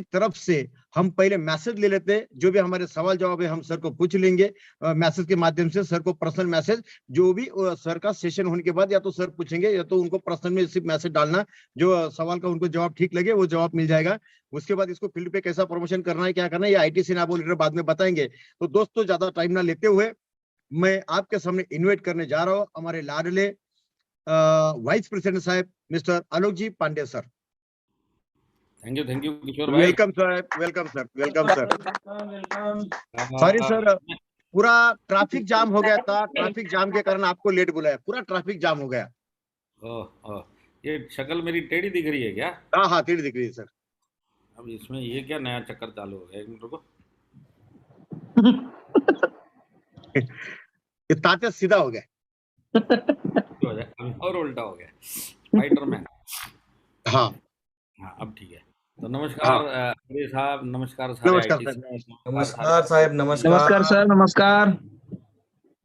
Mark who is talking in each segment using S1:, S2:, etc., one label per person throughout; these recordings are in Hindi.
S1: तरफ से हम पहले मैसेज ले लेते हैं, जो भी हमारे सवाल जवाब है हम सर को पूछ लेंगे मैसेज के माध्यम से। सर को पर्सनल मैसेज जो भी सर का सेशन होने के बाद या तो सर पूछेंगे या तो उनको पर्सनल में सिर्फ मैसेज डालना, जो सवाल का उनको जवाब ठीक लगे वो जवाब मिल जाएगा। उसके बाद इसको फील्ड पे कैसा प्रमोशन करना है, क्या करना है, ये आईटीसी नाबो लीडर बाद में बताएंगे। तो दोस्तों ज्यादा टाइम ना लेते हुए मैं आपके सामने इन्वाइट करने जा रहा हूँ हमारे लाडले वाइस प्रेसिडेंट साहब mister Alok ji Pandey sir.
S2: Thank you Kishore भाई।
S1: Welcome sir, welcome sir, welcome sir. Sorry sir, पूरा ट्रैफिक जाम हो गया था, ट्रैफिक जाम के कारण आपको लेट बुलाया, पूरा ट्रैफिक जाम हो गया।
S2: ओह, ये शक्ल मेरी टेढ़ी दिख रही है क्या?
S1: हाँ हाँ, टेढ़ी दिख रही है सर।
S2: अब इसमें ये क्या नया चक्कर चालू हो गया? एक मिनट रुको।
S1: ये ताते सीधा हो गया।
S2: हो जाए, अभी और उल्टा हो गया, स्पाइडरमैन।
S1: हाँ
S2: हाँ, अब ठीक है। तो नमस्कार अजय साहब, नमस्कार सारे
S1: नमस्कार
S2: आईटी
S1: सर।
S3: नमस्कार साहब, नमस्कार।
S4: नमस्कार सर, नमस्कार।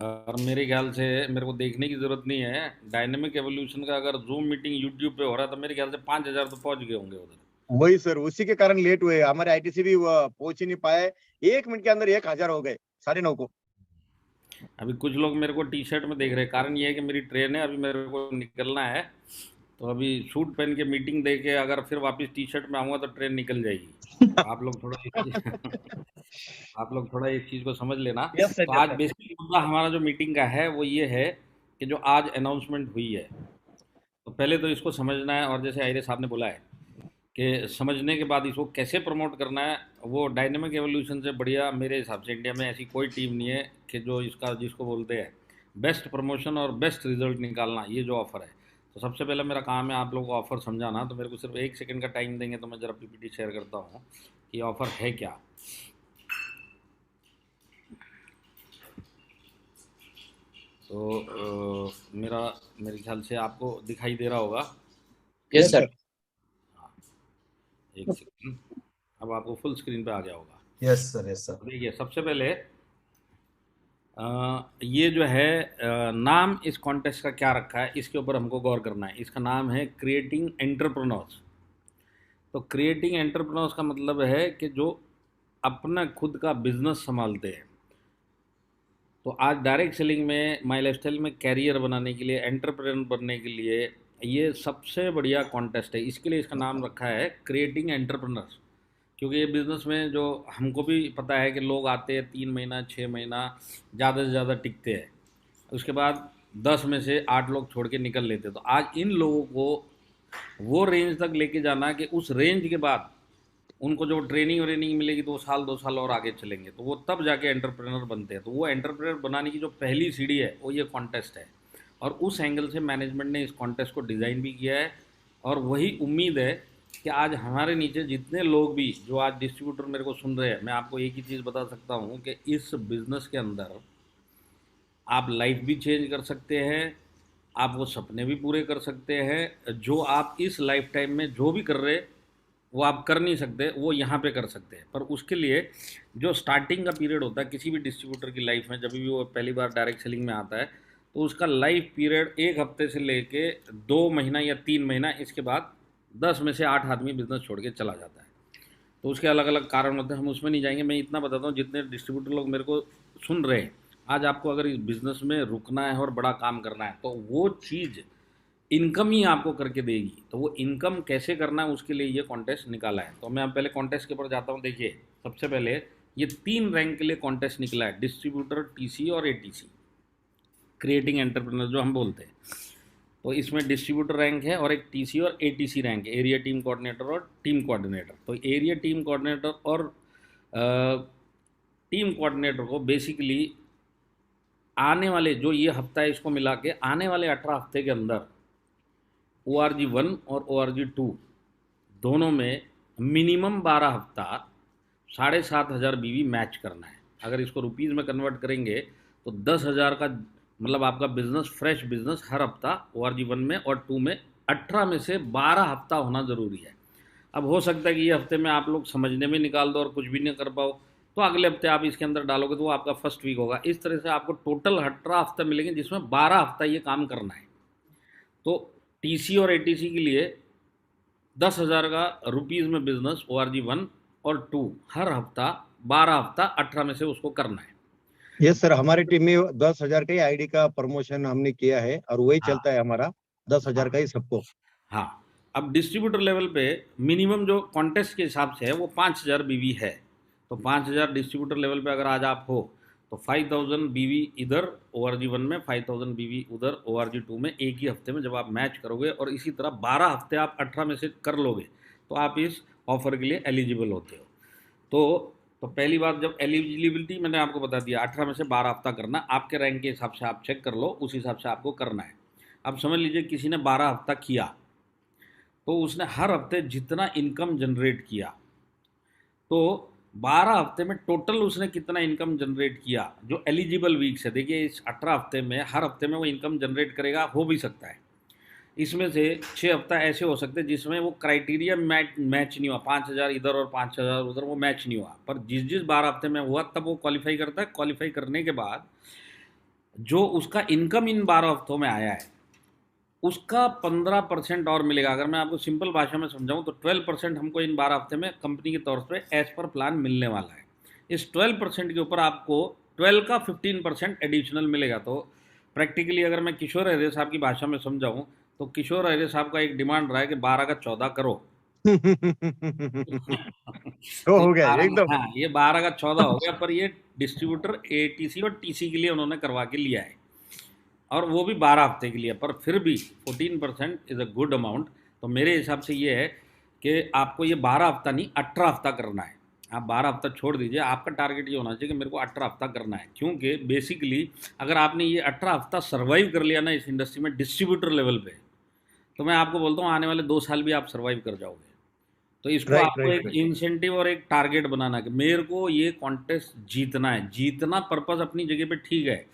S2: और मेरे ख्याल से मेरे को देखने की जरूरत नहीं है, डायनेमिक एवोल्यूशन का अगर जूम मीटिंग यूट्यूब पे हो रहा है तो मेरे ख्याल से 5000 तो पहुंच गए होंगे उधर।
S1: वही सर, उसी के कारण लेट हुए, हमारे आईटीसी भी पहुंच ही नहीं पाए। 1 मिनट के अंदर 1000 हो गए 9:30 को।
S2: अभी कुछ लोग मेरे को टी शर्ट में देख रहे हैं, कारण ये है कि मेरी ट्रेन है, अभी मेरे को निकलना है। तो अभी सूट पहन के मीटिंग दे के अगर फिर वापस टी शर्ट में आऊँगा तो ट्रेन निकल जाएगी। आप लोग थोड़ा इस चीज़ को समझ लेना।
S1: यस सर,
S2: तो आज बेसिकली मुद्दा हमारा जो मीटिंग का है वो ये है कि जो आज अनाउंसमेंट हुई है, तो पहले तो इसको समझना है, और जैसे आयरे साहब ने बोला है कि समझने के बाद इसको कैसे प्रमोट करना है, वो डायनेमिक एवोल्यूशन से बढ़िया मेरे हिसाब से इंडिया में ऐसी कोई टीम नहीं है कि जो जिसको बोलते हैं बेस्ट प्रमोशन और बेस्ट रिजल्ट निकालना, ये जो ऑफ़र है। तो सबसे पहले मेरा काम है आप लोगों को ऑफ़र समझाना। तो मेरे को सिर्फ 1 सेकंड का टाइम देंगे तो मैं ज़रा पीपीटी शेयर करता हूँ कि ऑफ़र है क्या। तो मेरे ख्याल से आपको दिखाई दे रहा होगा।
S4: Yes sir.
S2: एक सेकंड, अब आपको फुल स्क्रीन पे आ गया होगा।
S3: Yes sir, yes sir.
S2: देखिए, सबसे पहले ये जो है नाम इस कॉन्टेस्ट का क्या रखा है, इसके ऊपर हमको गौर करना है। इसका नाम है क्रिएटिंग एंटरप्रेन्योर्स। तो क्रिएटिंग एंटरप्रेन्योर्स का मतलब है कि जो अपना खुद का बिजनेस संभालते हैं। तो आज डायरेक्ट सेलिंग में, माई लाइफस्टाइल में कैरियर बनाने के लिए, एंटरप्रेन्योर बनने के लिए ये सबसे बढ़िया कॉन्टेस्ट है। इसके लिए इसका नाम रखा है क्रिएटिंग एंटरप्रेन्योर्स। क्योंकि ये बिज़नेस में जो हमको भी पता है कि लोग आते हैं 3 महीना 6 महीना ज़्यादा से ज़्यादा टिकते हैं, उसके बाद 10 में से 8 लोग छोड़ के निकल लेते हैं। तो आज इन लोगों को वो रेंज तक लेके जाना कि उस रेंज के बाद उनको जो ट्रेनिंग मिलेगी तो 2 साल और आगे चलेंगे, तो वो तब जाके एंटरप्रेन्योर बनते हैं। तो वो एंटरप्रेन्योर बनाने की जो पहली सीढ़ी है वो ये कॉन्टेस्ट है, और उस एंगल से मैनेजमेंट ने इस कॉन्टेस्ट को डिज़ाइन भी किया है। और वही उम्मीद है कि आज हमारे नीचे जितने लोग भी जो आज डिस्ट्रीब्यूटर मेरे को सुन रहे हैं, मैं आपको एक ही चीज़ बता सकता हूँ कि इस बिज़नेस के अंदर आप लाइफ भी चेंज कर सकते हैं, आप वो सपने भी पूरे कर सकते हैं। जो आप इस लाइफ टाइम में जो भी कर रहे वो आप कर नहीं सकते, वो यहाँ पे कर सकते हैं। पर उसके लिए जो स्टार्टिंग का पीरियड होता है किसी भी डिस्ट्रीब्यूटर की लाइफ में, जब भी वो पहली बार डायरेक्ट सेलिंग में आता है, तो उसका लाइफ पीरियड 1 हफ्ते से लेके 2 महीना या 3 महीना, इसके बाद 10 में से 8 आदमी बिज़नेस छोड़ के चला जाता है। तो उसके अलग अलग कारण होते हैं, हम उसमें नहीं जाएंगे। मैं इतना बताता हूँ, जितने डिस्ट्रीब्यूटर लोग मेरे को सुन रहे हैं, आज आपको अगर इस बिज़नेस में रुकना है और बड़ा काम करना है, तो वो चीज़ इनकम ही आपको करके देगी। तो वो इनकम कैसे करना है उसके लिए ये कॉन्टेस्ट निकाला है। तो मैं अब पहले कॉन्टेस्ट के ऊपर जाता हूँ। देखिए, सबसे पहले ये 3 रैंक के लिए कॉन्टेस्ट निकला है, डिस्ट्रीब्यूटर, टीसी और एटीसी, क्रिएटिंग एंटरप्रेन्योर जो हम बोलते हैं। तो इसमें डिस्ट्रीब्यूटर रैंक है और एक टीसी और एटीसी रैंक है, एरिया टीम कोऑर्डिनेटर और टीम कोऑर्डिनेटर। तो एरिया टीम कोऑर्डिनेटर और टीम कोऑर्डिनेटर को बेसिकली आने वाले जो ये हफ्ता है इसको मिला के आने वाले 18 हफ्ते के अंदर ORG 1 और ORG 2 दोनों में मिनिमम 12 हफ्ता 7,500 बीवी मैच करना है। अगर इसको रुपीज़ में कन्वर्ट करेंगे तो 10,000 का मतलब आपका बिजनेस, फ्रेश बिजनेस हर हफ्ता ORG 1 में और 2 में 18 में से 12 हफ्ता होना ज़रूरी है। अब हो सकता है कि ये हफ्ते में आप लोग समझने में निकाल दो और कुछ भी नहीं कर पाओ, तो अगले हफ्ते आप इसके अंदर डालोगे तो वो आपका फर्स्ट वीक होगा। इस तरह से आपको टोटल 18 हफ्ते मिलेंगे जिसमें 12 हफ्ता ये काम करना है। तो टीसी और एटीसी के लिए 10,000 का रुपीज़ में बिजनेस ORG 1 और 2 हर हफ्ता 12 हफ्ता 18 में से उसको करना है।
S1: यस सर, हमारी टीम में 10,000 का ही आईडी का प्रमोशन हमने किया है और वही
S2: हाँ
S1: चलता है हमारा 10,000
S2: हाँ
S1: का ही सबको।
S2: हाँ। अब डिस्ट्रीब्यूटर लेवल पे मिनिमम जो कॉन्टेस्ट के हिसाब से है वो 5,000 बीवी है। तो 5,000 डिस्ट्रीब्यूटर लेवल पे अगर आज आप हो तो 5,000 बीवी इधर ORG1 में, 5,000 बीवी उधर ORG2 में, एक ही हफ्ते में जब आप मैच करोगे और इसी तरह 12 हफ्ते आप 18 में से कर लोगे तो आप इस ऑफर के लिए एलिजिबल होते हो। तो पहली बात, जब एलिजिबिलिटी मैंने आपको बता दिया, 18 में से 12 हफ्ता करना, आपके रैंक के हिसाब से आप चेक कर लो, उस हिसाब से आपको करना है। अब समझ लीजिए किसी ने 12 हफ्ता किया तो उसने हर हफ्ते जितना इनकम जनरेट किया, तो 12 हफ्ते में टोटल उसने कितना इनकम जनरेट किया जो एलिजिबल वीक्स है। देखिए इस 18 हफ्ते में हर हफ्ते में वो इनकम जनरेट करेगा, हो भी सकता है इसमें से 6 हफ्ता ऐसे हो सकते हैं जिसमें वो क्राइटेरिया मैच नहीं हुआ, 5,000 इधर और 5,000 उधर, वो मैच नहीं हुआ। पर जिस जिस 12 हफ्ते में हुआ तब वो क्वालिफाई करता है। क्वालिफाई करने के बाद जो उसका इनकम इन 12 हफ्तों में आया है उसका 15% और मिलेगा। अगर मैं आपको सिंपल भाषा में समझाऊं तो 12% हमको इन 12 हफ्ते में कंपनी के तौर पे एज पर प्लान मिलने वाला है। इस 12% के ऊपर आपको 12 का 15% एडिशनल मिलेगा। तो प्रैक्टिकली अगर मैं किशोर हरे साहब की भाषा में समझाऊं तो किशोर हरे साहब का एक डिमांड रहा है कि 12 का 14 करो।
S1: तो
S2: तो ये
S1: हो गया
S2: 12
S1: एकदम।
S2: हाँ, ये 12 का 14 हो गया, पर ये डिस्ट्रीब्यूटर ATC और TC के लिए उन्होंने करवा के लिया है और वो भी 12 हफ्ते के लिए। पर फिर भी 14% इज़ अ गुड अमाउंट। तो मेरे हिसाब से ये है कि आपको ये 12 हफ्ता नहीं 18 हफ्ता करना है। आप 12 हफ्ता छोड़ दीजिए, आपका टारगेट ये होना चाहिए कि मेरे को 18 हफ्ता करना है, क्योंकि बेसिकली अगर आपने ये 18 हफ्ता सर्वाइव कर लिया ना इस इंडस्ट्री में डिस्ट्रीब्यूटर लेवल पे, तो मैं आपको बोलता हूँ आने वाले 2 साल भी आप सर्वाइव कर जाओगे। तो इसको
S1: राइट
S2: आपको
S1: राइट
S2: एक
S1: राइट।
S2: इंसेंटिव और एक टारगेट बनाना कि मेरे को ये कॉन्टेस्ट जीतना है। जीतना पर्पस अपनी जगह पे ठीक है,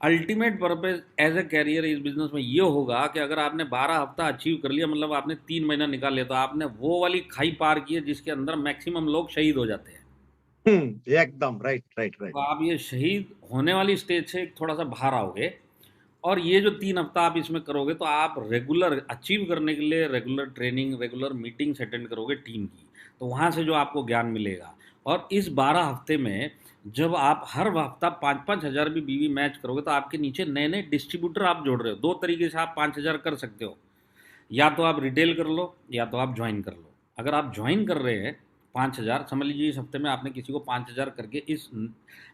S2: ultimate purpose as a career इस बिजनेस में ये होगा कि अगर आपने 12 हफ्ता अचीव कर लिया, मतलब आपने 3 महीना निकाल लिया, तो आपने वो वाली खाई पार की है जिसके अंदर मैक्सिमम लोग शहीद हो जाते हैं।
S1: एकदम राइट राइट राइट।
S2: तो आप ये शहीद होने वाली स्टेज से थोड़ा सा बाहर आओगे और ये जो 3 हफ्ता आप इसमें करोगे तो आप रेगुलर अचीव करने के लिए regular training, regular meetings attend करोगे टीम की, तो वहाँ से जो आपको ज्ञान मिलेगा। और इस 12 हफ्ते में जब आप हर हफ्ता 5-5 हज़ार भी बीवी मैच करोगे तो आपके नीचे नए नए डिस्ट्रीब्यूटर आप जोड़ रहे हो। 2 तरीके से आप 5,000 कर सकते हो, या तो आप रिटेल कर लो या तो आप ज्वाइन कर लो। अगर आप ज्वाइन कर रहे हैं 5,000, समझ लीजिए इस हफ्ते में आपने किसी को 5,000 करके इस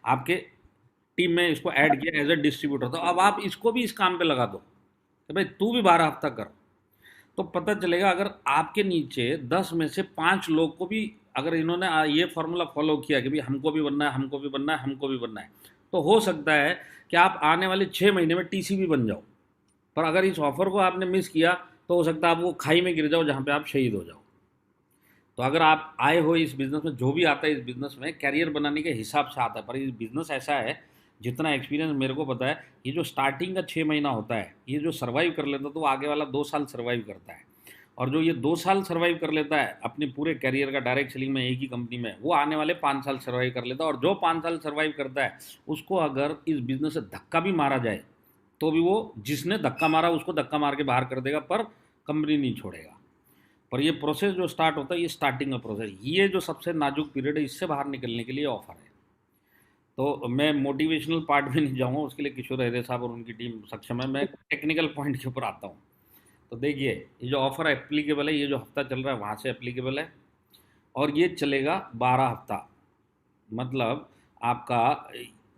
S2: आपके टीम में इसको ऐड किया एज ए डिस्ट्रीब्यूटर, तो अब आप इसको भी इस काम पे लगा दो कि भाई तू भी 12 हफ्ता कर। तो पता चलेगा अगर आपके नीचे 10 में से 5 लोग को भी अगर इन्होंने ये फॉर्मूला फॉलो किया कि भाई हमको भी बनना है, हमको भी बनना है, हमको भी बनना है, तो हो सकता है कि आप आने वाले 6 महीने में TC भी बन जाओ। पर अगर इस ऑफर को आपने मिस किया तो हो सकता है आप वो खाई में गिर जाओ जहाँ पे आप शहीद हो जाओ। तो अगर आप आए हो इस बिज़नेस में, जो भी आता है इस बिज़नेस में कैरियर बनाने के हिसाब से आता है, पर इस बिज़नेस ऐसा है, जितना एक्सपीरियंस मेरे को पता है, ये जो स्टार्टिंग का 6 महीना होता है, ये जो सर्वाइव कर लेता है तो वो आगे वाला 2 साल सर्वाइव करता है। और जो ये 2 साल सर्वाइव कर लेता है अपने पूरे कैरियर का डायरेक्ट सेलिंग में एक ही कंपनी में, वो आने वाले 5 साल सर्वाइव कर लेता है। और जो 5 साल सर्वाइव करता है उसको अगर इस बिज़नेस से धक्का भी मारा जाए तो भी वो जिसने धक्का मारा उसको धक्का मार के बाहर कर देगा, पर कंपनी नहीं छोड़ेगा। पर ये प्रोसेस जो स्टार्ट होता है, ये स्टार्टिंग का प्रोसेस, ये जो सबसे नाजुक पीरियड है, इससे बाहर निकलने के लिए ऑफर है। तो मैं मोटिवेशनल पार्ट में नहीं जाऊँगा, उसके लिए किशोर हरे साहब और उनकी टीम सक्षम है। मैं टेक्निकल पॉइंट के ऊपर आता हूँ। तो देखिए ये जो ऑफर एप्लीकेबल है, ये जो हफ्ता चल रहा है वहाँ से एप्लीकेबल है और ये चलेगा 12 हफ्ता। मतलब आपका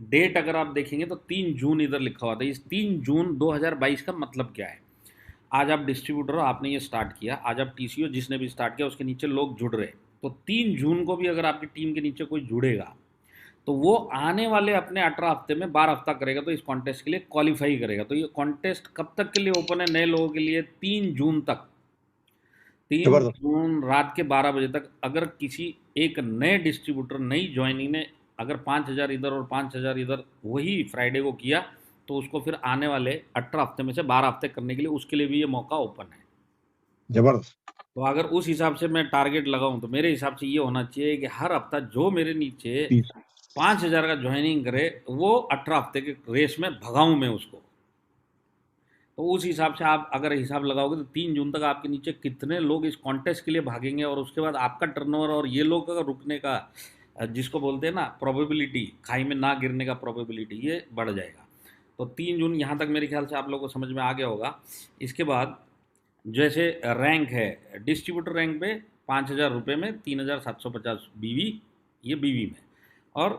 S2: डेट अगर आप देखेंगे तो 3 जून इधर लिखा हुआ था। इस 3 जून 2022 का मतलब क्या है? आज आप डिस्ट्रीब्यूटर हो, आपने ये स्टार्ट किया, आज आप TC हो, जिसने भी स्टार्ट किया उसके नीचे लोग जुड़ रहे, तो 3 जून को भी अगर आपकी टीम के नीचे कोई जुड़ेगा तो वो आने वाले अपने 18 हफ्ते में 12 हफ्ता करेगा तो इस कॉन्टेस्ट के लिए क्वालिफाई करेगा। तो ये कॉन्टेस्ट कब तक के लिए ओपन है नए लोगों के लिए? 3 जून तक। 3
S1: जबरदस्त।
S2: जून रात के 12 बजे तक अगर किसी एक नए डिस्ट्रीब्यूटर, नई ज्वाइनिंग ने अगर 5,000 इधर और 5,000 इधर वही फ्राइडे को किया तो उसको फिर आने वाले 18 हफ्ते में से 12 हफ्ते करने के लिए उसके लिए भी ये मौका ओपन है।
S1: जबरदस्त।
S2: तो अगर उस हिसाब से मैं टारगेट लगाऊं तो मेरे हिसाब से ये होना चाहिए कि हर हफ्ता जो मेरे नीचे 5,000 का ज्वाइनिंग करे वो 18 हफ्ते के रेस में भगाऊं मैं उसको। तो उस हिसाब से आप अगर हिसाब लगाओगे तो 3 जून तक आपके नीचे कितने लोग इस कॉन्टेस्ट के लिए भागेंगे, और उसके बाद आपका टर्नओवर और ये लोग का रुकने का जिसको बोलते हैं ना प्रोबेबिलिटी, खाई में ना गिरने का प्रोबेबिलिटी, ये बढ़ जाएगा। तो 3 जून यहाँ तक मेरे ख्याल से आप लोगों को समझ में आ गया होगा। इसके बाद जैसे रैंक है, डिस्ट्रीब्यूटर रैंक पे 5,000 रुपये में 3,750 बीवी, ये बीवी में, और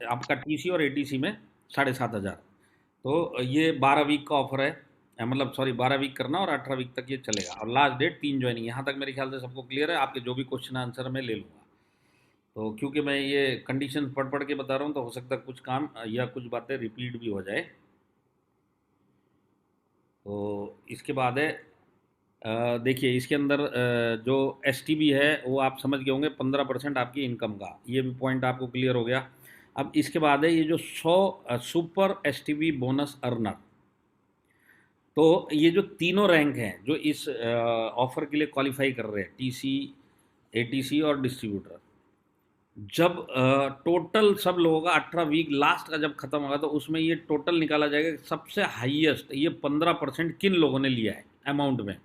S2: आपका टीसी और एटीसी में 7,500। तो ये 12 वीक का ऑफर है, मतलब सॉरी 12 वीक करना और 18 वीक तक ये चलेगा, और लास्ट डेट 3 ज्वाइनिंग। यहाँ तक मेरे ख्याल से सबको क्लियर है। आपके जो भी क्वेश्चन आंसर मैं ले लूँगा, तो क्योंकि मैं ये कंडीशन पढ़ के बता रहा हूँ तो हो सकता है कुछ काम या कुछ बातें रिपीट भी हो जाए। तो इसके बाद है देखिए इसके अंदर जो एसटीबी है वो आप समझ गए होंगे, 15% आपकी इनकम का, ये भी पॉइंट आपको क्लियर हो गया। अब इसके बाद है ये जो 100 सुपर एसटीबी बोनस अर्नर। तो ये जो तीनों रैंक हैं जो इस ऑफर के लिए क्वालिफाई कर रहे हैं, टीसी, एटीसी और डिस्ट्रीब्यूटर, जब टोटल सब लोगों का 18 वीक लास्ट का जब खत्म होगा तो उसमें ये टोटल निकाला जाएगा कि सबसे हाईएस्ट ये 15% किन लोगों ने लिया है अमाउंट में।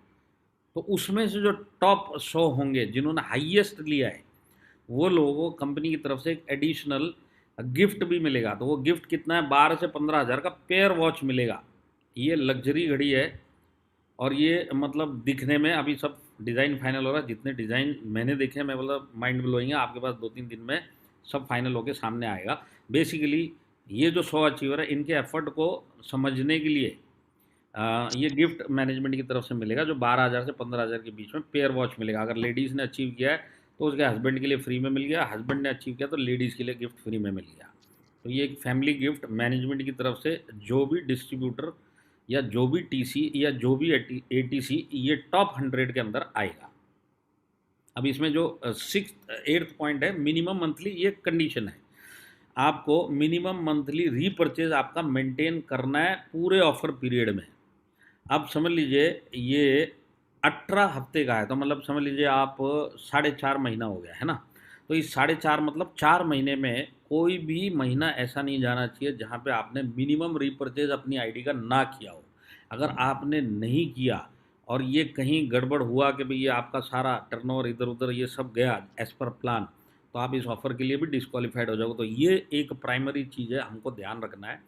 S2: तो उसमें से जो टॉप 100 होंगे जिन्होंने हाईएस्ट लिया है, वो लोगों को कंपनी की तरफ से एक एडिशनल गिफ्ट भी मिलेगा। तो वो गिफ्ट कितना है, 12 से 15,000 का पेयर वॉच मिलेगा। ये लग्जरी घड़ी है, और ये मतलब दिखने में अभी सब डिज़ाइन फाइनल हो रहा है। जितने डिज़ाइन मैंने देखे हैं मैं मतलब माइंड ब्लोइंग है, आपके पास 2-3 दिन में सब फाइनल होके सामने आएगा। बेसिकली ये जो 100 अचीवर है इनके एफर्ट को समझने के लिए ये गिफ्ट मैनेजमेंट की तरफ से मिलेगा, जो 12,000 से 15,000 के बीच में पेयर वॉच मिलेगा। अगर लेडीज़ ने अचीव किया है तो उसके हस्बैंड के लिए फ्री में मिल गया, हस्बैंड ने अचीव किया तो लेडीज़ के लिए गिफ्ट फ्री में मिल गया। तो ये एक फैमिली गिफ्ट मैनेजमेंट की तरफ से जो भी डिस्ट्रीब्यूटर या जो भी टीसी या जो भी एटीसी ये टॉप 100 के अंदर आएगा। अब इसमें जो 8th पॉइंट है, मिनिमम मंथली, ये कंडीशन है, आपको मिनिमम मंथली रीपर्चेज आपका मेंटेन करना है पूरे ऑफर पीरियड में। अब समझ लीजिए ये 18 हफ्ते का है, तो मतलब समझ लीजिए आप 4.5 महीना हो गया है ना। तो इस 4.5 मतलब 4 महीने में कोई भी महीना ऐसा नहीं जाना चाहिए जहाँ पे आपने मिनिमम रीपर्चेज अपनी आईडी का ना किया हो। अगर आपने नहीं किया और ये कहीं गड़बड़ हुआ कि भाई ये आपका सारा टर्नओवर इधर उधर ये सब गया एज पर प्लान, तो आप इस ऑफ़र के लिए भी डिस्क्वालीफाइड हो जाओगे। तो ये एक प्राइमरी चीज़ है, हमको ध्यान रखना है।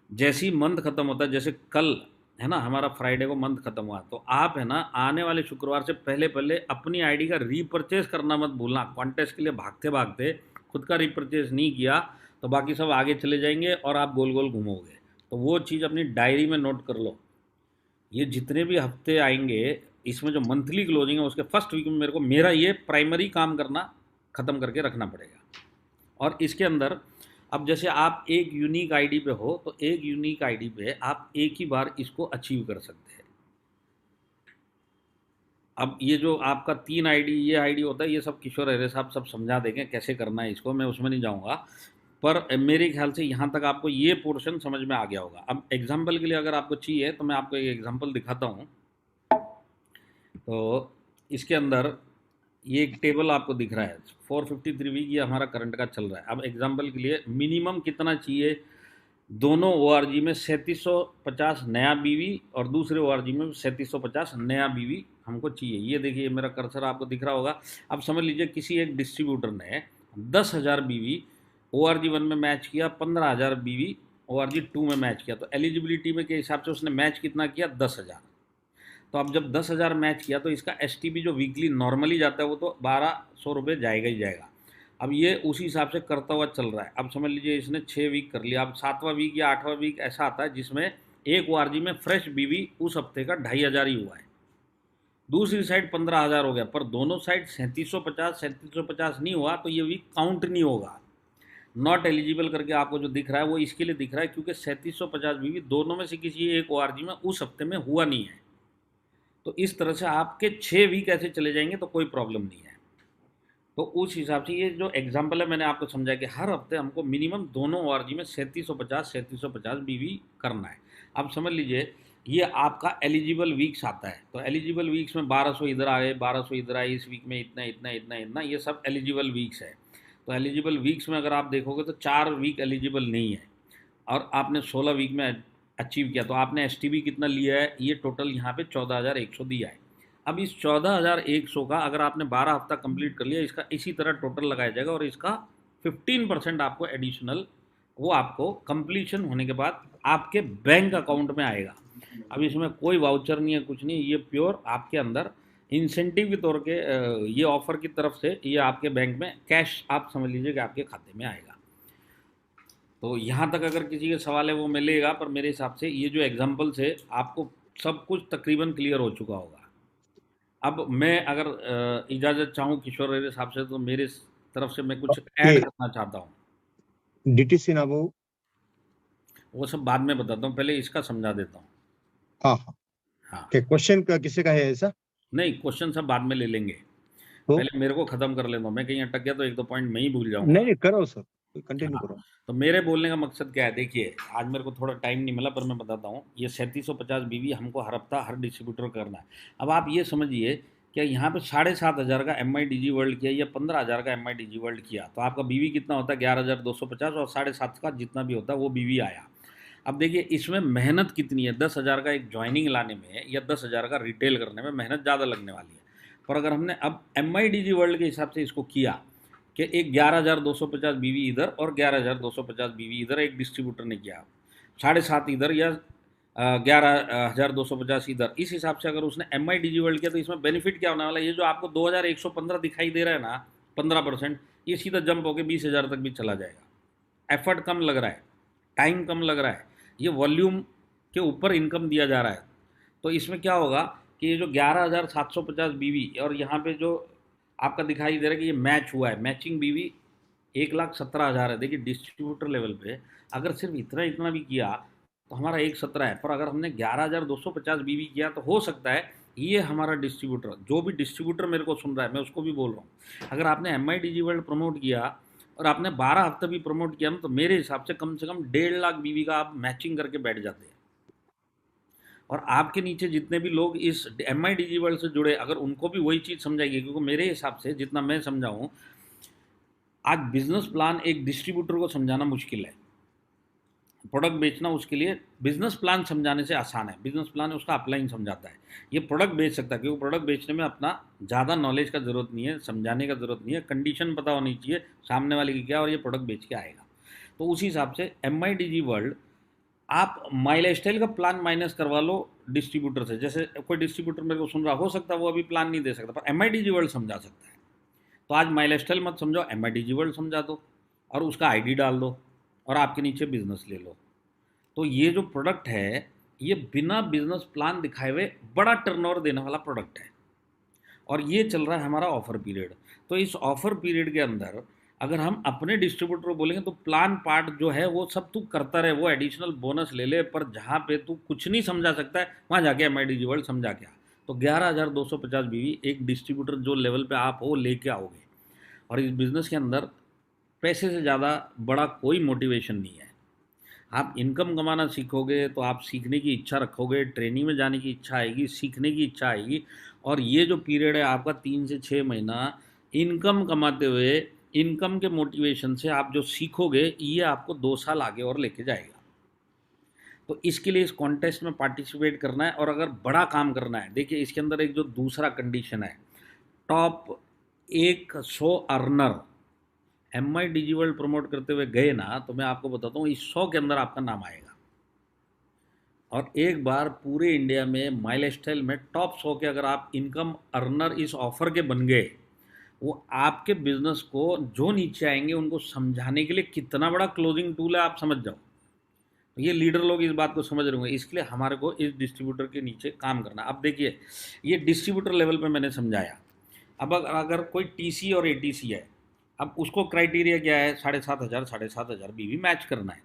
S2: जैसे ही मंथ खत्म होता है, जैसे कल है ना हमारा फ्राइडे को मंथ खत्म हुआ, तो आप है ना आने वाले शुक्रवार से पहले पहले अपनी आईडी का रीपर्चेज करना मत भूलना। कॉन्टेस्ट के लिए भागते भागते खुद का रीपर्चेज नहीं किया तो बाकी सब आगे चले जाएंगे और आप गोल गोल घूमोगे। तो वो चीज़ अपनी डायरी में नोट कर लो। ये जितने भी हफ्ते आएंगे इसमें जो मंथली क्लोजिंग है उसके फर्स्ट वीक में मेरे को मेरा ये प्राइमरी काम करना ख़त्म करके रखना पड़ेगा। और इसके अंदर अब जैसे आप एक यूनिक आईडी पे हो तो एक यूनिक आईडी पे आप एक ही बार इसको अचीव कर सकते हैं। अब ये जो आपका 3 आईडी ये आईडी होता है, ये सब किशोर अरे साहब सब समझा देंगे कैसे करना है इसको, मैं उसमें नहीं जाऊंगा। पर मेरे ख्याल से यहाँ तक आपको ये पोर्शन समझ में आ गया होगा। अब एग्जाम्पल के लिए अगर आपको चाहिए तो मैं आपको एक एग्जाम्पल दिखाता हूँ। तो इसके अंदर ये एक टेबल आपको दिख रहा है, 453 वीक ये हमारा करंट का चल रहा है। अब एग्जाम्पल के लिए मिनिमम कितना चाहिए, दोनों ओआरजी में 3750 नया बीवी और दूसरे ओआरजी में 3750 नया बीवी हमको चाहिए। ये देखिए मेरा कर्सर आपको दिख रहा होगा। अब समझ लीजिए किसी एक डिस्ट्रीब्यूटर ने 10,000 बीवी ओआरजी 1 में मैच किया, 15,000 बीवी ओआरजी 2 में मैच किया, तो एलिजिबिलिटी में के हिसाब से उसने मैच कितना किया, 10,000। तो अब जब 10,000 मैच किया तो इसका एसटीबी जो वीकली नॉर्मली जाता है वो तो 1,200 रुपये जाएगा ही जाएगा। अब ये उसी हिसाब से करता हुआ चल रहा है। अब समझ लीजिए इसने 6 वीक कर लिया, अब 7वां वीक या 8वां वीक ऐसा आता है जिसमें एक ओआरजी में फ्रेश बीवी उस हफ्ते का 2,500 ही हुआ है, दूसरी साइड 15,000 हो गया, पर दोनों साइड 3750 नहीं हुआ तो ये वीक काउंट नहीं होगा। नॉट एलिजिबल करके आपको जो दिख रहा है वो इसके लिए दिख रहा है क्योंकि 3750 बीवी दोनों में से किसी एक ओआरजी में उस हफ्ते में हुआ नहीं है। तो इस तरह से आपके 6 वीक ऐसे चले जाएंगे तो कोई प्रॉब्लम नहीं है। तो उस हिसाब से ये जो एग्जाम्पल है मैंने आपको समझाया कि हर हफ्ते हमको मिनिमम दोनों ओआरजी में 3750 बीवी करना है। अब समझ लीजिए ये आपका एलिजिबल वीक्स आता है, तो एलिजिबल वीक्स में 1200 इधर आ गए, 1200 इधर आए, इस वीक में इतना इतना इतना इतना, ये सब एलिजिबल वीक्स है। तो एलिजिबल वीक्स में अगर आप देखोगे तो 4 वीक एलिजिबल नहीं है और आपने 16 वीक में अचीव किया, तो आपने एसटीबी कितना लिया है, ये टोटल यहाँ पे 14,100 दिया है। अब इस 14,100 का अगर आपने 12 हफ्ता कंप्लीट कर लिया, इसका इसी तरह टोटल लगाया जाएगा और इसका 15% आपको एडिशनल वो आपको कंप्लीशन होने के बाद आपके बैंक अकाउंट में आएगा। अब इसमें कोई वाउचर नहीं है, कुछ नहीं, ये प्योर आपके अंदर इंसेंटिव के तौर के ये ऑफर की तरफ से ये आपके बैंक में कैश आप समझ लीजिए कि आपके खाते में आएगा। तो यहाँ तक अगर किसी के सवाल है वो मिलेगा, पर मेरे हिसाब से ये जो एग्जाम्पल्स है आपको सब कुछ तकरीबन क्लियर हो चुका होगा। अब मैं अगर इजाज़त चाहूँ किशोर रेरे साहब से, तो मेरे तरफ से मैं कुछ ऐड करना चाहता हूँ।
S1: डीटीसी ना
S2: वो सब बाद में बताता हूँ, पहले इसका समझा देता हूँ।
S1: हाँ
S2: हाँ
S1: क्वेश्चन का किसी का है ऐसा?
S2: नहीं, क्वेश्चन सब बाद में ले लेंगे,
S1: तो
S2: पहले मेरे को खत्म कर लेना, मैं कहीं अटक गया तो एक दो पॉइंट मैं ही भूल जाऊंगा।
S1: नहीं करो सर, कंटिन्यू
S2: हाँ,
S1: करो।
S2: तो मेरे बोलने का मकसद क्या है, देखिए आज मेरे को थोड़ा टाइम नहीं मिला, पर मैं बताता हूँ। ये 3750 बीवी हमको हर हफ्ता हर डिस्ट्रीब्यूटर करना है। अब आप ये समझिए कि यहाँ पे 7,500 का MIDG वर्ल्ड किया या 15,000 का MIDG वर्ल्ड किया, तो आपका बीवी कितना होता है 11,250, और 7.5 का जितना भी होता है वो बीवी आया। अब देखिए इसमें मेहनत कितनी है, 10,000 का एक ज्वाइनिंग लाने में या 10,000 का रिटेल करने में मेहनत ज़्यादा लगने वाली है। पर अगर हमने अब MIDG वर्ल्ड के हिसाब से इसको किया कि एक 11,250 बीवी इधर और 11,250 बीवी इधर एक डिस्ट्रीब्यूटर ने किया, 7.5 इधर या 11,250 इधर, इस हिसाब से अगर उसने MIDG वर्ल्ड किया, तो इसमें बेनिफिट क्या होने वाला है, ये जो आपको 2,115 दिखाई दे रहा है ना 15%, ये सीधा जंप होकर 20,000 तक भी चला जाएगा। एफर्ट कम लग रहा है, टाइम कम लग रहा है, ये वॉल्यूम के ऊपर इनकम दिया जा रहा है। तो इसमें क्या होगा कि ये जो 11,750 बीवी और यहाँ पे जो आपका दिखाई दे रहा है कि ये मैच हुआ है, मैचिंग बीवी 1,17,000 है। देखिए डिस्ट्रीब्यूटर लेवल पे अगर सिर्फ इतना इतना भी किया तो हमारा 1,17 है, पर अगर हमने 11,250 बीवी किया तो हो सकता है ये हमारा डिस्ट्रीब्यूटर, जो भी डिस्ट्रीब्यूटर मेरे को सुन रहा है मैं उसको भी बोल रहा हूँ, अगर आपने MIDG वर्ल्ड प्रमोट किया और आपने 12 हफ्ते भी प्रमोट किया ना, तो मेरे हिसाब से कम 1.5 लाख बीवी का आप मैचिंग करके बैठ जाते हैं। और आपके नीचे जितने भी लोग इस MIDG वर्ल्ड से जुड़े, अगर उनको भी वही चीज़ समझाएगी, क्योंकि मेरे हिसाब से जितना मैं समझाऊँ, आज बिजनेस प्लान एक डिस्ट्रीब्यूटर को समझाना मुश्किल है, प्रोडक्ट बेचना उसके लिए बिजनेस प्लान समझाने से आसान है। बिजनेस प्लान उसका अपलाइन समझाता है, ये प्रोडक्ट बेच सकता है, क्योंकि प्रोडक्ट बेचने में अपना ज़्यादा नॉलेज का ज़रूरत नहीं है, समझाने का ज़रूरत नहीं है, कंडीशन पता होनी चाहिए सामने वाले की क्या, और ये प्रोडक्ट बेच के आएगा। तो उसी हिसाब से MIDG वर्ल्ड आप माई लाइफस्टाइल का प्लान माइनस करवा लो डिस्ट्रीब्यूटर से। जैसे कोई डिस्ट्रीब्यूटर मेरे को सुन रहा, हो सकता है वो अभी प्लान नहीं दे सकता, पर MIDG वर्ल्ड समझा सकता है। तो आज माई लाइफस्टाइल मत समझाओ, MIDG वर्ल्ड समझा दो और उसका ID डाल दो और आपके नीचे बिजनेस ले लो। तो ये जो प्रोडक्ट है ये बिना बिजनेस प्लान दिखाए हुए बड़ा टर्नओवर देने वाला प्रोडक्ट है, और ये चल रहा है हमारा ऑफर पीरियड। तो इस ऑफर पीरियड के अंदर अगर हम अपने डिस्ट्रीब्यूटर को बोलेंगे तो प्लान पार्ट जो है वो सब तू करता रहे, वो एडिशनल बोनस ले ले, पर जहाँ पे तू कुछ नहीं समझा सकता है वहाँ जाके MIDG वर्ल्ड समझा के आ। तो 11,250 बीवी एक डिस्ट्रीब्यूटर जो लेवल पे आप हो लेके आओगे। और इस बिज़नेस के अंदर पैसे से ज़्यादा बड़ा कोई मोटिवेशन नहीं है। आप इनकम कमाना सीखोगे तो आप सीखने की इच्छा रखोगे, ट्रेनिंग में जाने की इच्छा आएगी, सीखने की इच्छा आएगी, और ये जो पीरियड है आपका 3 से 6 महीना इनकम कमाते हुए, इनकम के मोटिवेशन से आप जो सीखोगे ये आपको 2 साल आगे और लेके जाएगा। तो इसके लिए इस कॉन्टेस्ट में पार्टिसिपेट करना है, और अगर बड़ा काम करना है, देखिए इसके अंदर एक जो दूसरा कंडीशन है, top 100 earner MIDG world promote करते हुए गए ना, तो मैं आपको बताता हूँ इस 100 के अंदर आपका नाम आएगा। और एक बार पूरे इंडिया में माई लाइफस्टाइल में टॉप 100 के अगर आप इनकम अर्नर इस ऑफर के बन गए, वो आपके बिजनेस को जो नीचे आएंगे उनको समझाने के लिए कितना बड़ा क्लोजिंग टूल है आप समझ जाओ। तो ये लीडर लोग इस बात को समझ रहे होंगे, इसके लिए हमारे को इस डिस्ट्रीब्यूटर के नीचे काम करना। अब देखिए ये डिस्ट्रीब्यूटर लेवल पे मैंने समझाया। अब अगर कोई TC और ATC है, अब उसको क्राइटेरिया क्या है, 7,500 बीवी मैच करना है।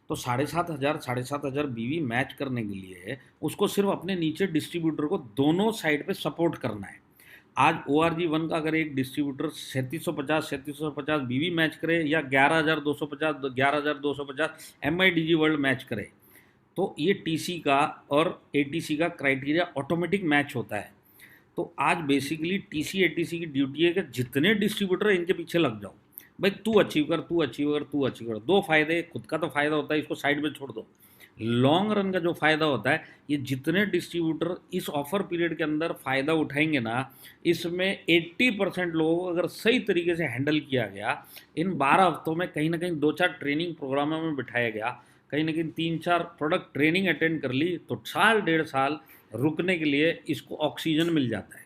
S2: तो 7,500 बीवी मैच करने के लिए उसको सिर्फ अपने नीचे डिस्ट्रीब्यूटर को दोनों साइड पे सपोर्ट करना है। आज ORG1 का अगर एक डिस्ट्रीब्यूटर 3750 बीवी मैच करे या 11,250 MIDG वर्ल्ड मैच करे, तो ये TC का और ATC का क्राइटेरिया ऑटोमेटिक मैच होता है। तो आज बेसिकली TC ATC की ड्यूटी है कि जितने डिस्ट्रीब्यूटर हैं इनके पीछे लग जाओ, भाई तू अचीव कर, तू अचीव कर, तू अचीव कर। 2 फायदे, खुद का तो फायदा होता है, इसको साइड में छोड़ दो। लॉन्ग रन का जो फ़ायदा होता है, ये जितने डिस्ट्रीब्यूटर इस ऑफर पीरियड के अंदर फ़ायदा उठाएंगे ना, इसमें 80% लोगों को अगर सही तरीके से हैंडल किया गया, इन 12 हफ्तों में कहीं ना कहीं 2-4 ट्रेनिंग प्रोग्रामों में बिठाया गया, कहीं ना कहीं 3-4 प्रोडक्ट ट्रेनिंग अटेंड कर ली, तो साल 1.5 साल रुकने के लिए इसको ऑक्सीजन मिल जाता है।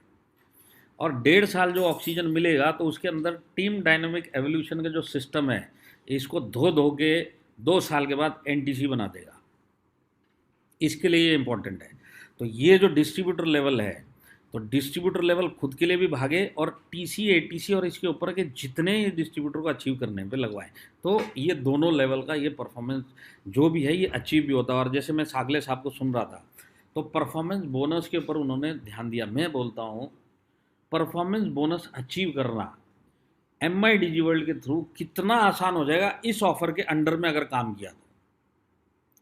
S2: और 1.5 साल जो ऑक्सीजन मिलेगा तो उसके अंदर टीम डायनामिक एवोल्यूशन का जो सिस्टम है, इसको धो धो के 2 साल के बाद एनटीसी बना देगा। इसके लिए ये इंपॉर्टेंट है। तो ये जो डिस्ट्रीब्यूटर लेवल है, तो डिस्ट्रीब्यूटर लेवल खुद के लिए भी भागे और टीसी एटीसी और इसके ऊपर के जितने डिस्ट्रीब्यूटर को अचीव करने पे लगवाएं, तो ये दोनों लेवल का ये परफॉर्मेंस जो भी है ये अचीव भी होता है। और जैसे मैं सागले साहब को सुन रहा था, तो परफॉर्मेंस बोनस के ऊपर उन्होंने ध्यान दिया। मैं बोलता हूँ परफॉर्मेंस बोनस अचीव करना MI DigiWorld के थ्रू कितना आसान हो जाएगा इस ऑफर के अंडर में अगर काम किया तो।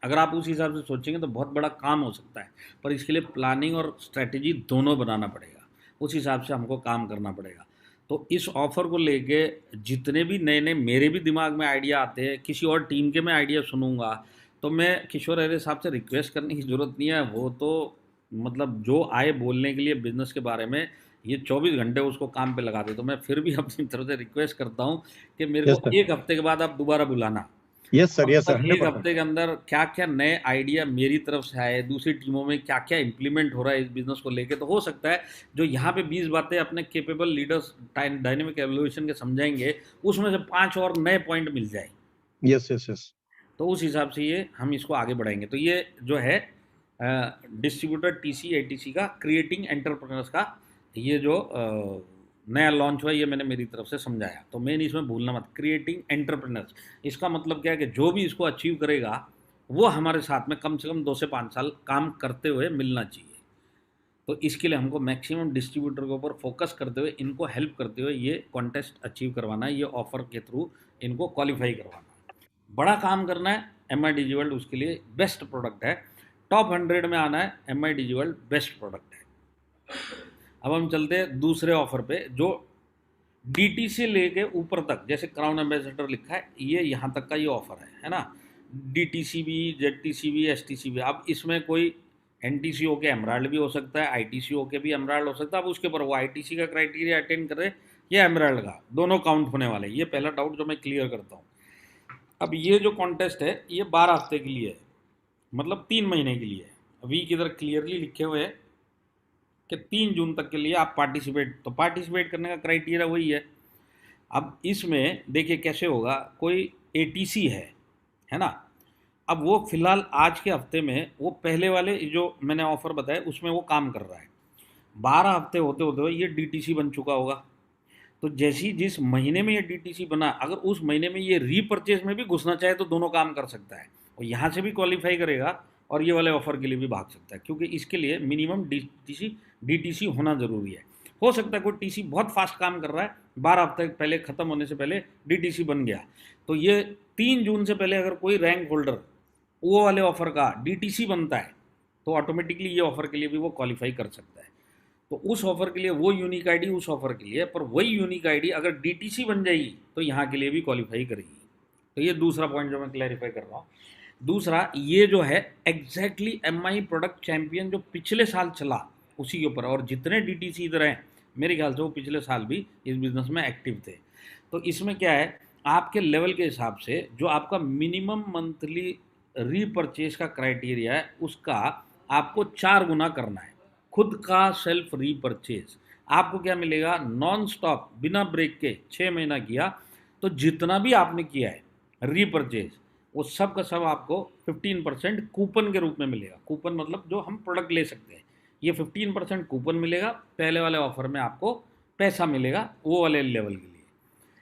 S2: अगर आप उस हिसाब से सोचेंगे तो बहुत बड़ा काम हो सकता है, पर इसके लिए प्लानिंग और स्ट्रैटेजी दोनों बनाना पड़ेगा, उस हिसाब से हमको काम करना पड़ेगा। तो इस ऑफ़र को लेके जितने भी नए नए मेरे भी दिमाग में आइडिया आते हैं, किसी और टीम के मैं आइडिया सुनूंगा, तो मैं किशोर अरे साहब से रिक्वेस्ट करने की ज़रूरत नहीं है। वो तो मतलब जो आए बोलने के लिए बिज़नेस के बारे में, ये 24 घंटे उसको काम पे लगा दे। तो मैं फिर भी अपनी तरफ से रिक्वेस्ट करता हूँ कि मेरे
S1: Yes,
S2: को
S1: sir.
S2: 1 हफ्ते के बाद आप दोबारा बुलाना।
S1: यस सर, यस सर,
S2: एक
S1: 100%।
S2: हफ्ते के अंदर क्या क्या नए आइडिया मेरी तरफ से आए, दूसरी टीमों में क्या क्या इम्प्लीमेंट हो रहा है इस बिजनेस को लेके, तो हो सकता है जो यहाँ पे 20 बातें अपने केपेबल लीडर्स डायनेमिक एवोल्यूशन के समझाएंगे, उसमें से 5 और नए पॉइंट मिल जाए।
S1: Yes yes yes.
S2: तो उस हिसाब से ये हम इसको आगे बढ़ाएंगे। तो ये जो है डिस्ट्रीब्यूटर टीसी एटीसी का क्रिएटिंग एंटरप्रेन्योर्स का ये जो नया लॉन्च हुआ, ये मैंने मेरी तरफ से समझाया। तो मेन इसमें भूलना मत, क्रिएटिंग एंटरप्रेन्योर्स, इसका मतलब क्या है कि जो भी इसको अचीव करेगा वो हमारे साथ में कम से कम 2 से 5 साल काम करते हुए मिलना चाहिए। तो इसके लिए हमको मैक्सिमम डिस्ट्रीब्यूटर के ऊपर फोकस करते हुए, इनको हेल्प करते हुए ये कॉन्टेस्ट अचीव करवाना है, ये ऑफर के थ्रू इनको क्वालिफाई करवाना है, बड़ा काम करना है। MI DigiWorld उसके लिए बेस्ट प्रोडक्ट है, टॉप 100 में आना है, MI DigiWorld बेस्ट प्रोडक्ट है। अब हम चलते हैं दूसरे ऑफर पे, जो DT से लेके ऊपर तक, जैसे क्राउन एम्बेसडर लिखा है, ये यहाँ तक का ये ऑफर है ना। DTC भी, ZTC भी, STC भी। अब इसमें कोई NTC हो के एमराल्ड भी हो सकता है, ITC हो के भी एमराल्ड हो सकता है। अब उसके ऊपर वो ITC का क्राइटेरिया अटेंड करे या एमराल्ड का, दोनों काउंट होने वाले। ये पहला डाउट जो मैं क्लियर करता हूँ। अब ये जो कॉन्टेस्ट है ये 12 हफ्ते के लिए है, मतलब 3 महीने के लिए है। वीक इधर क्लियरली लिखे हुए हैं कि 3 जून तक के लिए आप पार्टिसिपेट करने का क्राइटेरिया वही है। अब इसमें देखिए कैसे होगा, कोई ATC है ना। अब वो फिलहाल आज के हफ्ते में वो पहले वाले जो मैंने ऑफर बताया उसमें वो काम कर रहा है। 12 हफ्ते होते होते ये DTC बन चुका होगा। तो जैसी जिस महीने में ये DTC बना, अगर उस महीने में ये रीपरचेज में भी घुसना चाहे तो दोनों काम कर सकता है, और यहाँ से भी क्वालिफाई करेगा और ये वाले ऑफर के लिए भी भाग सकता है, क्योंकि इसके लिए मिनिमम DTC होना ज़रूरी है। हो सकता है कोई TC बहुत फास्ट काम कर रहा है, 12 हफ्ते पहले ख़त्म होने से पहले DTC बन गया, तो ये 3 जून से पहले अगर कोई रैंक होल्डर वो वाले ऑफर का DTC बनता है तो ऑटोमेटिकली ये ऑफर के लिए भी वो क्वालिफाई कर सकता है। तो उस ऑफर के लिए वो यूनिक आईडी उस ऑफर के लिए, पर वही यूनिक आईडी अगर DTC बन जाएगी तो यहाँ के लिए भी क्वालिफाई करेगी। तो ये दूसरा पॉइंट जो मैं क्लैरिफाई कर रहा हूँ। दूसरा ये जो है एग्जैक्टली MI प्रोडक्ट चैंपियन जो पिछले साल चला उसी के ऊपर, और जितने DTC इधर हैं मेरे ख्याल से वो पिछले साल भी इस बिज़नेस में एक्टिव थे। तो इसमें क्या है, आपके लेवल के हिसाब से जो आपका मिनिमम मंथली रीपरचेज का क्राइटेरिया है उसका आपको 4 गुना करना है, खुद का सेल्फ रीपरचेज। आपको क्या मिलेगा, नॉन स्टॉप बिना ब्रेक के 6 महीना किया तो जितना भी आपने किया है रीपरचेज वो सब का सब आपको 15% कूपन के रूप में मिलेगा। कूपन मतलब जो हम प्रोडक्ट ले सकते हैं, ये 15% कूपन मिलेगा। पहले वाले ऑफर में आपको पैसा मिलेगा वो वाले लेवल के लिए,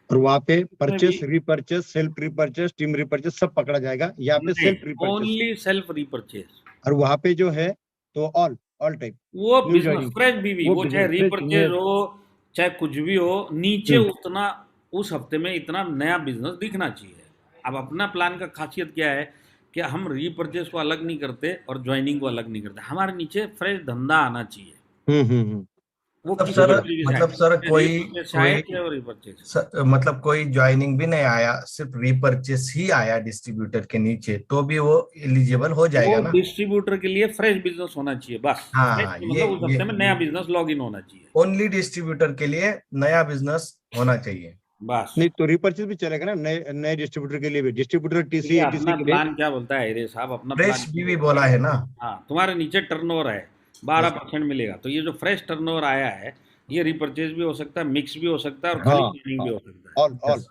S1: और वहाँ पे परचेस, रीपरचेस, सेल्फ रीपरचेस, टीम रीपरचेस सब पकड़ा जाएगा। यहाँ पे सेल्फ रीपरचेस,
S2: ओनली सेल्फ रीपरचेज।
S1: और वहाँ पे जो है तो ऑल टाइप
S2: वो बिजनेस फ्रेश भी वो चाहे रीपरचेज हो चाहे कुछ भी हो, नीचे उतना उस हफ्ते में इतना नया बिजनेस दिखना चाहिए। अब अपना प्लान का खासियत क्या है कि हम रीपरचेज को अलग नहीं करते और ज्वाइनिंग को अलग नहीं करते, हमारे नीचे फ्रेश धंधा आना चाहिए। वो
S3: मतलब
S2: किस
S3: सर
S2: कैटेगरी से
S3: मतलब
S2: आए?
S3: सर कोई
S2: repurchase से आए
S3: कोई
S2: क्या और repurchase?
S3: मतलब कोई ज्वाइनिंग भी नहीं आया, सिर्फ रीपर्चेस ही आया डिस्ट्रीब्यूटर के नीचे, तो भी वो एलिजिबल हो
S2: वो
S3: जाएगा ना?
S2: डिस्ट्रीब्यूटर के लिए फ्रेश बिजनेस होना चाहिए बस। फ्रेश
S3: हाँ,
S2: मतलब उस हफ्ते में नया बिजनेस लॉग इन होना चाहिए
S3: ओनली डिस्ट्रीब्यूटर के लिए नया बिजनेस होना चाहिए।
S2: बस।
S1: नहीं तो रिपर्चेज भी चलेगा ना, नए नए डिस्ट्रीब्यूटर के लिए भी, डिस्ट्रीब्यूटर टीसी
S2: देखिए
S1: एटीसी
S2: अपना
S1: के लिए।
S2: प्लान क्या बोलता है रे साहब, अपना
S3: फ्रेश
S2: प्लान।
S3: बीवी बोला है ना?
S2: हाँ, तुम्हारे नीचे टर्नओवर है 12% मिलेगा, तो ये जो फ्रेश टर्नओवर आया है ये रिपर्चेज भी हो सकता है, मिक्स भी हो सकता है और खाली
S1: हाँ
S2: ट्रेनिंग भी हो सकता है।
S1: ऑल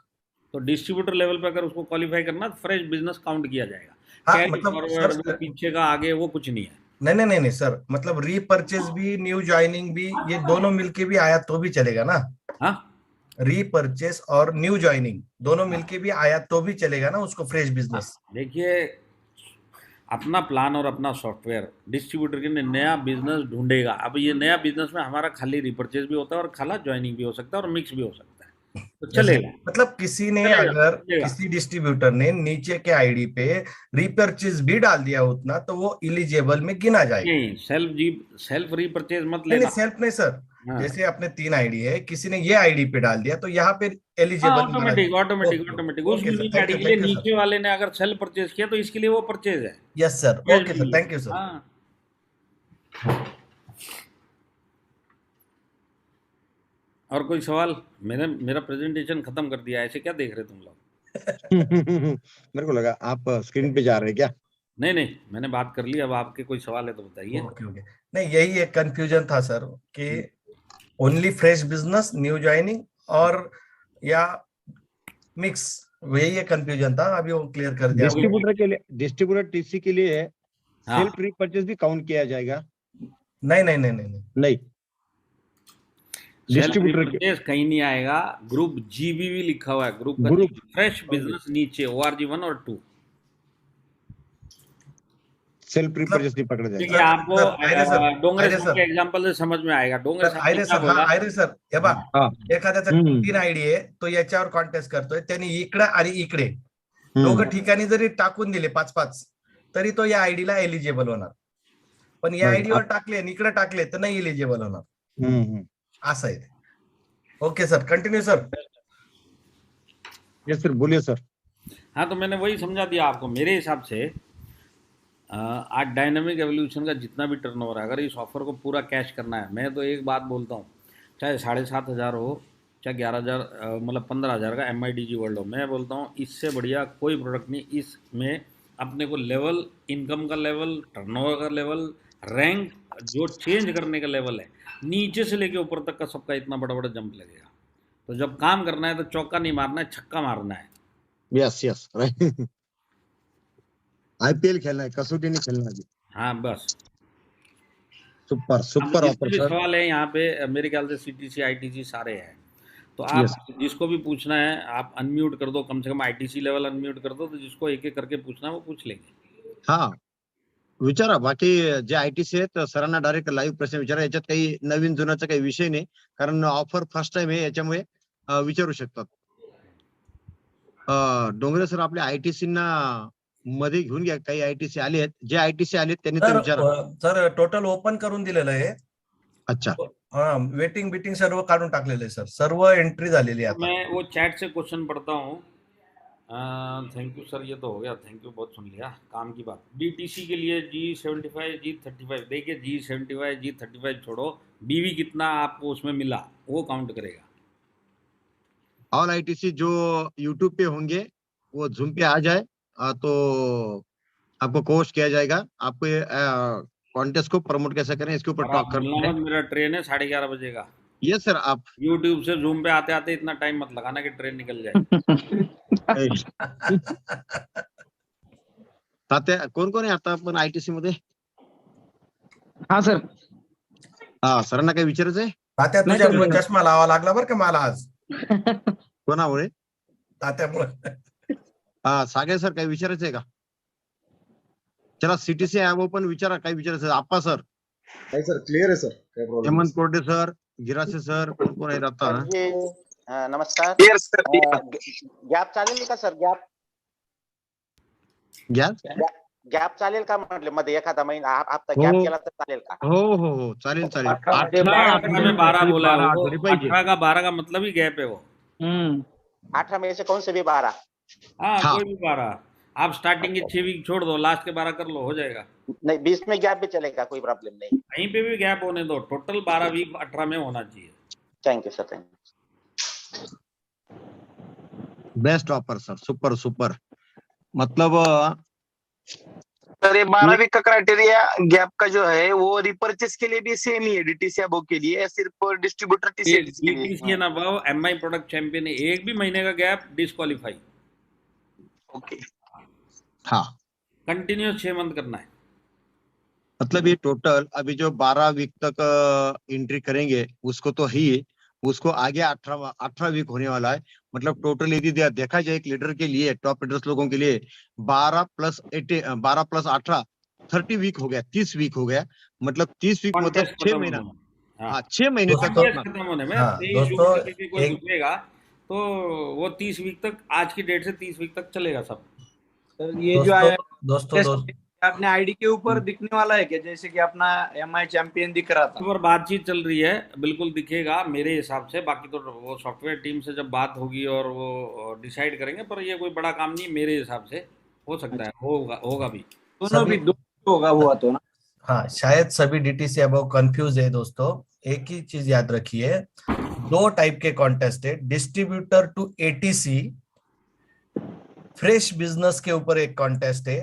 S2: तो डिस्ट्रीब्यूटर लेवल पे अगर उसको क्वालिफाई करना तो फ्रेश बिजनेस काउंट किया जाएगा।
S3: हाँ
S2: कैरी
S3: मतलब
S2: फॉरवर्ड वो
S3: सर,
S2: पीछे का आगे वो कुछ नहीं है।
S3: नहीं नहीं नहीं नहीं सर, मतलब रीपर्चेज भी न्यू ज्वाइनिंग भी ये दोनों मिलके भी आया तो भी चलेगा ना?
S2: हाँ
S3: रीपर्चेस और न्यू ज्वाइनिंग दोनों मिलके भी आया तो भी चलेगा ना उसको, फ्रेश बिजनेस?
S2: देखिए अपना प्लान और अपना सॉफ्टवेयर डिस्ट्रीब्यूटर के लिए नया बिजनेस ढूंढेगा। अब ये नया बिजनेस में हमारा खाली रिपर्चेज भी होता है और खाला ज्वाइनिंग भी हो सकता है और मिक्स भी हो सकता है, तो
S3: जैसे
S2: चलेगा।
S3: मतलब किसी ने
S2: चलेगा
S3: अगर
S2: चलेगा।
S3: किसी डिस्ट्रीब्यूटर ने नीचे के आईडी पे रीपर्चेज भी डाल दिया उतना, तो वो इलिजिबल में गिना जाएगा?
S2: नहीं सेल्फ रीपरचेज मत
S3: नहीं नहीं,
S2: लेना।
S3: सेल्फ नहीं सर।
S2: हाँ
S3: जैसे अपने 3 आईडी है, किसी ने ये आईडी पे डाल दिया तो यहाँ पे
S2: हाँ,
S3: एलिजिबल माना
S2: ऑटोमेटिक
S3: जाएगा।
S2: ऑटोमेटिक
S3: ओके
S2: ऑटोमेटिक उस
S3: ओके सर,
S2: यूनिक आईडी के लिए
S3: थैंक यू सर।
S2: नीचे वाले ने अगर सेल्फ परचेज किया तो इसके लिए वो परचेज है।
S3: यस सर,
S2: कैश
S3: ओके
S2: नहीं
S3: सर,
S2: है।
S3: Thank you sir.
S2: हाँ। और कोई सवाल? मेरा प्रेजेंटेशन खत्म कर दिया, ऐसे क्या देख रहे तुम लोग?
S1: मेरे को लगा आप स्क्रीन पे जा रहे हैं क्या?
S2: नहीं नहीं, मैंने बात कर ली, अब आपके कोई सवाल है तो बताइए।
S3: ओके ओके, नहीं यही एक कंफ्यूजन था सर कि only fresh business new joining और या मिक्स, वही एक कंफ्यूजन था, अभी वो क्लियर कर दिया आपने।
S1: डिस्ट्रीब्यूटर के लिए, डिस्ट्रीब्यूटर टीसी के लिए
S2: हाँ
S1: सेल्फ रीपर्चेज भी काउंट किया जाएगा?
S3: नहीं नहीं नहीं नहीं नहीं।
S1: नहीं,
S2: सेल्फ
S1: डिस्ट्रीब्यूटर के
S2: रिपरचेज कहीं नहीं आएगा, ग्रुप जीबीवी लिखा हुआ है, ग्रुप का
S1: ग्रुप
S2: फ्रेश बिजनेस नीचे ORG 1 और 2।
S1: सेल्फ रिपर्चेज नहीं पकड़ा
S2: देखिए
S1: जाएगा।
S2: आपको
S3: आयरे सर,
S2: डोंगरे
S3: आयरे
S2: साहब
S3: सर,
S2: के एग्जांपल से समझ में आएगा। डोंगरे
S3: सर
S2: साहब ने
S3: आयरे
S2: क्या
S3: सर,
S2: बोला?
S3: हाँ आयरे सर, हे बा
S1: हाँ
S3: एखाद्याचं 3 आयडी आहे, तो याच्यावर कॉन्टेस्ट करतोय, त्यांनी इकडे आणि इकडे दोघं ठिकाणी जरी टाकून दिले 5-5 तरी तो या आयडीला एलिजिबल होणार, पण या आयडीवर टाकले आणि इकडे टाकले तर नाही एलिजिबल होणार, असं आहे ते. Okay sir, continue sir.
S1: Yes sir, बोलिए सर।
S2: हाँ तो मैंने वही समझा दिया आपको। मेरे हिसाब से आज डायनामिक एवोल्यूशन का जितना भी टर्नओवर है, अगर इस ऑफर को पूरा कैश करना है, मैं तो एक बात बोलता हूँ, चाहे 7,500 हो चाहे 11,000 मतलब 15,000 का MIDG वर्ल्ड हो, मैं बोलता हूँ इससे बढ़िया कोई प्रोडक्ट नहीं। इसमें अपने को लेवल, इनकम का लेवल, टर्नओवर का लेवल, रैंक जो चेंज करने का लेवल है, नीचे से लेके ऊपर तक का सबका इतना बड़ा बड़ा जंप लगेगा। तो जब काम करना है तो चौका नहीं मारना है, छक्का मारना है।
S1: Yes yes right. IPL खेलना है, कसौटी नहीं खेलना है।
S2: हाँ बस।
S1: सुपर
S2: अब
S1: सुपर
S2: जितने
S1: ऑफर
S2: भी
S1: सर।
S2: सवाल है यहाँ पे मेरे ख्याल से CTC ITC सारे हैं, तो आप
S1: Yes.
S2: जिसको भी पूछना है आप अनम्यूट कर दो, कम से कम ITC लेवल अनम्यूट कर दो, तो जिसको एक एक करके पूछना है वो पूछ लेंगे।
S1: हा विचारा, बाकी जे ITC आहेत सरांना डायरेक्ट लाईव्ह प्रश्न विचारा, याच्यात काही नवीन जुनाचा काही विषय नाही, कारण ऑफर फर्स्ट टाइम आहे, याच्यामुळे विचारू शकतात. डोंगरे सर आपल्या ITC ना मध्ये घेऊन घ्या, काही ITC आले आहेत, जे ITC आले त्यांनी ते विचारा.
S3: सर टोटल ओपन करून दिलेलं आहे.
S1: अच्छा,
S3: हा, वेटिंग बिटिंग सर्व काढून टाकलेलं आहे सर, सर्व एंट्री झालेली आहे
S2: तो
S3: आता.
S2: मैं वो चैट से क्वेश्चन पढ़ता हूँ। थैंक यू सर, ये तो हो गया, थैंक यू, बहुत सुन लिया, काम की बात। DTC के लिए G75 G35, देखिए G75 G35 छोड़ो, BV कितना आपको उसमें मिला वो काउंट करेगा।
S1: ऑल ITC जो यूट्यूब पे होंगे वो जूम पे आ जाए, तो आपको कोर्स किया जाएगा, आपको कॉन्टेस्ट को प्रमोट कैसे करें इसके ऊपर
S2: और
S1: टॉक
S2: आप
S1: करते
S2: मिलना
S1: हैं.
S2: मत, मेरा ट्रेन है 11:30 बजे का।
S1: यस सर, आप
S2: यूट्यूब से जूम पे आते आते इतना टाइम मत लगाना कि ट्रेन निकल जाए।
S1: तात्या कोण कोण आहे आता आपण ITC मध्ये?
S4: हाँ सर.
S1: हा, सरांना काही विचारायचं आहे?
S3: तात्या
S4: नाही
S3: तुझ्यामुळे
S4: तर-
S3: चष्मा लावा लागला बरं का मला आज,
S1: कोणामुळे?
S3: तात्यामुळे.
S1: सागे सर काही विचारायचं आहे का? चला CTC ऍप पण विचारा, काही विचारायचं आहे? आप्पा सर,
S5: नाही सर, क्लियर आहे सर, काय प्रॉब्लेम
S1: हेमंत कोरडे सर, गिरासे सर, कोण कोण आहेत आता?
S6: सर हे नमस्कार. गॅप चालेल का सर? गॅप
S1: घ्या.
S6: गॅप चालेल का म्हटलं मध्ये एखादा महिना हप्ता गॅप
S1: हो
S6: केला तर चालेल का?
S1: हो चालेल चालेल.
S2: 18 में 12 बोला है वो,
S1: तरी पाहिजे.
S2: 18 का 12 का मतलब ही गैप है वो।
S6: 18 में से कौन से भी 12?
S2: हाँ
S1: हाँ.
S2: कोई भी 12, आप स्टार्टिंग के 6 वीक छोड़ दो, लास्ट के 12 कर लो, हो जाएगा।
S6: नहीं, 20 में गैप भी चलेगा, कोई प्रॉब्लम नहीं।
S2: कहीं पे भी गैप होने दो, टोटल 12 वीक 18 में होना चाहिए।
S6: Thank you sir, thank you.
S1: Best offer sir, super super. मतलब
S7: सर ये 12 वीक का क्राइटेरिया गैप का जो है वो रिपर्चेस के लिए भी सेम ही है डीटीसी अबव के लिए, या सिर्फ डिस्ट्रीब्यूटर टीसीएस के लिए?
S2: DTC and above MI product champion, एक भी महीने का गैप डिस्क्वालीफाई।
S7: ओके
S1: हाँ,
S2: कंटिन्यूस 6 मंथ करना है।
S1: मतलब ये टोटल अभी जो 12 वीक तक एंट्री करेंगे उसको तो ही, उसको आगे 18 वीक होने वाला है. मतलब टोटल यदि देखा जाए एक लीडर के लिए, टॉप लीडर्स लोगों के लिए 12 + 18 30 वीक हो गया, 30 वीक हो गया. मतलब 30 वीक मतलब
S2: कॉन्टेस्ट
S1: 6
S2: खत्म
S1: महीना.
S2: होने में। हाँ,
S1: हाँ, 6 महीने तक
S3: दोस्तों,
S1: अपना.
S2: खत्म होने में
S3: हाँ,
S2: 23 जून
S3: दोस्तों,
S2: से कोई
S3: एक-
S2: घुसेगा तो वो 30 वीक तक, आज की डेट से 30 वीक तक चलेगा सब।
S4: सर ये जो है
S3: दोस्तों
S4: अपने आईडी के ऊपर दिखने वाला है क्या, जैसे कि अपना एमआई चैंपियन दिख रहा था?
S2: पर बातचीत चल रही है, बिल्कुल दिखेगा मेरे हिसाब से। बाकी तो वो सॉफ्टवेयर टीम से जब बात होगी और वो डिसाइड करेंगे, पर ये कोई बड़ा काम नहीं मेरे हिसाब से। हो सकता है, होगा भी।
S4: दोनों भी दो होगा हुआ तो ना।
S3: हाँ, शायद सभी डीटीसी अबव कंफ्यूज है दोस्तों। एक ही चीज याद रखिए, 2 टाइप के कॉन्टेस्ट है, distributor to ATC, fresh business के ऊपर एक कॉन्टेस्ट है,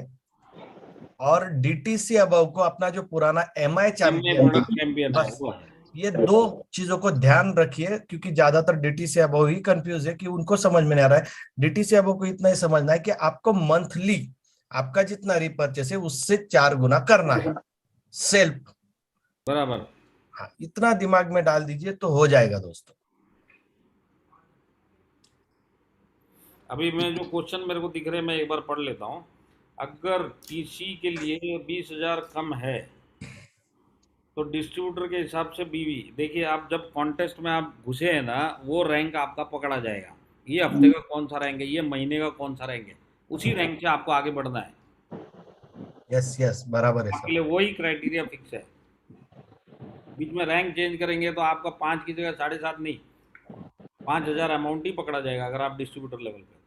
S3: और डीटीसी अबव को अपना जो पुराना एमआई चैंपियन
S2: प्रोडक्ट चैंपियन है
S3: बस।
S2: वो है।
S3: ये 2 चीजों को ध्यान रखिए, क्योंकि ज्यादातर डीटीसी अबव ही कंफ्यूज है कि उनको समझ में नहीं आ रहा है। डीटीसी अबव को इतना ही समझना है कि आपको मंथली आपका जितना रिपर्चेस है उससे 4 गुना करना है सेल्फ।
S2: बराबर।
S3: हाँ, इतना दिमाग में डाल दीजिए तो हो जाएगा दोस्तों।
S2: अभी मैं जो क्वेश्चन मेरे को दिख रहे हैं मैं एक बार पढ़ लेता हूँ। अगर टीसी के लिए 20,000 कम है तो डिस्ट्रीब्यूटर के हिसाब से बीवी, देखिए आप जब कॉन्टेस्ट में आप घुसे हैं ना, वो रैंक आपका पकड़ा जाएगा। ये हफ्ते का कौन सा रैंक है, ये महीने का कौन सा रैंक है, उसी रैंक से आपको आगे बढ़ना है।
S3: यस बराबर है
S2: आपके
S3: सर।
S2: लिए वही क्राइटेरिया फिक्स है। बीच में रैंक चेंज करेंगे तो आपका 5 की जगह 7.5 नहीं, 5,000 अमाउंट ही पकड़ा जाएगा अगर आप डिस्ट्रीब्यूटर लेवल पे।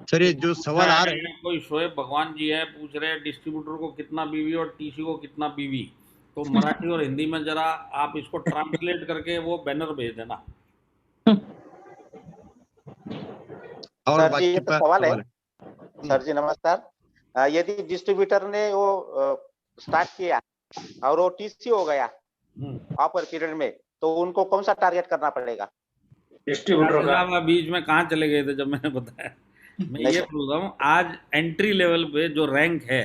S1: सर ये जो सवाल आ रहे हैं,
S2: कोई शोएब भगवान जी है, पूछ रहे हैं डिस्ट्रीब्यूटर को कितना बीवी और टीसी को कितना बीवी। तो मराठी और हिंदी में जरा आप इसको ट्रांसलेट करके वो बैनर भेज देना।
S1: और
S6: सर जी,
S1: बाकी
S6: ये
S1: पर
S6: सवाल है।
S1: सवाल है.
S6: सर जी नमस्कार। यदि डिस्ट्रीब्यूटर ने वो स्टार्ट किया और वो टीसी हो गया ऑफर पीरियड में, तो उनको कौन सा टारगेट करना पड़ेगा?
S2: डिस्ट्रीब्यूटर का बीच में कहाँ चले गए थे जब मैंने बताया? मैं ये बोल रहा हूँ, आज एंट्री लेवल पे जो रैंक है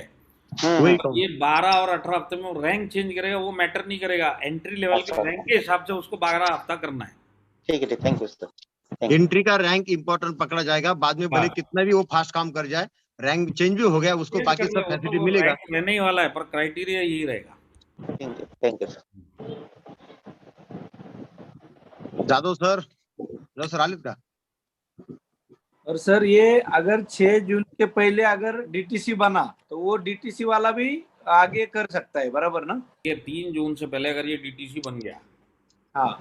S1: वही
S2: ये 12 और 18 हफ्ते में वो रैंक चेंज करेगा, वो मैटर नहीं करेगा। एंट्री लेवल के रैंक के हिसाब से उसको 12 हफ्ता करना है।
S6: ठीक है, थैंक यू सर।
S1: एंट्री का रैंक इंपॉर्टेंट पकड़ा जाएगा, बाद में भले कितना भी वो फास्ट काम कर जाए, रैंक चेंज भी हो गया उसको बाकी सब फैसिलिटी मिलेगा।
S2: रहने ही वाला है, पर क्राइटेरिया यही रहेगा।
S6: Thank you sir.
S1: Jadhav sir, sir आलित का।
S4: और सर ये अगर 6 जून के पहले अगर डीटीसी बना तो वो डीटीसी वाला भी आगे कर सकता है, बराबर ना?
S2: ये 3 जून से पहले अगर ये डीटीसी बन गया,
S4: हाँ,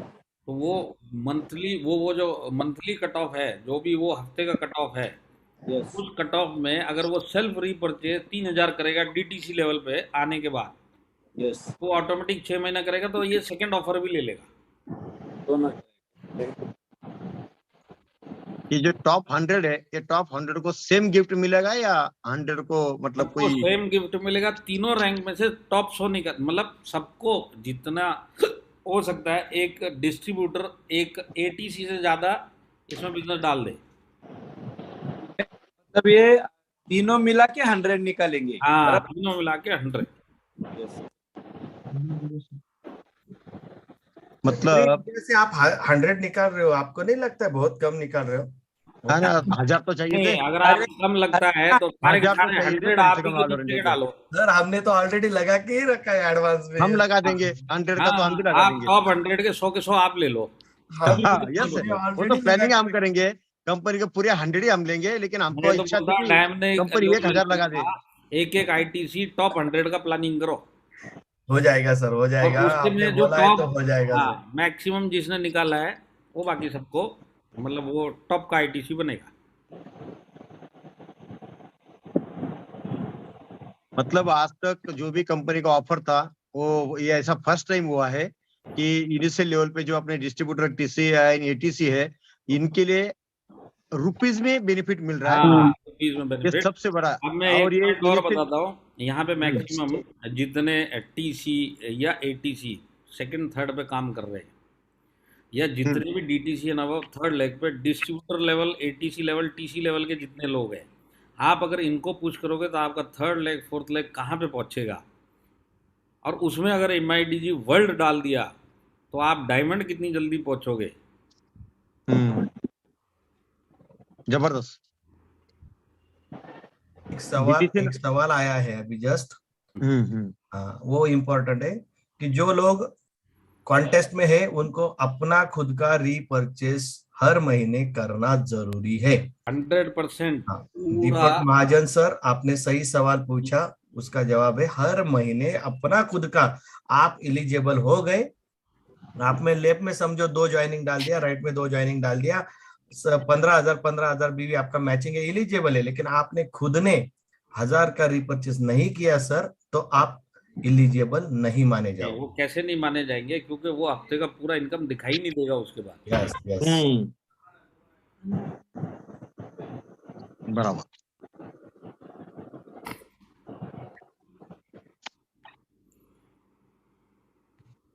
S2: तो वो मंथली वो जो मंथली कट ऑफ है, जो भी वो हफ्ते का कट ऑफ है,
S4: यस
S2: उस कट ऑफ में अगर वो सेल्फ रीपरचेज 3,000 करेगा डीटीसी लेवल पे आने के बाद,
S4: यस
S2: वो ऑटोमेटिक 6 महीना करेगा तो ये सेकंड ऑफर भी ले लेगा।
S4: दोनों।
S1: ये जो टॉप 100 है, ये टॉप 100 को सेम गिफ्ट मिलेगा या 100 को मतलब
S2: सबको
S1: कोई
S2: सेम गिफ्ट मिलेगा। तीनों रैंक में से टॉप 100 नहीं कर, मतलब सबको जितना हो सकता है एक डिस्ट्रीब्यूटर एक एटीसी से ज्यादा इसमें बिजनेस डाल दे।
S4: मतलब ये तीनों मिला के 100 निकालेंगे।
S2: हाँ, तीनों मिला के 100।
S1: मतलब
S3: जैसे आप 100 निकाल रहे हो, आपको नहीं लगता है बहुत कम निकाल रहे हो?
S1: है ना, 1000 तो चाहिए थे।
S2: नहीं, अगर आपको कम लगता है तो सारे के
S1: 1000 तो
S2: सारे
S1: चाहिए थे
S2: 100
S1: कम
S2: आप
S1: से
S2: ही
S1: कम
S2: के
S1: ऑल ओवर
S2: दूसरे
S1: इंडिया
S2: के
S1: के।
S2: डालो।
S3: सर हमने तो ऑलरेडी लगा के ही रखा है एडवांस में।
S1: हम लगा देंगे 100 का, तो हम भी लगा
S2: आप
S1: देंगे।
S2: टॉप 100 के 100 के 100 आप ले लो।
S3: हम
S1: हाँ यस,
S3: हमने
S1: वो तो
S3: ऑलरेडी लगा
S1: प्लानिंग हम
S3: के
S1: करेंगे, कंपनी के पूरे 100 ही हम लेंगे, लेकिन हमको
S2: मैं तो
S1: इच्छा
S2: बोलता
S1: थी
S2: हूँ
S1: कि
S2: डैम ने
S1: कंपनी
S2: लोग
S1: 1000 लगा दे।
S2: एक आईटीसी टॉप 100 का प्लानिंग करो।
S3: हो जाएगा सर, हो
S2: और
S3: जाएगा,
S2: उसके
S3: आपने
S2: में जो
S3: बोला है तो
S2: टॉप,
S3: हो जाएगा सर।
S2: हाँ, मैक्सिमम जिसने निकाला है वो बाकी सबको, मतलब वो टॉप का आईटीसी बनेगा।
S1: मतलब आज तक जो भी कंपनी का ऑफर था, वो ये ऐसा फर्स्ट टाइम हुआ है कि इनिशियल लेवल पे जो अपने डिस्ट्रीब्यूटर टीसी है, एटीसी है, इनके लिए रुपीज में बेनिफिट मिल रहा है।
S2: हाँ, रुपीज में
S1: ये
S2: बेनिफिट।
S1: सबसे बड़ा।
S2: अब मैं एक
S1: और ये
S2: पॉइंट और
S1: इनिशियल,
S2: बताता हूँ, यहाँ पे मैक्सिमम जितने टीसी या एटीसी सेकंड थर्ड पे काम कर रहे हैं, या जितने भी DTC and above third leg पे distributor level, ATC level, TC level के जितने लोग हैं, आप अगर इनको पुश करोगे तो आपका थर्ड लेग फोर्थ लेग कहाँ पे पहुँचेगा। और उसमें अगर MIDG वर्ल्ड डाल दिया तो आप डायमंड कितनी जल्दी पहुँचोगे।
S1: जबरदस्त।
S3: एक सवाल आया है अभी जस्ट, हाँ वो इम्पोर्टेंट है कि जो लोग कॉन्टेस्ट में है उनको अपना खुद का रीपरचेस हर महीने करना जरूरी है।
S2: 100%।
S3: हाँ, दीपक महाजन सर आपने सही सवाल पूछा, उसका जवाब है हर महीने अपना खुद का। आप एलिजिबल हो गए, आप में लेफ्ट में समझो 2 ज्वाइनिंग डाल दिया, राइट में 2 ज्वाइनिंग डाल दिया, 15,000 बीवी आपका मैचिंग है, एलिजिबल है। लेकिन आपने खुद ने 1000 का रिपर्चेस नहीं किया सर, तो आप एलिजिबल नहीं माने
S2: नहीं,
S3: जाओगे।
S2: वो कैसे नहीं माने जाएंगे, क्योंकि वो हफ्ते का पूरा इनकम दिखाई नहीं देगा उसके बाद।
S3: यस यस,
S1: बराबर।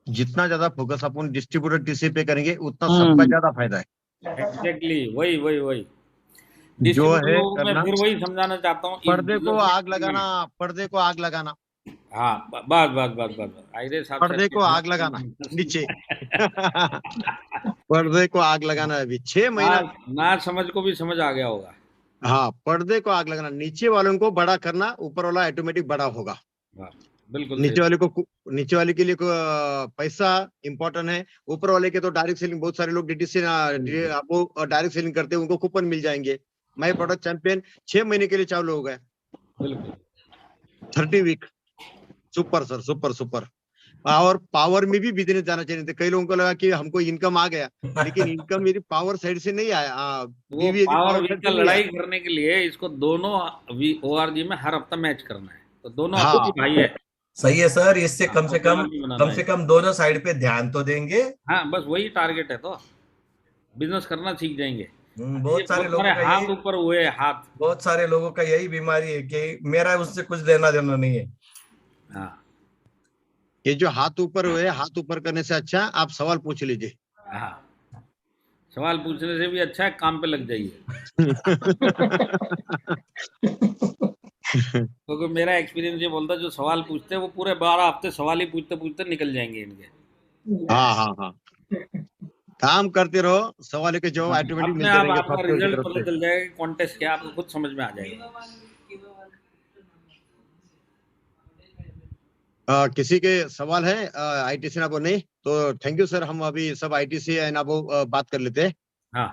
S1: जितना ज्यादा फोकस अपन डिस्ट्रीब्यूटर टीसी पे करेंगे उतना सबका ज्यादा फायदा है।
S2: एग्जैक्टली, वही वही वही
S1: जो
S2: डिस्ट्रीब्यूटर
S1: है
S2: लोगों में
S1: करना,
S2: फिर वही समझाना चाहता हूँ।
S1: पर्दे को आग लगाना, पर्दे को आग लगाना,
S2: हाँ, बस बस बस बस बस आइरे साहब
S1: पर्दे को आग लगाना नीचे। पर्दे को आग लगाना अभी 6 महीना।
S2: ना समझ को भी समझ आ गया होगा।
S1: हाँ, पर्दे को आग लगाना, नीचे वालों को बड़ा करना, ऊपर वाला ऑटोमेटिक बड़ा होगा।
S2: बिल्कुल
S1: नीचे वाले को, नीचे वाले के लिए पैसा इंपॉर्टेंट है, ऊपर वाले के तो डायरेक्ट सेलिंग, बहुत सारे लोग डीटीसी आपको डायरेक्ट सेलिंग करते हैं, उनको कूपन मिल जाएंगे। माई प्रोडक्ट चैंपियन 6 महीने के लिए चालू हो गए, 30 week. Super sir, super super. और पावर में भी बिजनेस जाना चाहिए। कई लोगों को लगा कि हमको इनकम आ गया, लेकिन इनकम मेरी पावर साइड से नहीं आया।
S2: वो पावर वीक का लड़ाई करने के लिए इसको दोनों ORG में हर हफ्ता मैच करना है, तो दोनों आपको भाई है।
S3: सही है सर, इससे कम से कम दोनों साइड पे ध्यान तो देंगे।
S2: हाँ, बस वही टारगेट है, तो बिजनेस करना सीख जाएंगे।
S3: बहुत सारे लोगों का
S2: हाथ ऊपर हुए, हाथ,
S3: बहुत सारे लोगों का यही बीमारी है कि मेरा उससे कुछ लेना देना नहीं है।
S2: हाँ,
S1: ये जो हाथ ऊपर हुए, हाथ ऊपर करने से अच्छा आप सवाल पूछ लीजिए।
S2: हाँ, सवाल पूछने से भी अच्छा है काम पे लग जाइए। क्योंकि मेरा एक्सपीरियंस ये बोलता है, जो सवाल पूछते हैं वो पूरे 12 हफ्ते सवाल ही पूछते पूछते निकल जाएंगे इनके।
S1: हाँ हाँ हाँ, काम करते रहो, सवाल के जवाब ऑटोमेटिक मिलते रहेंगे।
S2: आपका रिजल्ट पता चल जाएगा, कॉन्टेस्ट क्या आपको खुद समझ में आ जाएगा।
S1: किसी के सवाल है आईटीसी नाबो? नहीं तो थैंक यू सर, हम अभी सब आईटीसी नाबो बात कर लेते हैं।
S2: हाँ,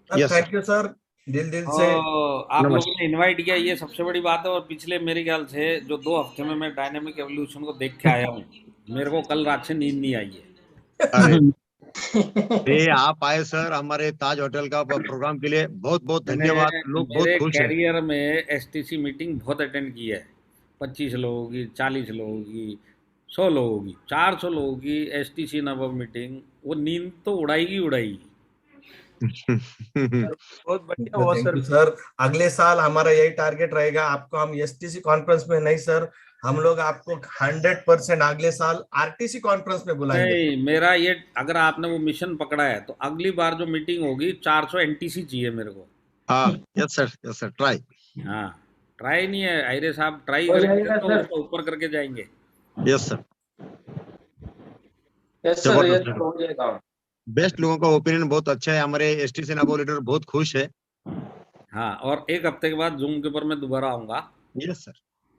S3: थैंक यू सर, दिल से
S2: आप लोगों ने इनवाइट किया, ये सबसे बड़ी बात है। और पिछले मेरे ख्याल से जो 2 हफ्ते में मैं डायनेमिक एवोल्यूशन को देख के आया हूँ, मेरे को कल रात से नींद नहीं आई है।
S1: अरे आप आए सर हमारे ताज होटल का प्रोग्राम के लिए, बहुत बहुत धन्यवाद। लोग बहुत खुश हैं।
S2: कैरियर में STC मीटिंग बहुत अटेंड की है, 25 लोगों की, 40 लोगों की, 100 लोगों की, 400 लोगों की STC नव मीटिंग, वो नींद तो उड़ाएगी उड़ाएगी।
S4: बहुत बढ़िया हुआ
S3: सर। अगले साल हमारा यही टारगेट रहेगा, आपको हम STC कॉन्फ्रेंस में नहीं सर, हम लोग आपको 100% अगले साल RTC कॉन्फ्रेंस में बुलाएंगे।
S2: नहीं, मेरा ये, अगर आपने वो मिशन पकड़ा है तो अगली बार जो मीटिंग होगी 400 NTC चाहिए मेरे को।
S1: हाँ यस सर, ट्राई।
S2: हाँ, ट्राई नहीं है आयरे साहब, ट्राई करेंगे तो ऊपर करके जाएंगे।
S1: यस सर,
S8: हो जाएगा।
S1: बेस्ट लोगों का ओपिनियन बहुत अच्छा है, हमारे STC नाबो लीडर बहुत खुश है।
S2: हाँ, और एक हफ्ते के बाद जूम के ऊपर मैं दोबारा आऊंगा।
S1: यस सर,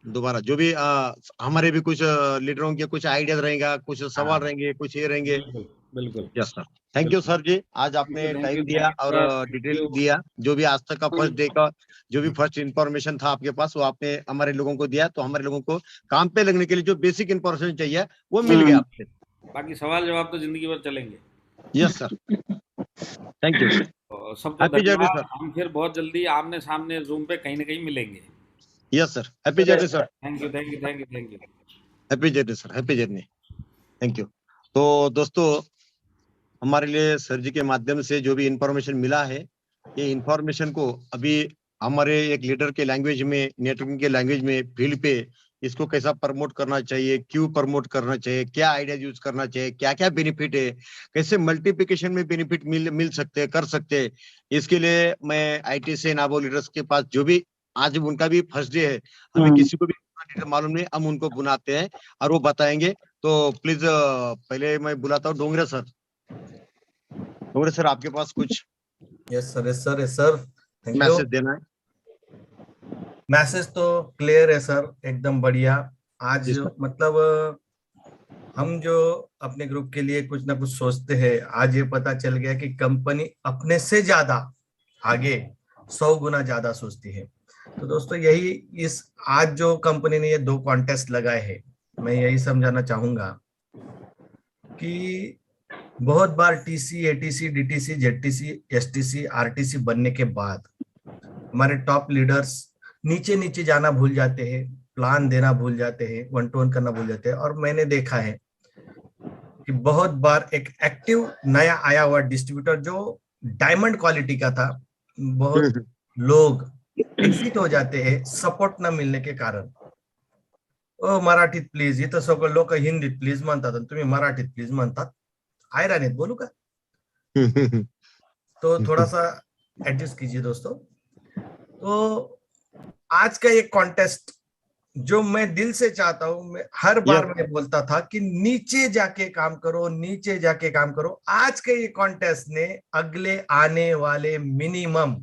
S1: दोबारा जो भी हमारे भी कुछ लीडरों के कुछ आइडियाज रहेगा, कुछ सवाल
S2: हाँ,
S1: रहेंगे, कुछ ये रहेंगे।
S2: बिल्कुल बिल्कुल
S1: यस सर, थैंक यू
S2: बिल्कुल।
S1: सर जी, आज
S2: थैंक यू
S1: आपने
S2: थैंक यू
S1: टाइम
S2: थैंक
S1: दिया
S2: यू
S1: और
S2: सर, थैंक
S1: डिटेल
S2: यू।
S1: दिया। जो भी आज तक का फर्स्ट डे का जो भी फर्स्ट इंफॉर्मेशन था आपके पास, वो आपने हमारे लोगों को दिया, तो हमारे लोगों को काम पे लगने के लिए जो बेसिक इंफॉर्मेशन चाहिए वो मिल गया आपसे।
S2: बाकी सवाल जवाब तो जिंदगी भर चलेंगे।
S1: यस सर, थैंक यू,
S2: तो सबको
S1: हैप्पी जर्नी
S2: धन्यवाद।
S1: सर।
S2: हम फिर बहुत जल्दी आमने सामने जूम पे कहीं ना कहीं मिलेंगे।
S1: Yes sir, happy journey sir,
S2: thank you thank you thank you thank you.
S1: Happy journey sir, happy journey, thank you. तो दोस्तों, हमारे लिए सर जी के माध्यम से जो भी इंफॉर्मेशन मिला है, ये इंफॉर्मेशन को अभी हमारे एक लीडर के लैंग्वेज में, नेटवर्किंग के लैंग्वेज में, फील्ड पे इसको कैसा प्रमोट करना चाहिए, क्यों प्रमोट करना चाहिए, क्या आइडिया यूज करना चाहिए, क्या क्या बेनिफिट है, कैसे मल्टीप्लिकेशन में बेनिफिट मिल सकते हैं, कर सकते हैं। इसके लिए मैं आईटी से नाबो लीडर्स के पास, जो भी आज उनका भी फर्स्ट डे है, हमें किसी को भी डिटेल मालूम नहीं, हम उनको बुलाते हैं और वो बताएंगे। तो प्लीज पहले मैं बुलाता हूँ डोंगरे सर। डोंगरे सर, आपके पास कुछ
S3: yes sir, yes sir, yes sir, thank you.
S1: Message देना है?
S3: मैसेज तो क्लियर है सर, एकदम बढ़िया। आज
S1: जी सर।
S3: मतलब हम जो अपने ग्रुप के लिए कुछ ना कुछ सोचते हैं, आज ये पता चल गया कि कंपनी अपने से ज्यादा आगे 100 गुना ज्यादा सोचती है। तो दोस्तों, यही इस आज जो कंपनी ने ये 2 कॉन्टेस्ट लगाए हैं, मैं यही समझाना चाहूंगा कि बहुत बार TC, ATC, DTC, JTC, STC, RTC बनने के बाद हमारे टॉप लीडर्स नीचे नीचे जाना भूल जाते हैं, प्लान देना भूल जाते हैं, 1-to-1 करना भूल जाते हैं। और मैंने देखा है कि बहुत बार एक एक्टिव नया आया हुआ डिस्ट्रीब्यूटर जो डायमंड क्वालिटी का था, बहुत लोग एग्जिट हो जाते हैं सपोर्ट न मिलने के कारण। ओ मराठीत प्लीज, इथं सगळं लोक हिंदीत प्लीज म्हणतात आणि तुम्ही मराठीत प्लीज म्हणतात, आयरानीत बोलू का? तो थोड़ा सा एडजस्ट कीजिए दोस्तों। तो आज का ये कॉन्टेस्ट जो मैं दिल से चाहता हूं, मैं हर बार मैं बोलता था कि नीचे जाके काम करो, नीचे जाके काम करो। आज के ये कॉन्टेस्ट ने अगले आने वाले मिनिमम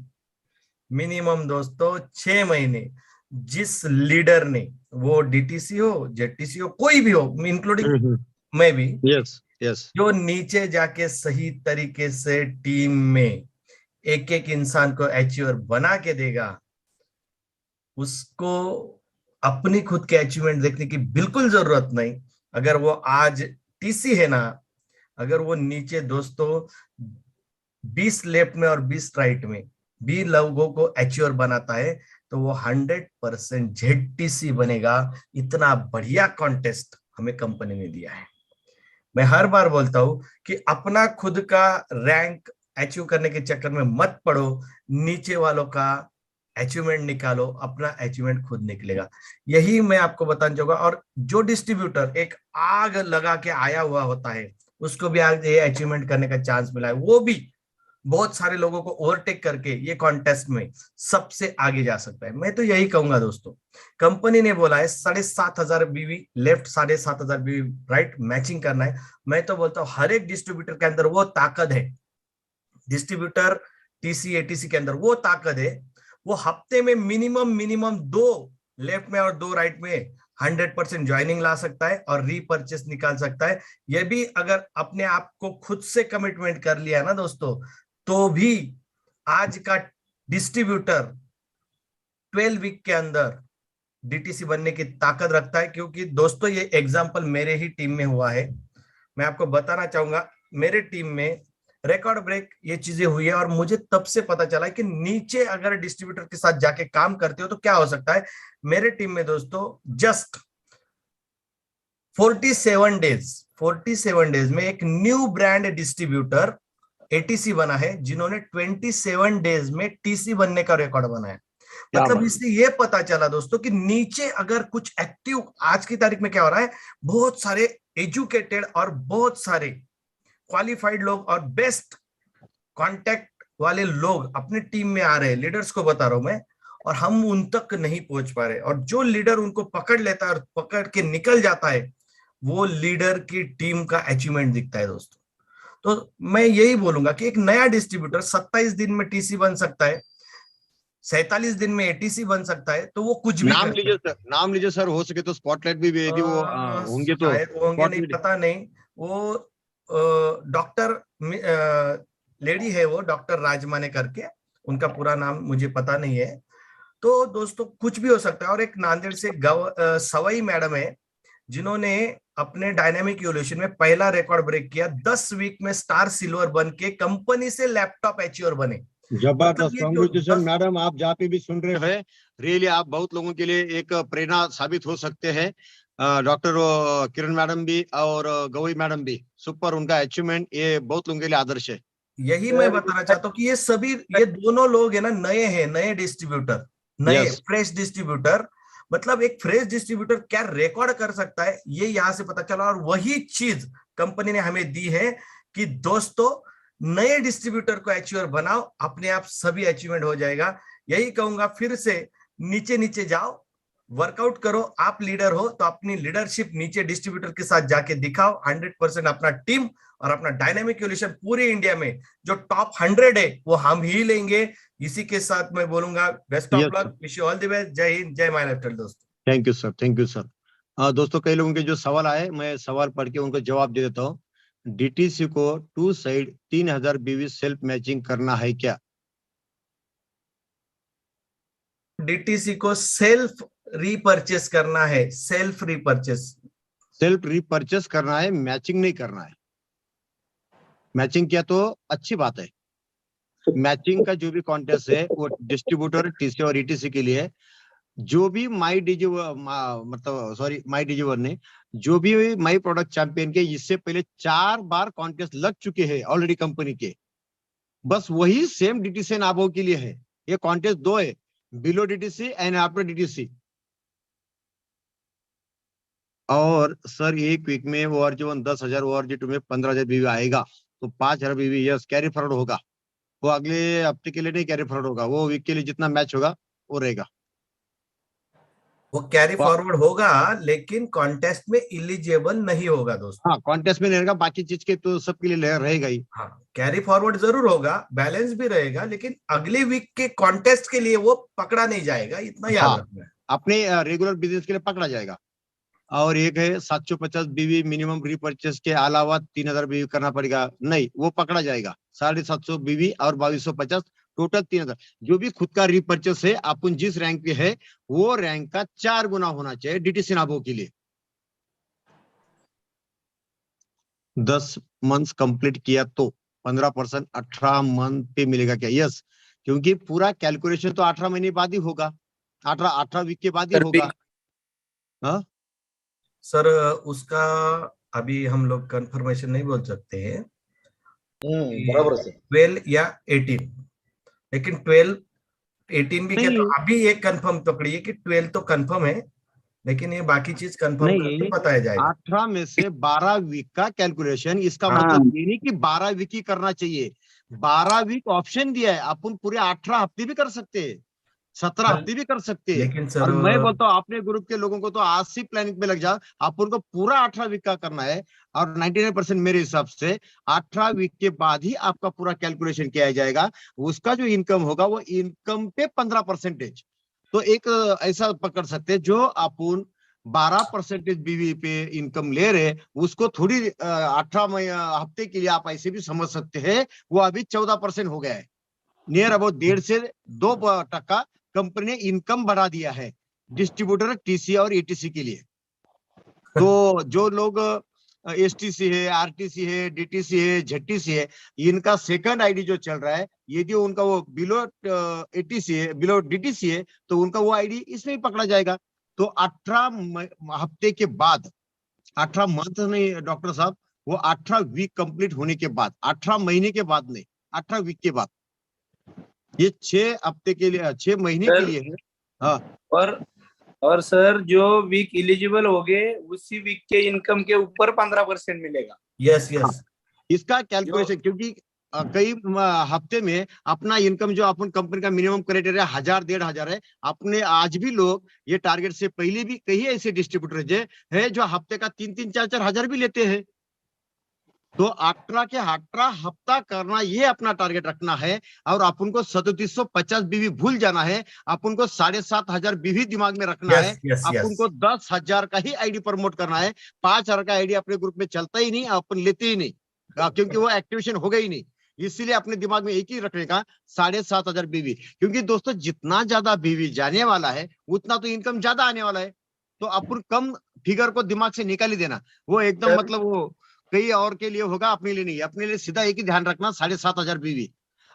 S3: दोस्तों 6 महीने जिस लीडर ने, वो डीटीसी हो, जेटीसी हो, कोई भी हो, इंक्लूडिंग मैं भी,
S1: यस यस,
S3: जो नीचे जाके सही तरीके से टीम में एक एक इंसान को अचीवर बना के देगा, उसको अपनी खुद के अचीवमेंट देखने की बिल्कुल जरूरत नहीं। अगर वो आज टीसी है ना, अगर वो नीचे दोस्तों 20 लेफ्ट में और 20 राइट में भी लोगों को अचीवर बनाता है, तो वो 100% जेटीसी बनेगा। इतना बढ़िया कॉन्टेस्ट हमें कंपनी ने दिया है। मैं हर बार बोलता हूं कि अपना खुद का रैंक अचीव करने के चक्कर में मत पड़ो, नीचे वालों का अचीवमेंट निकालो, अपना अचीवमेंट खुद निकलेगा। यही मैं आपको बताना चाहूंगा। और जो डिस्ट्रीब्यूटर एक आग लगा के आया हुआ होता है, उसको भी आज ये अचीवमेंट करने का चांस मिला है, वो भी बहुत सारे लोगों को ओवरटेक करके ये कॉन्टेस्ट में सबसे आगे जा सकता है। मैं तो यही कहूंगा दोस्तों, कंपनी ने बोला है 7,500 बीवी लेफ्ट, 7,500 बीवी राइट मैचिंग करना है। मैं तो बोलता हूं हर एक डिस्ट्रीब्यूटर के अंदर वो ताकत है, डिस्ट्रीब्यूटर टीसी एटीसी के अंदर वो ताकत है, वो हफ्ते में मिनिमम 2 लेफ्ट में और 2 राइट में 100% ज्वाइनिंग ला सकता है और रीपर्चेस निकाल सकता है। ये भी अगर अपने आप को खुद से कमिटमेंट कर लिया ना दोस्तों, तो भी आज का डिस्ट्रीब्यूटर 12 वीक के अंदर डीटीसी बनने की ताकत रखता है। क्योंकि दोस्तों, ये एग्जांपल मेरे ही टीम में हुआ है। मैं आपको बताना चाहूंगा, मेरे टीम में रिकॉर्ड ब्रेक ये चीजें हुई है और मुझे तब से पता चला है कि नीचे अगर डिस्ट्रीब्यूटर के साथ जाके काम करते हो तो क्या हो सकता है। मेरे टीम में दोस्तों जस्ट 47 डेज में एक न्यू ब्रांड डिस्ट्रीब्यूटर एटीसी बना है, जिन्होंने 27 डेज में टीसी बनने का रिकॉर्ड बनाया। मतलब इससे ये पता चला दोस्तों कि नीचे अगर कुछ एक्टिव, आज की तारीख में क्या हो रहा है, बहुत सारे एजुकेटेड और बहुत सारे क्वालिफाइड लोग और बेस्ट कांटेक्ट वाले लोग अपने टीम में आ रहे हैं, लीडर्स को बता रहा हूं मैं, और हम उन तक नहीं पहुंच पा रहे। और जो लीडर उनको पकड़ लेता है और पकड़ के निकल जाता है, वो लीडर की टीम का अचीवमेंट दिखता है दोस्तों। तो मैं यही बोलूंगा कि एक नया डिस्ट्रीब्यूटर 27 दिन में टीसी बन सकता है। 47 दिन में एटीसी बन सकता है, तो वो कुछ भी
S1: नाम
S3: कर
S1: लीजिए
S3: सकता है।
S1: सर, नाम लीजिए सर, हो सके तो स्पॉटलाइट भी यदि वो होंगे तो
S3: शायद वो होंगे, नहीं
S1: spotlight-
S3: पता नहीं। वो डॉक्टर लेडी है, वो डॉक्टर राजमाने करके, उनका पूरा नाम मुझे पता नहीं है। तो दोस्तों कुछ भी हो सकता है। और एक नांदेड़ से सवई मैडम है, जिन्होंने अपने डायनामिक इवोल्यूशन में पहला रिकॉर्ड ब्रेक किया, 10 वीक में स्टार सिल्वर बन के कंपनी से लैपटॉप अचीवर बने।
S1: जबरदस्त,
S3: मतलब ये जो
S1: कांग्रेचुलेशन
S3: 10
S1: मैडम, आप जहाँ पे भी सुन रहे हैं, रियली आप बहुत लोगों के लिए एक प्रेरणा साबित हो सकते हैं। डॉक्टर किरण मैडम भी और गवई मैडम भी सुपर, उनका अचीवमेंट ये बहुत लोगों के लिए आदर्श है।
S3: यही मैं बताना चाहता हूँ कि ये दोनों लोग है ना, नए हैं, नए डिस्ट्रीब्यूटर, नए
S1: Yes.
S3: Fresh distributor. मतलब एक फ्रेश डिस्ट्रीब्यूटर क्या रिकॉर्ड कर सकता है, ये यहाँ से पता चला। और वही चीज कंपनी ने हमें दी है कि दोस्तों नए डिस्ट्रीब्यूटर को अचीवर बनाओ, अपने आप सभी अचीवमेंट हो जाएगा। यही कहूंगा, फिर से नीचे नीचे जाओ, वर्कआउट करो। आप लीडर हो तो अपनी लीडरशिप नीचे डिस्ट्रीब्यूटर के साथ जाके दिखाओ। 100% अपना टीम और अपना डायनामिक इवोल्यूशन पूरे इंडिया में जो टॉप 100 है वो हम ही लेंगे। इसी के साथ मैं बोलूंगा, best of
S1: Yes,
S3: luck, wish you all the best. जय हिंद, जय माय लाइफस्टाइल दोस्तों।
S1: Thank you sir, thank you sir. दोस्तों, कई लोगों के जो सवाल आए, मैं सवाल पढ़ के उनको जवाब दे देता हूँ। डीटीसी को 2 साइड 3000 बीवी सेल्फ मैचिंग करना है क्या?
S3: डीटीसी को सेल्फ रीपरचेस करना है, सेल्फ रीपरचेस।
S1: सेल्फ रीपरचेस करना है, मैचिंग नहीं करना है। मैचिंग किया तो अच्छी बात है। मैचिंग का जो भी कॉन्टेस्ट है वो डिस्ट्रीब्यूटर, टीसी और ईटीसी के लिए। जो भी माई डिजीवर ने जो भी माई प्रोडक्ट चैंपियन के इससे पहले 4 बार कॉन्टेस्ट लग चुके हैं ऑलरेडी कंपनी के, बस वही सेम डीटीसी एंड अबव के लिए है। ये कॉन्टेस्ट 2 है, below DTC and after DTC. और सर एक वीक में ORG1 10,000, ORG2 में 15,000 बीवी आएगा, तो 5,000 बीवी यस कैरी फॉरवर्ड होगा। वो अगले हफ्ते के लिए नहीं कैरी फॉरवर्ड होगा, वो वीक के लिए जितना मैच होगा वो रहेगा।
S3: वो कैरी फॉरवर्ड होगा, लेकिन कॉन्टेस्ट में इलिजिबल नहीं होगा दोस्तों।
S1: हाँ, कॉन्टेस्ट में नहीं रहेगा, बाकी चीज के तो सबके लिए रहेगा ही।
S3: हाँ, कैरी फॉरवर्ड जरूर होगा, बैलेंस भी रहेगा, लेकिन अगले वीक के कॉन्टेस्ट के लिए वो पकड़ा नहीं जाएगा, इतना याद रखना है।
S1: अपने रेगुलर बिजनेस के लिए पकड़ा जाएगा। और एक है 750 बीवी मिनिमम रीपरचेस के अलावा 3000 बीवी करना पड़ेगा, नहीं वो पकड़ा जाएगा। 750 बीवी और 2250, टोटल 3000। जो भी खुद का रीपरचेस है, अपन जिस रैंक पे है वो रैंक का 4 गुना होना चाहिए डीटीसी नाबो के लिए। 10 मंथ्स कंप्लीट किया तो 15% 18 मंथ पे मिलेगा क्या? यस, क्योंकि पूरा कैलकुलेशन तो 18 महीने बाद ही होगा, 18 वीक के बाद ही होगा। हाँ
S3: सर, उसका अभी हम लोग कंफर्मेशन नहीं बोल सकते हैं,
S5: बराबर है सर।
S3: 12 या 18, लेकिन 12 18 भी क्या, तो अभी ये कंफर्म पकड़िए कि 12 तो कंफर्म है, लेकिन ये बाकी चीज कंफर्म करके बताया जाएगा।
S1: 18 में से 12 वीक का कैलकुलेशन, इसका मतलब ये नहीं कि 12 वीक ही करना चाहिए। 12 वीक ऑप्शन दिया है, अपन पूरे 18 हफ्ते भी कर सकते हैं, 17 हफ्ते भी कर सकते हैं।
S3: लेकिन सर,
S1: और मैं बोलता हूँ अपने ग्रुप के लोगों को तो आज से प्लानिंग पे लग जाओ, आप उनको पूरा 18 वीक का करना है। और 99% मेरे हिसाब से 18 वीक के बाद ही आपका पूरा कैलकुलेशन किया जाएगा। उसका जो इनकम होगा वो इनकम पे 15%। तो एक ऐसा पकड़ सकते हैं, जो अपन 12% बीवी पे इनकम ले रहे, उसको थोड़ी 18 हफ्ते के लिए आप ऐसे भी समझ सकते हैं, वो अभी 14% हो गया है। नियर अबाउट 1.5 से 2% कंपनी ने इनकम बढ़ा दिया है डिस्ट्रीब्यूटर, टीसी और ईटीसी के लिए। तो जो लोग एसटीसी है, आरटीसी है, डीटीसी है, झटीसी है, इनका सेकंड आईडी जो चल रहा है, यदि उनका वो बिलो एटीसी है, बिलो डीटीसी है, तो उनका वो आईडी इसमें ही पकड़ा जाएगा। तो 18 हफ्ते के बाद, 18 मंथ नहीं डॉक्टर साहब, वो 18 वीक कंप्लीट होने के बाद, 18 महीने के बाद नहीं, 18 वीक के बाद। ये 6 हफ्ते के लिए, 6 महीने के लिए है। हाँ,
S4: और सर जो वीक एलिजिबल हो गए, उसी वीक के इनकम के ऊपर 15% मिलेगा।
S3: यस यस,
S1: इसका कैलकुलेशन, क्योंकि कई हफ्ते में अपना इनकम जो अपन कंपनी का मिनिमम क्राइटेरिया 1000-1500 है। अपने आज भी लोग ये टारगेट से पहले भी कई ऐसे डिस्ट्रीब्यूटर है जो हफ्ते का 3-3, 4-4 हजार भी लेते हैं। तो 18 के 18 हफ्ता करना, ये अपना टारगेट रखना है। और अपन को 3750 बीवी भूल जाना है, अपन को 7500 बीवी दिमाग में रखना है।
S3: यस यस
S1: अपन
S3: यस।
S1: को 10,000 का ही आईडी प्रमोट करना है। 5,000 का आईडी अपने ग्रुप में चलता ही नहीं, अपन लेते ही नहीं, क्योंकि वो एक्टिवेशन हो गई नहीं। इसीलिए अपने दिमाग में एक ही रखने का, 7500 बीवी। क्योंकि दोस्तों जितना ज्यादा बीवी जाने वाला है उतना तो इनकम ज्यादा आने वाला है। तो अपन कम फिगर को दिमाग से निकाल ही देना। वो एकदम मतलब वो कई और के लिए होगा, अपने लिए नहीं। अपने लिए सीधा एक ही ध्यान रखना, 7500 बीवी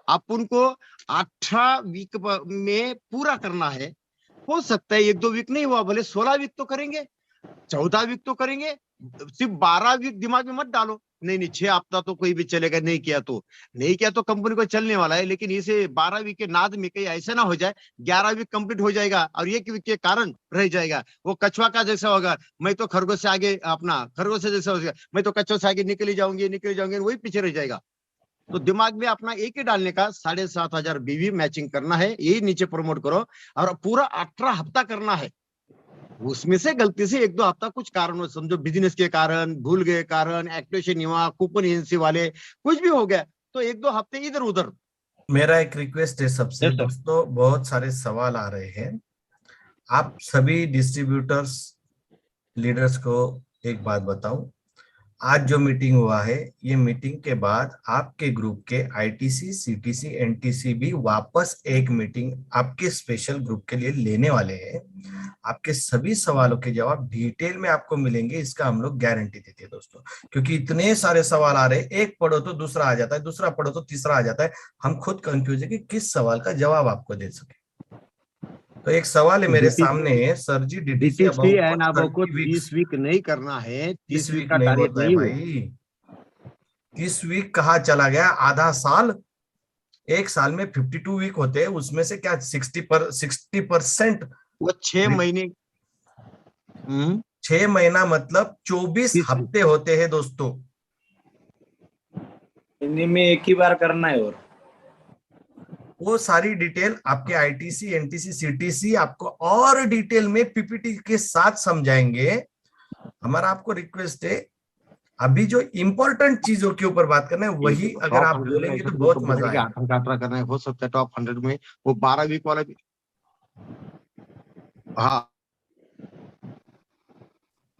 S1: अपन को 18 वीक में पूरा करना है। हो सकता है 1-2 वीक नहीं हुआ, भले 16 वीक तो करेंगे, 14 वीक तो करेंगे। सिर्फ 12 वीक दिमाग में मत डालो, नहीं नहीं 6 हफ्ता तो कोई भी चलेगा, नहीं किया तो कंपनी को चलने वाला है। लेकिन इसे 12 वीक के नाद में कहीं ऐसा ना हो जाए 11 वीक कंप्लीट हो जाएगा और 1 वीक के कारण रह जाएगा। वो कछुआ का जैसा होगा, मैं तो खरगोश से आगे, अपना खरगोश से जैसा होगा, मैं तो कछुआ से आगे निकली जाऊंगी वही पीछे रह जाएगा। तो दिमाग में अपना एक ही डालने का, 7500 बीवी मैचिंग करना है, यही नीचे प्रमोट करो। और पूरा 18 हफ्ता करना है। उसमें से गलती से 1-2 हफ्ता कुछ कारण, समझो बिजनेस के कारण, भूल गए कारण, एक्टिवेशन हुआ, कूपन एजेंसी वाले, कुछ भी हो गया, तो 1-2 हफ्ते इधर उधर।
S3: मेरा एक रिक्वेस्ट है सबसे, दोस्तों बहुत सारे सवाल आ रहे हैं। आप सभी डिस्ट्रीब्यूटर्स लीडर्स को एक बात बताऊं, आज जो मीटिंग हुआ है, ये मीटिंग के बाद आपके ग्रुप के आईटीसी, सीटीसी, एनटीसी भी वापस एक मीटिंग आपके स्पेशल ग्रुप के लिए लेने वाले हैं। आपके सभी सवालों के जवाब डिटेल में आपको मिलेंगे, इसका हम लोग गारंटी देते हैं दोस्तों। क्योंकि इतने सारे सवाल आ रहे हैं, एक पढ़ो तो दूसरा आ जाता है, दूसरा पढ़ो तो तीसरा आ जाता है। हम खुद कंफ्यूज है कि किस सवाल का जवाब आपको दे सके। तो एक सवाल है मेरे सामने, sir ji DTC
S1: and above को 30 वीक नहीं करना है, 30 वीक का
S3: नहीं
S1: टारगेट
S3: होता है
S1: नहीं
S3: भाई। 30 वीक कहाँ चला गया, आधा साल। एक साल में 52 वीक होते हैं, उसमें से क्या 60%,
S1: वो 6 महीने।
S3: 6 महीना मतलब 24 हफ्ते होते हैं दोस्तों।
S4: में एक ही बार करना है। और
S3: वो सारी डिटेल आपके आईटीसी, एनटीसी, सीटीसी आपको और डिटेल में पीपीटी के साथ समझाएंगे। हमारा आपको रिक्वेस्ट है, अभी जो इंपॉर्टेंट चीजों के ऊपर बात करना है वही अगर आप बोलेंगे तो बहुत मजा आएगा।
S1: 18 करना है, हो सकता है टॉप 100 में वो 12 वीक वाला भी। हाँ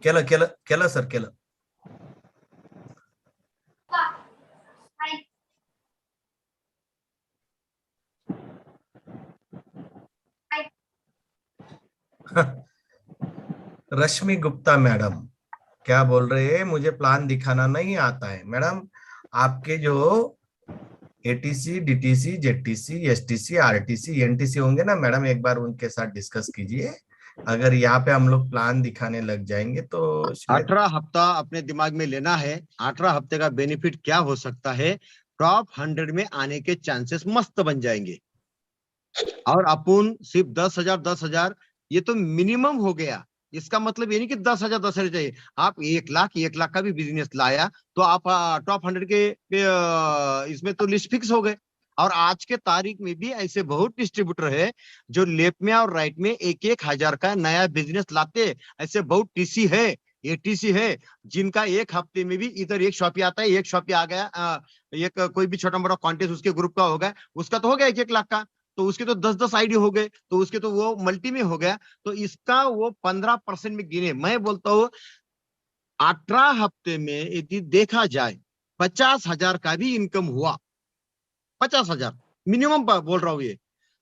S3: केला सर केला। रश्मि गुप्ता मैडम क्या बोल रहे हैं, मुझे प्लान दिखाना नहीं आता है। मैडम आपके जो ATC, DTC, JTC, STC, RTC, NTC होंगे ना मैडम, एक बार उनके साथ डिस्कस कीजिए। अगर यहाँ पे हम लोग प्लान दिखाने लग जाएंगे तो
S1: 18 हफ्ता अपने दिमाग में लेना है। 18 हफ्ते का बेनिफिट क्या हो सकता है, टॉप 100 में आने के चांसेस मस्त बन जाएंगे। और अपन सिर्फ 10,000 ये तो मिनिमम हो गया। इसका मतलब ये नहीं कि 10,000 चाहिए। आप 1 लाख का भी बिजनेस लाया तो आप टॉप 100 के इसमें तो लिस्ट फिक्स हो गए। और आज के तारीख में भी ऐसे बहुत डिस्ट्रीब्यूटर है जो लेफ्ट में और राइट में 1,000 का नया बिजनेस लाते। ऐसे बहुत टीसी है, एटीसी है, जिनका 1 हफ्ते में भी इधर एक शॉपी आता है, एक शॉपी आ गया, एक कोई भी छोटा मोटा कॉन्टेस्ट उसके ग्रुप का होगा, उसका तो हो गया 1-1 लाख का, तो उसके तो 10-10 आईडी हो गए, तो उसके तो वो मल्टी में हो गया। तो इसका वो 15% में गिने। मैं बोलता हूँ 18 हफ्ते में यदि देखा जाए 50,000 का भी इनकम हुआ, 50,000 मिनिमम बोल रहा हूँ ये,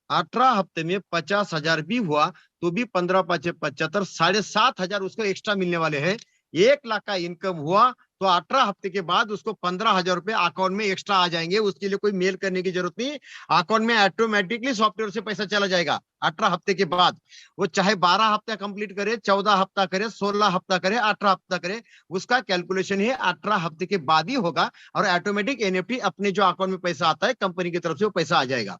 S1: 18 हफ्ते में 50,000 भी हुआ तो भी 15-5 75, 7,500 उसको एक्स्ट्रा मिलने वाले हैं। 1 लाख का इनकम हुआ तो 18 हफ्ते के बाद उसको 15,000 रुपए अकाउंट में एक्स्ट्रा आ जाएंगे। उसके लिए कोई मेल करने की जरूरत नहीं, अकाउंट में ऑटोमेटिकली सॉफ्टवेयर से पैसा चला जाएगा 18 हफ्ते के बाद। वो चाहे 12 हफ्ता कंप्लीट करे, 14 हफ्ता करे, 16 हफ्ता करे, 18 हफ्ता करे, उसका कैलकुलेशन है 18 हफ्ते के बाद ही होगा। और ऑटोमेटिक एनएफटी अपने जो अकाउंट में पैसा आता है कंपनी की तरफ से वो पैसा आ जाएगा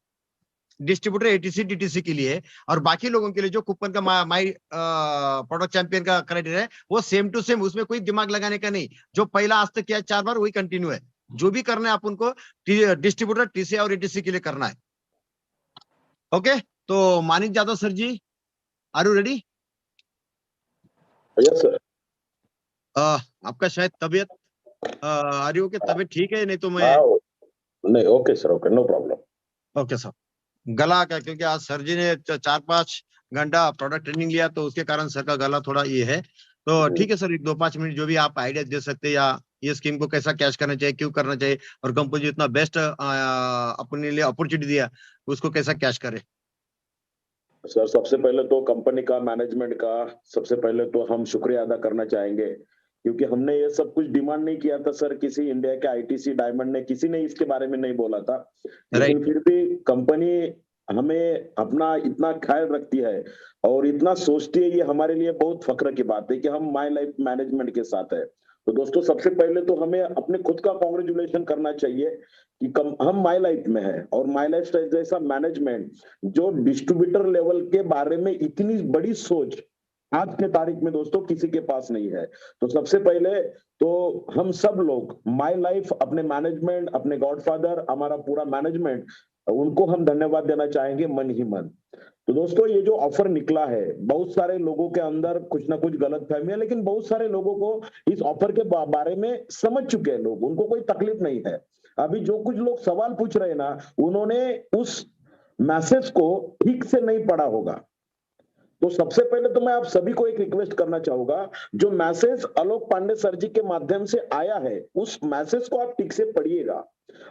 S1: डिस्ट्रीब्यूटर एटीसी डीटीसी के लिए। और बाकी लोगों के लिए जो कूपन का माई प्रोडक्ट चैंपियन का क्राइटेरिया है वो सेम टू सेम, उसमें कोई दिमाग लगाने का नहीं। जो पहला आज तक किया 4 बार वही कंटिन्यू है। जो भी करना है अपन को डिस्ट्रीब्यूटर टीसी और एटीसी के लिए करना है। ओके, तो Manik Yadav sir ji, are you ready?
S5: Yes sir.
S1: आपका शायद तबीयत आर्यो के तबीयत ठीक है? नहीं तो मैं
S5: हाँ, नहीं, okay sir, okay, no problem.
S1: Okay sir. गला का, क्योंकि आज सर जी ने 4-5 घंटा प्रोडक्ट ट्रेनिंग लिया, तो उसके कारण सर का गला थोड़ा ये है। तो ठीक है सर, 1-2-5 मिनट जो भी आप आइडिया दे सकते हैं, या ये स्कीम को कैसा कैश करना चाहिए, क्यों करना चाहिए, और कंपनी जो इतना बेस्ट अपने लिए अपॉर्चुनिटी दिया, उसको कैसा कैश करे।
S5: सर, सबसे पहले तो कंपनी का, मैनेजमेंट का, सबसे पहले तो हम शुक्रिया अदा करना चाहेंगे, क्योंकि हमने ये सब कुछ डिमांड नहीं किया था सर। किसी इंडिया के आईटीसी डायमंड ने, किसी ने इसके बारे में नहीं बोला था, लेकिन फिर भी कंपनी हमें अपना इतना ख्याल रखती है और इतना सोचती है, ये हमारे लिए बहुत फख्र की बात है कि हम माई लाइफ मैनेजमेंट के साथ है। तो दोस्तों, सबसे पहले तो हमें अपने खुद का कॉन्ग्रेचुलेशन करना चाहिए कि हम माई लाइफ में है, और माई लाइफ जैसा मैनेजमेंट जो डिस्ट्रीब्यूटर लेवल के बारे में इतनी बड़ी सोच आज के तारीख में दोस्तों किसी के पास नहीं है। तो सबसे पहले तो हम सब लोग माई लाइफ, अपने मैनेजमेंट, अपने गॉडफादर, हमारा पूरा मैनेजमेंट, उनको हम धन्यवाद देना चाहेंगे मन ही मन। तो दोस्तों, ये जो ऑफर निकला है, बहुत सारे लोगों के अंदर कुछ ना कुछ गलत फहमी है, लेकिन बहुत सारे लोगों को इस ऑफर के बारे में समझ चुके हैं लोग, उनको कोई तकलीफ नहीं है। अभी जो कुछ लोग सवाल पूछ रहे हैं ना, उन्होंने उस मैसेज को ठीक से नहीं पढ़ा होगा। तो सबसे पहले तो मैं आप सभी को एक रिक्वेस्ट करना चाहूंगा, जो मैसेज आलोक पांडे सर जी के माध्यम से आया है, उस मैसेज को आप ठीक से पढ़िएगा।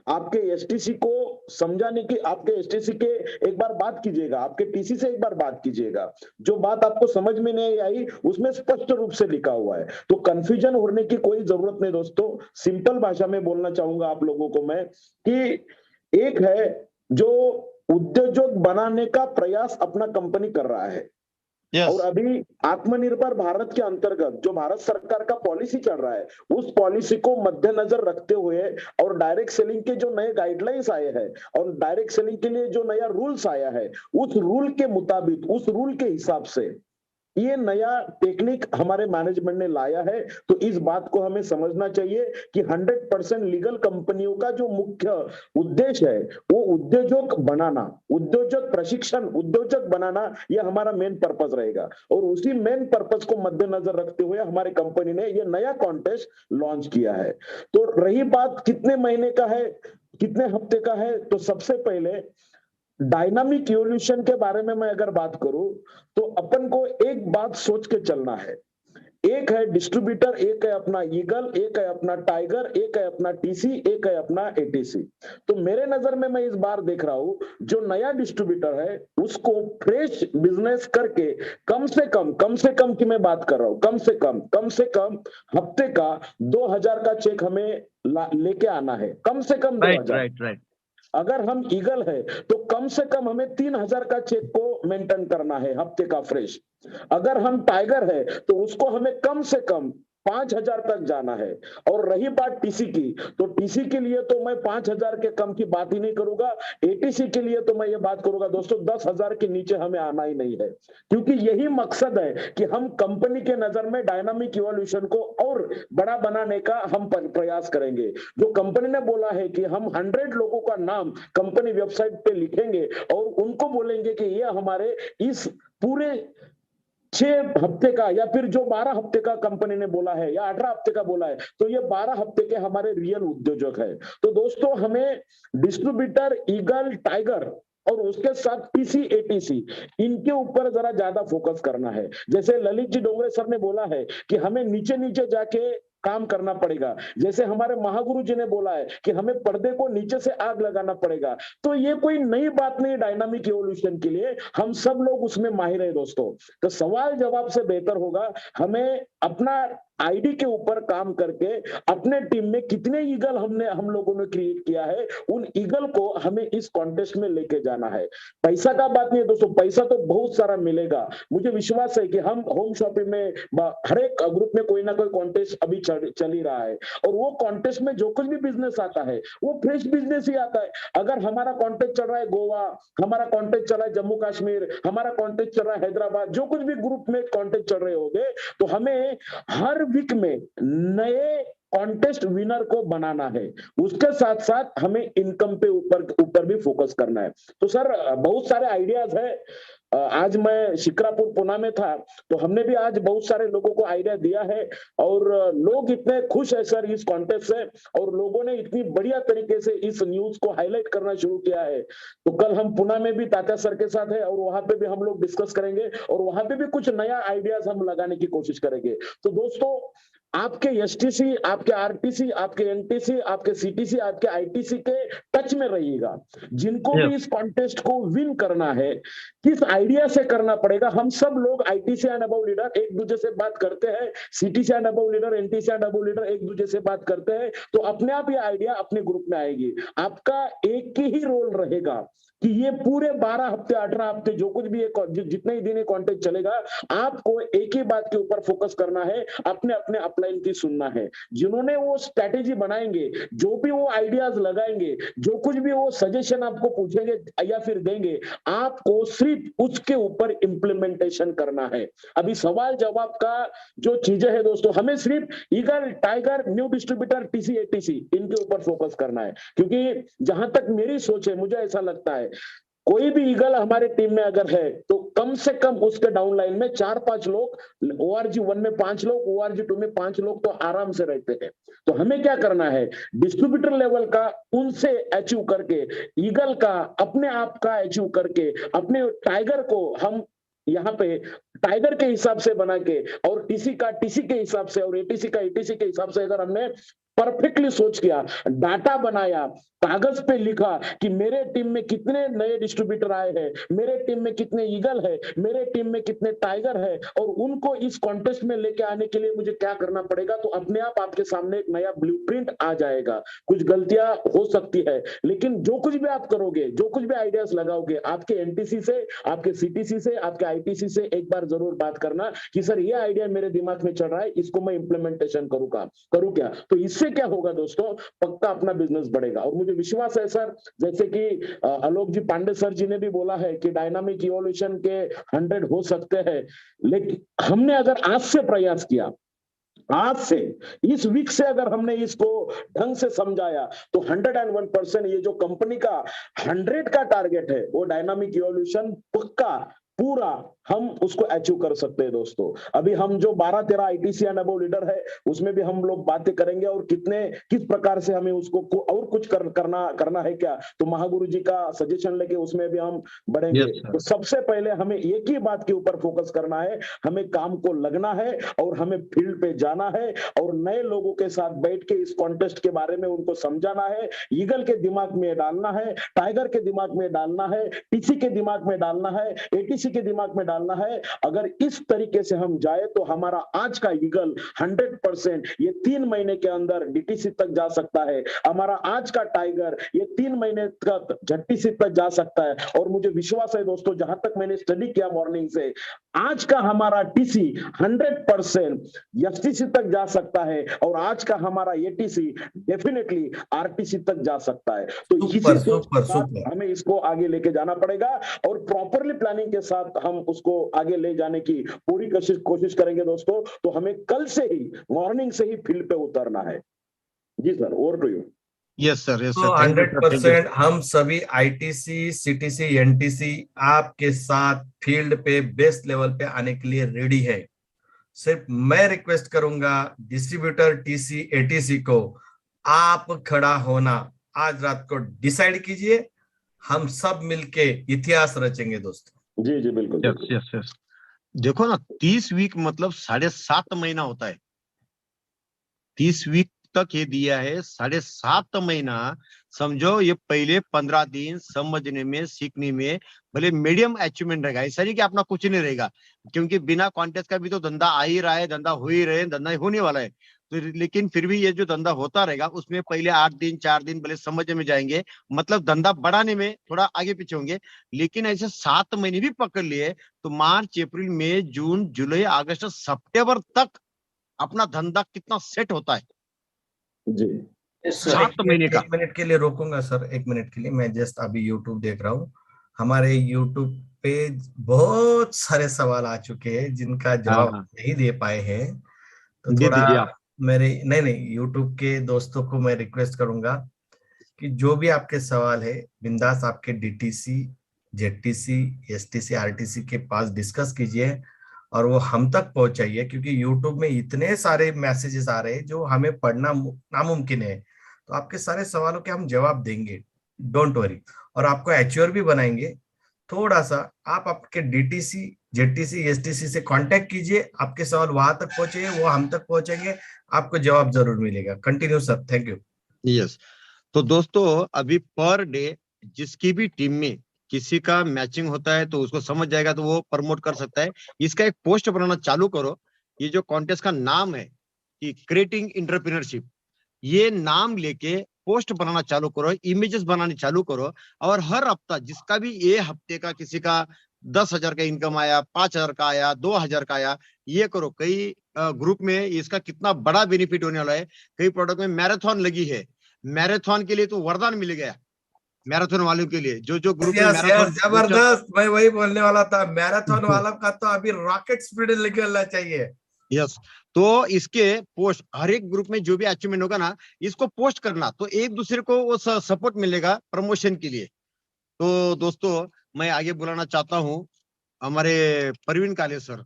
S5: आपके एसटीसी को समझाने की, आपके एसटीसी के एक बार बात कीजिएगा, आपके टीसी से एक बार बात कीजिएगा। जो बात आपको समझ में नहीं आई, उसमें स्पष्ट रूप से लिखा हुआ है, तो कंफ्यूजन होने की कोई जरूरत नहीं दोस्तों। सिंपल भाषा में बोलना चाहूंगा आप लोगों को मैं, कि एक है जो उद्योजक बनाने का प्रयास अपना कंपनी कर रहा है, और अभी आत्मनिर्भर भारत के अंतर्गत जो भारत सरकार का पॉलिसी चल रहा है, उस पॉलिसी को मद्देनजर रखते हुए और डायरेक्ट सेलिंग के जो नए गाइडलाइंस आए हैं और डायरेक्ट सेलिंग के लिए जो नया रूल्स आया है, उस रूल के मुताबिक, उस रूल के हिसाब से ये नया टेक्निक हमारे मैनेजमेंट ने लाया है। तो इस बात को हमें समझना चाहिए कि 100% लीगल कंपनियों का जो मुख्य उद्देश्य है, वो उद्योजक बनाना, उद्योजक प्रशिक्षण, उद्योजक बनाना, ये हमारा मेन पर्पस रहेगा। और उसी मेन पर्पस को मद्देनजर रखते हुए हमारी कंपनी ने ये नया कॉन्टेस्ट लॉन्च किया है। तो रही बात कितने महीने का है, कितने हफ्ते का है, तो सबसे पहले डायनामिक इवोल्यूशन के बारे में मैं अगर बात करूं, तो अपन को एक बात सोच के चलना है। एक है डिस्ट्रीब्यूटर, एक है अपना ईगल, एक है अपना टाइगर, एक है अपना टीसी, एक है अपना एटीसी। तो मेरे नजर में मैं इस बार देख रहा हूं, जो नया डिस्ट्रीब्यूटर है उसको फ्रेश बिजनेस करके कम से कम की मैं बात कर रहा हूं, कम से कम हफ्ते का 2000 का चेक हमें लेके आना है, कम से कम 2000।
S1: राइट।
S5: अगर हम ईगल है तो कम से कम हमें 3000 का चेक को मेंटेन करना है हफ्ते का फ्रेश। अगर हम टाइगर है तो उसको हमें कम से कम 5000 तक जाना है। और रही बात टीसी की, तो टीसी के लिए तो मैं 5000 के कम की बात ही नहीं करूंगा। एटीसी के लिए तो मैं ये बात करूंगा दोस्तों, 10,000 के नीचे हमें आना ही नहीं है, क्योंकि यही मकसद है कि हम कंपनी के नजर में डायनामिक इवोल्यूशन को और बड़ा बनाने का हम प्रयास करेंगे। जो कंपनी ने बोला है कि हम 100 लोगों का नाम कंपनी वेबसाइट पे लिखेंगे और उनको बोलेंगे कि ये हमारे इस पूरे 6 हफ्ते का, या फिर जो 12 हफ्ते का कंपनी ने बोला है, या 18 हफ्ते का बोला है, तो ये 12 हफ्ते के हमारे रियल उद्योजक है। तो दोस्तों, हमें डिस्ट्रीब्यूटर, ईगल, टाइगर और उसके साथ टीसी, एटीसी, इनके ऊपर जरा ज्यादा फोकस करना है। जैसे ललित जी डोंगरे सर ने बोला है कि हमें नीचे नीचे जाके काम करना पड़ेगा, जैसे हमारे महागुरु जी ने बोला है कि हमें पर्दे को नीचे से आग लगाना पड़ेगा। तो ये कोई नई बात नहीं, डायनामिक इवोल्यूशन के लिए हम सब लोग उसमें माहिर है दोस्तों। तो सवाल जवाब से बेहतर होगा हमें अपना आईडी के ऊपर काम करके अपने टीम में कितने ईगल हम लोगों ने क्रिएट किया है, उन ईगल को हमें इस कॉन्टेस्ट में लेके जाना है। पैसा का बात नहीं है दोस्तों, पैसा तो बहुत सारा मिलेगा। मुझे विश्वास है कि हम होम शॉपिंग में हर एक ग्रुप में कोई ना कोई कॉन्टेस्ट अभी चल ही रहा है, और वो कॉन्टेस्ट में जो कुछ भी बिजनेस आता है वो फ्रेश बिजनेस ही आता है। अगर हमारा कॉन्टेस्ट चल रहा है गोवा, हमारा कॉन्टेस्ट चल रहा है जम्मू कश्मीर, हमारा कॉन्टेस्ट चल रहा है हैदराबाद, जो कुछ भी ग्रुप में कॉन्टेस्ट चल रहे होंगे, तो हमें हर वीक में नए कॉन्टेस्ट विनर को बनाना है। उसके साथ साथ हमें इनकम पे ऊपर भी फोकस करना है। तो सर, बहुत सारे आइडियाज है, आज मैं शिक्रापुर पुणे में था, तो हमने भी आज बहुत सारे लोगों को आइडिया दिया है और लोग इतने खुश है सर इस कॉन्टेस्ट से, और लोगों ने इतनी बढ़िया तरीके से इस न्यूज को हाईलाइट करना शुरू किया है। तो कल हम पुणे में भी तात्या सर के साथ है और वहां पे भी हम लोग डिस्कस करेंगे और वहां पे भी कुछ नया आइडियाज हम लगाने की कोशिश करेंगे। तो दोस्तों, आपके एसटीसी, आपके आरटीसी, आपके एनटीसी, आपके सीटीसी, आपके आईटीसी के टच में रहिएगा। जिनको भी इस कॉन्टेस्ट को विन करना है, किस आइडिया से करना पड़ेगा, हम सब लोग आईटीसी एंड अबव लीडर एक दूसरे से बात करते हैं, CTC and above leader, NTC and above leader एक दूसरे से बात करते हैं, तो अपने आप ये आइडिया अपने ग्रुप में आएगी। आपका एक ही रोल रहेगा कि ये पूरे 12 हफ्ते 18 हफ्ते जो कुछ भी जितने ही दिन ये कॉन्टेस्ट चलेगा, आपको एक ही बात के ऊपर फोकस करना है, अपने अपने अपलाइन की सुनना है। जिन्होंने वो स्ट्रैटेजी बनाएंगे, जो भी वो आइडियाज लगाएंगे, जो कुछ भी वो सजेशन आपको पूछेंगे या फिर देंगे, आपको सिर्फ उसके ऊपर इंप्लीमेंटेशन करना है। अभी सवाल जवाब का जो चीजें है दोस्तों, हमें सिर्फ eagle, tiger, new distributor, TC, ATC इनके ऊपर फोकस करना है। क्योंकि जहां तक मेरी सोच है, मुझे ऐसा लगता है कोई भी ईगल हमारे टीम में अगर है तो कम से कम उसके डाउन लाइन में 4-5 लोग, ORG 1 में 5 लोग, ORG 2 में 5 लोग तो आराम से रहते हैं। तो हमें क्या करना है, डिस्ट्रीब्यूटर लेवल का उनसे अचीव करके, ईगल का अपने आप का अचीव करके, अपने टाइगर को हम यहाँ पे टाइगर के हिसाब से बना के, और टीसी का टीसी के हिसाब से और एटीसी का एटीसी के हिसाब से अगर हमने परफेक्टली सोच किया, डाटा बनाया, कागज पे लिखा कि मेरे टीम में कितने नए डिस्ट्रीब्यूटर आए हैं, मेरे टीम में कितने ईगल है, मेरे टीम में कितने टाइगर है, और उनको इस कॉन्टेस्ट में लेके आने के लिए मुझे क्या करना पड़ेगा, तो अपने आप आपके सामने एक नया ब्लूप्रिंट आ जाएगा। कुछ गलतियां हो सकती है, लेकिन जो कुछ भी आप करोगे, जो कुछ भी आइडियाज लगाओगे, आपके एनटीसी से, आपके सीटीसी से, आपके आईटीसी से एक बार जरूर बात करना कि सर ये आइडिया मेरे दिमाग में चल रहा है, इसको मैं इंप्लीमेंटेशन करूँ क्या। तो इससे क्या होगा दोस्तों, पक्का अपना बिजनेस बढ़ेगा। और मुझे विश्वास है सर, जैसे कि आलोक जी पांडे सर जी ने भी बोला है कि डायनामिक इवोल्यूशन के 100 हो सकते हैं, लेकिन हमने अगर आज से प्रयास किया, आज से इस वीक से अगर हमने इसको ढंग से समझाया, तो 101% ये जो कंपनी का 100 का टारगेट है, वो डायनामिक इवोल्यूशन पक्का पूरा हम उसको अचीव कर सकते हैं दोस्तों। अभी हम जो 12-13 आईटीसी एंड अबव लीडर है, उसमें भी हम लोग बातें करेंगे और किस प्रकार से हमें उसको और कुछ करना है क्या, तो महागुरु जी का सजेशन लेके उसमें भी हम बढ़ेंगे। तो सबसे पहले हमें एक ही बात के ऊपर फोकस करना है, हमें काम को लगना है और हमें फील्ड पे जाना है और नए लोगों के साथ बैठ के इस कॉन्टेस्ट के बारे में उनको समझाना है, ईगल के दिमाग में डालना है, टाइगर के दिमाग में डालना है, टीसी के दिमाग में डालना है, एटीसी के दिमाग में डालना है। अगर इस तरीके से हम जाए तो हमारा आज का ईगल 100% ये 3 महीने के अंदर डीटीसी तक जा सकता है। हमारा आज का टाइगर ये 3 महीने तक झट्टीसी तक जा सकता है। और मुझे विश्वास है दोस्तों, जहां तक मैंने स्टडी किया मॉर्निंग से, आज का हमारा टीसी 100% एसटीसी तक जा सकता है और आज का हमारा एटीसी डेफिनेटली आरटीसी तक जा सकता है। तो इसी हमें इसको आगे लेके जाना पड़ेगा और प्रॉपरली प्लानिंग के साथ हम उसको आगे ले जाने की पूरी कोशिश करेंगे दोस्तों। तो हमें कल से ही मॉर्निंग से ही फील्ड पे उतरना है। जी sir, over to you.
S3: Yes sir, yes sir. 100% हम सभी आईटीसी, सीटीसी, एनटीसी आपके साथ फील्ड पे बेस्ट लेवल पे आने के लिए रेडी है। सिर्फ मैं रिक्वेस्ट करूंगा डिस्ट्रीब्यूटर, टीसी, एटीसी को, आप खड़ा होना आज रात को डिसाइड कीजिए, हम सब मिलके इतिहास रचेंगे दोस्तों।
S5: जी जी बिल्कुल।
S3: Yes yes yes. देखो ना, 30 वीक मतलब 7.5 महीना होता है। 30 वीक तक ये दिया है, 7.5 महीना समझो। ये पहले 15 दिन समझने में, सीखने में भले मीडियम अचीवमेंट रहेगा, ऐसा नहीं कि अपना कुछ नहीं रहेगा, क्योंकि बिना कॉन्टेस्ट का भी तो धंधा आ ही रहा है, धंधा हो ही रहे, धंधा होने वाला है। तो लेकिन फिर भी ये जो धंधा होता रहेगा उसमें पहले 8 दिन 4 दिन भले समझ में जाएंगे, मतलब धंधा बढ़ाने में थोड़ा आगे पीछे होंगे। लेकिन ऐसे 7 महीने भी पकड़ लिए तो मार्च, अप्रैल, मई, जून, जुलाई, अगस्त, सितंबर तक अपना धंधा कितना सेट होता है
S5: जी।
S3: 7 महीने का।
S8: 1 मिनट के लिए रोकूंगा सर, 1 मिनट के लिए। मैं जस्ट अभी यूट्यूब देख रहा हूँ, हमारे यूट्यूब पे बहुत सारे सवाल आ चुके हैं जिनका जवाब नहीं दे पाए हैं। तो थोड़ा मेरे नहीं यूट्यूब के दोस्तों को मैं रिक्वेस्ट करूंगा कि जो भी आपके सवाल है बिंदास आपके डीटीसी जेटीसी, एसटीसी, आरटीसी के पास डिस्कस कीजिए और वो हम तक पहुंचाइए, क्योंकि यूट्यूब में इतने सारे मैसेजेस आ रहे हैं जो हमें पढ़ना नामुमकिन है। तो आपके सारे सवालों के हम जवाब देंगे, डोंट वरी, और आपको एचयूआर भी बनाएंगे। थोड़ा सा आप आपके डीटीसी, जेटीसी, एसटीसी से कांटेक्ट कीजिए, आपके सवाल वहां तक पहुंचे, वो हम तक पहुंचेंगे, आपको जवाब जरूर मिलेगा। Continue sir, thank you.
S1: Yes, तो दोस्तों अभी पर डे जिसकी भी टीम में किसी का मैचिंग होता है तो उसको समझ जाएगा तो वो प्रमोट कर सकता है। इसका एक पोस्ट बनाना चालू करो। ये जो कॉन्टेस्ट का नाम है कि क्रिएटिंग एंटरप्रेन्योरशिप, ये नाम लेके पोस्ट बनाना चालू करो, इमेजेस बनाने चालू करो, और हर हफ्ता जिसका भी ये हफ्ते का किसी का 10,000 का इनकम आया, 5,000 का आया, 2,000 का आया, ये करो। कई ग्रुप में इसका कितना बड़ा बेनिफिट होने वाला है। कई प्रोडक्ट में मैराथन लगी है, मैराथन के लिए तो वरदान मिल गया। मैराथन वालों के लिए जो ग्रुप में मैराथन,
S8: जबरदस्त, मैं वही बोलने वाला था, मैराथन वाला का तो अभी रॉकेट स्पीड निकलना चाहिए।
S1: यस, तो इसके पोस्ट हर एक ग्रुप में जो भी अचीवमेंट होगा ना, इसको पोस्ट करना, तो एक दूसरे को वो सपोर्ट मिलेगा प्रमोशन के लिए। तो दोस्तों मैं आगे बुलाना चाहता हूँ हमारे प्रवीण काले सर,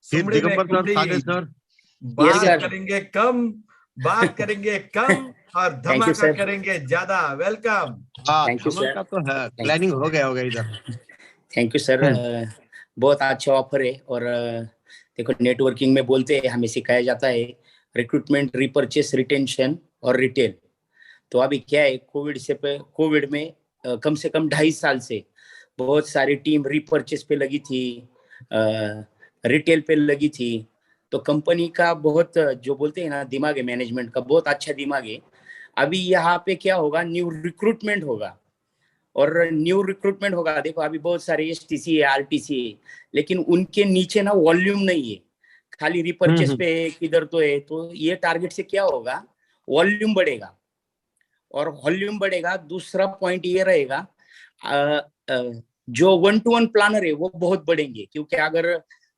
S1: फिर दिगंबर सर, काले सर।
S8: बात करेंगे कम, बात करेंगे कम और धमाका करेंगे ज्यादा। वेलकम।
S1: हाँ, धमाका तो है, प्लानिंग हो गया होगा इधर।
S9: थैंक यू सर, बहुत अच्छा ऑफर है। और देखो, नेटवर्किंग में बोलते हैं, हमें सिखाया जाता है रिक्रूटमेंट, रिपर्चेस, रिटेंशन और रिटेल। तो अभी क्या है, कोविड में कम से कम 2.5 साल से बहुत सारी टीम रिपर्चेस पे लगी थी, रिटेल पे लगी थी। तो कंपनी का बहुत, जो बोलते हैं ना, दिमाग है मैनेजमेंट का, बहुत अच्छा दिमाग है। अभी यहाँ पे क्या होगा, न्यू रिक्रूटमेंट होगा, और न्यू रिक्रूटमेंट होगा। देखो अभी बहुत सारे एसटीसी है, आरटीसी है, लेकिन उनके नीचे ना वॉल्यूम नहीं है, खाली रिपर्चेस पे है, किधर तो है। तो ये टारगेट से क्या होगा, वॉल्यूम बढ़ेगा, और वॉल्यूम बढ़ेगा। दूसरा पॉइंट ये रहेगा, जो 1-to-1 प्लानर है वो बहुत बढ़ेंगे, क्योंकि अगर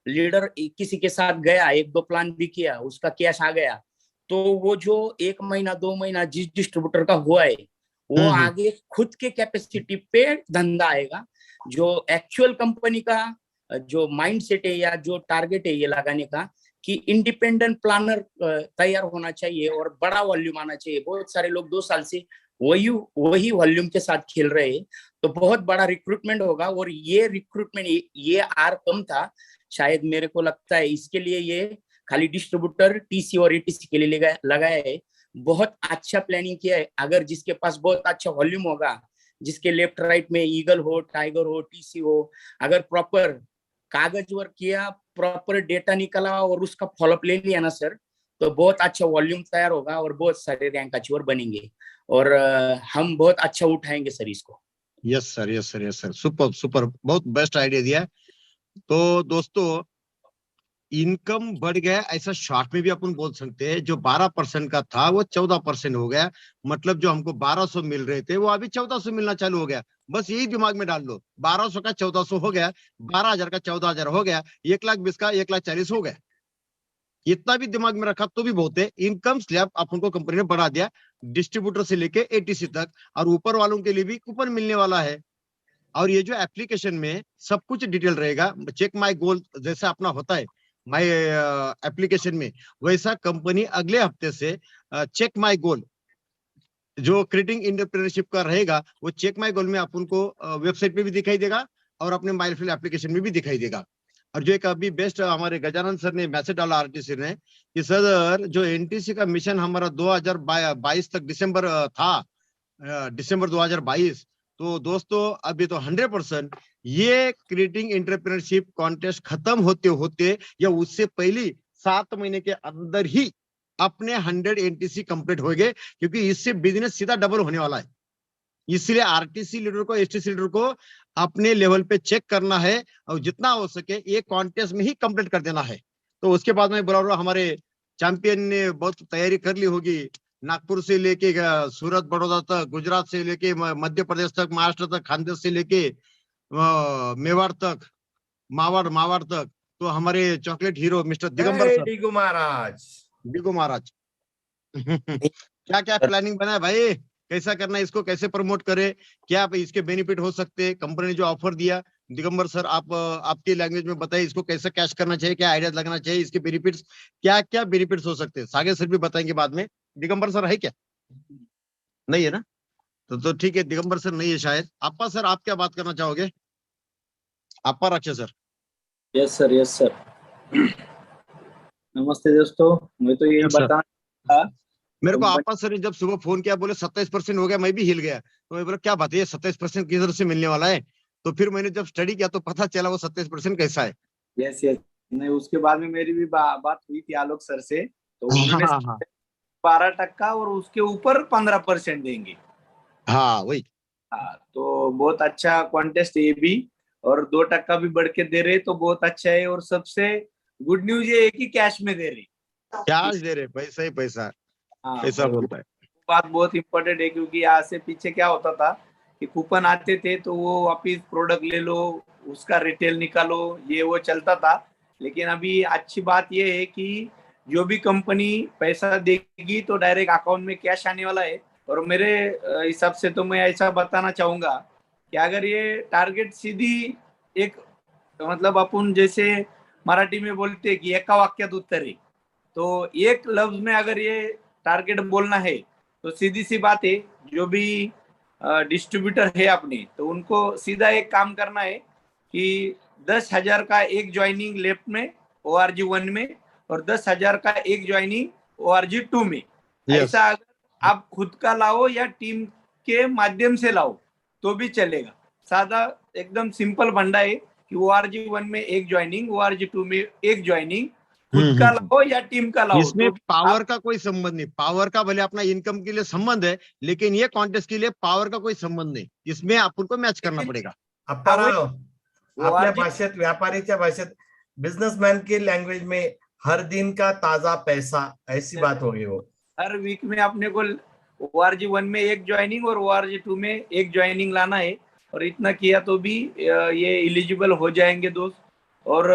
S9: लीडर किसी के साथ गया, 1-2 प्लान भी किया, उसका कैश आ गया, तो वो जो 1 महीना 2 महीना जिस डिस्ट्रीब्यूटर का हुआ है, वो आगे खुद के कैपेसिटी पे धंधा आएगा। जो एक्चुअल कंपनी का जो माइंडसेट है या जो टारगेट है ये लगाने का, कि इंडिपेंडेंट प्लानर तैयार होना चाहिए और बड़ा वॉल्यूम आना चाहिए। बहुत सारे लोग 2 साल से वही वॉल्यूम के साथ खेल रहे हैं, तो बहुत बड़ा रिक्रूटमेंट होगा। और ये रिक्रूटमेंट, ये आर कम था शायद, मेरे को लगता है इसके लिए ये खाली डिस्ट्रीब्यूटर, टीसी और एटीसी के लिए लगाया है। बहुत अच्छा प्लानिंग किया है। अगर जिसके पास बहुत अच्छा वॉल्यूम होगा, जिसके लेफ्ट राइट में ईगल हो, टाइगर हो, टीसी हो, अगर प्रॉपर कागज वर्क किया, प्रॉपर डेटा निकला और उसका फॉलोअप ले लिया ना सर, तो बहुत अच्छा वॉल्यूम तैयार होगा और बहुत सारे रैंक अचीवर बनेंगे, और हम बहुत अच्छा उठाएंगे सर इसको।
S1: Yes sir, yes sir, yes sir, super super, बहुत बेस्ट आइडिया दिया। तो दोस्तों इनकम बढ़ गया, ऐसा शॉर्ट में भी अपन बोल सकते हैं। जो 12% का था वो 14% हो गया, मतलब जो हमको 1200 मिल रहे थे वो अभी 1400 मिलना चालू हो गया। बस यही दिमाग में डाल लो, 1200 का 1400 हो गया, 12,000 का 14,000 हो गया, 1,20,000 का 1,40,000 हो गया। इतना भी दिमाग में रखा तो भी बहुत है। इनकम स्लैब अपन को कंपनी ने बढ़ा दिया, डिस्ट्रीब्यूटर से लेके एटीसी तक, और ऊपर वालों के लिए भी कूपन मिलने वाला है। और ये जो एप्लीकेशन में सब कुछ डिटेल रहेगा, चेक माई गोल जैसा अपना होता है माई एप्लीकेशन में, वैसा कंपनी अगले हफ्ते से चेक माई गोल जो क्रिएटिंग एंटरप्रेन्योरशिप का रहेगा, वो चेक माई गोल में अपन को वेबसाइट पे भी दिखाई देगा और अपने मोबाइल एप्लीकेशन में भी दिखाई देगा। और जो एक अभी बेस्ट हमारे गजानन सर ने मैसेज डाला आरटीसी ने कि सर जो एनटीसी का मिशन हमारा 2022 तक दिसंबर था, दिसंबर 2022, तो दोस्तों अभी तो 100% ये क्रिएटिंग एंटरप्रेन्योरशिप कॉन्टेस्ट खत्म होते होते या उससे पहले 7 महीने के अंदर ही अपने 100 एनटीसी कंप्लीट हो गए, क्योंकि इससे बिजनेस सीधा डबल होने वाला है। इसलिए आरटीसी लीडर को, एसटीसी लीडर को अपने लेवल पे चेक करना है और जितना हो सके ये कॉन्टेस्ट में ही कंप्लीट कर देना है। तो उसके बाद में बुला रहा, हमारे चैंपियन ने बहुत तैयारी कर ली होगी, नागपुर से लेके सूरत बड़ौदा तक, गुजरात से लेके मध्य प्रदेश तक, महाराष्ट्र तक, खानदेश से लेके मेवाड़ तक, मावाड़ तक। तो हमारे chocolate hero mister Digambar sir, डिगो महाराज क्या क्या प्लानिंग बना है भाई? कैसा करना है, इसको कैसे प्रमोट करें, क्या इसके बेनिफिट हो सकते हैं, कंपनी ने जो ऑफर दिया। दिगंबर सर आप आपकी लैंग्वेज में बताइए, इसको कैसे कैश करना चाहिए, क्या आइडिया लगना चाहिए, इसके बेनिफिट्स क्या क्या बेनिफिट्स हो सकते हैं। सागर सर भी बताएंगे बाद में। दिगंबर सर है क्या? नहीं है ना? तो ठीक है, दिगंबर सर नहीं है शायद। अप्पा सर आप क्या बात करना चाहोगे? Appa Rakshe sir.
S4: Yes sir, yes sir. नमस्ते दोस्तों, मैं तो ये बताना था,
S1: मेरे को अप्पा सर ने जब सुबह फोन किया, बोले 27% हो गया, मैं भी हिल गया। तो मैं बोला क्या बात है, 27% किधर से मिलने वाला है? तो फिर मैंने जब स्टडी किया तो पता चला वो 27% कैसा है।
S4: यस यस, नहीं उसके बाद में मेरी भी बात हुई थी आलोक सर से, तो उन्होंने 12% और उसके ऊपर 15% देंगे।
S1: हाँ वही।
S4: हाँ, तो बहुत अच्छा कॉन्टेस्ट ये भी, और 2% भी बढ़ के दे रहे तो बहुत अच्छा है। और सबसे गुड न्यूज ये है कि कैश में दे रहे,
S1: कैश दे रहे, पैसा ही पैसा।
S4: हाँ,
S1: ऐसा बोलता है।
S4: बात बहुत इंपॉर्टेंट है, क्योंकि यहाँ से पीछे क्या होता था कि कूपन आते थे तो वो वापिस प्रोडक्ट ले लो, उसका रिटेल निकालो, ये वो चलता था। लेकिन अभी अच्छी बात ये है कि जो भी कंपनी पैसा देगी तो डायरेक्ट अकाउंट में कैश आने वाला है। और मेरे हिसाब से तो मैं ऐसा बताना चाहूंगा कि अगर ये टारगेट सीधी एक, मतलब अपन जैसे मराठी में बोलते हैं कि एका वाक्यात उत्तर है, तो एक लफ्ज में अगर ये टारगेट बोलना है तो सीधी सी बात है, जो भी डिस्ट्रीब्यूटर है अपने, तो उनको सीधा एक काम करना है कि 10,000 का एक ज्वाइनिंग लेफ्ट में ORG 1 में, और 10,000 का एक ज्वाइनिंग ORG 2 में। ऐसा अगर आप खुद का लाओ या टीम के माध्यम से लाओ तो भी चलेगा। सादा एकदम सिंपल फंडा है कि ORG 1 में एक ज्वाइनिंग, ORG 2 में एक ज्वाइनिंग, खुद का लाओ या टीम का लाओ।
S1: इसमें
S4: तो
S1: पावर का कोई संबंध नहीं। पावर का भले अपना इनकम के लिए संबंध है, लेकिन ये कॉन्टेस्ट के लिए पावर का कोई संबंध नहीं। इसमें अपन को मैच करना पड़ेगा।
S8: आपल्या भाषेत, व्यापारीच्या भाषेत, बिजनेसमैन की लैंग्वेज में हर दिन का ताजा पैसा, ऐसी बात होगी वो।
S4: हर वीक में अपने को ORG 1 में एक ज्वाइनिंग और ORG 2 में एक ज्वाइनिंग लाना है, और इतना किया तो भी ये एलिजिबल हो जाएंगे दोस्त। और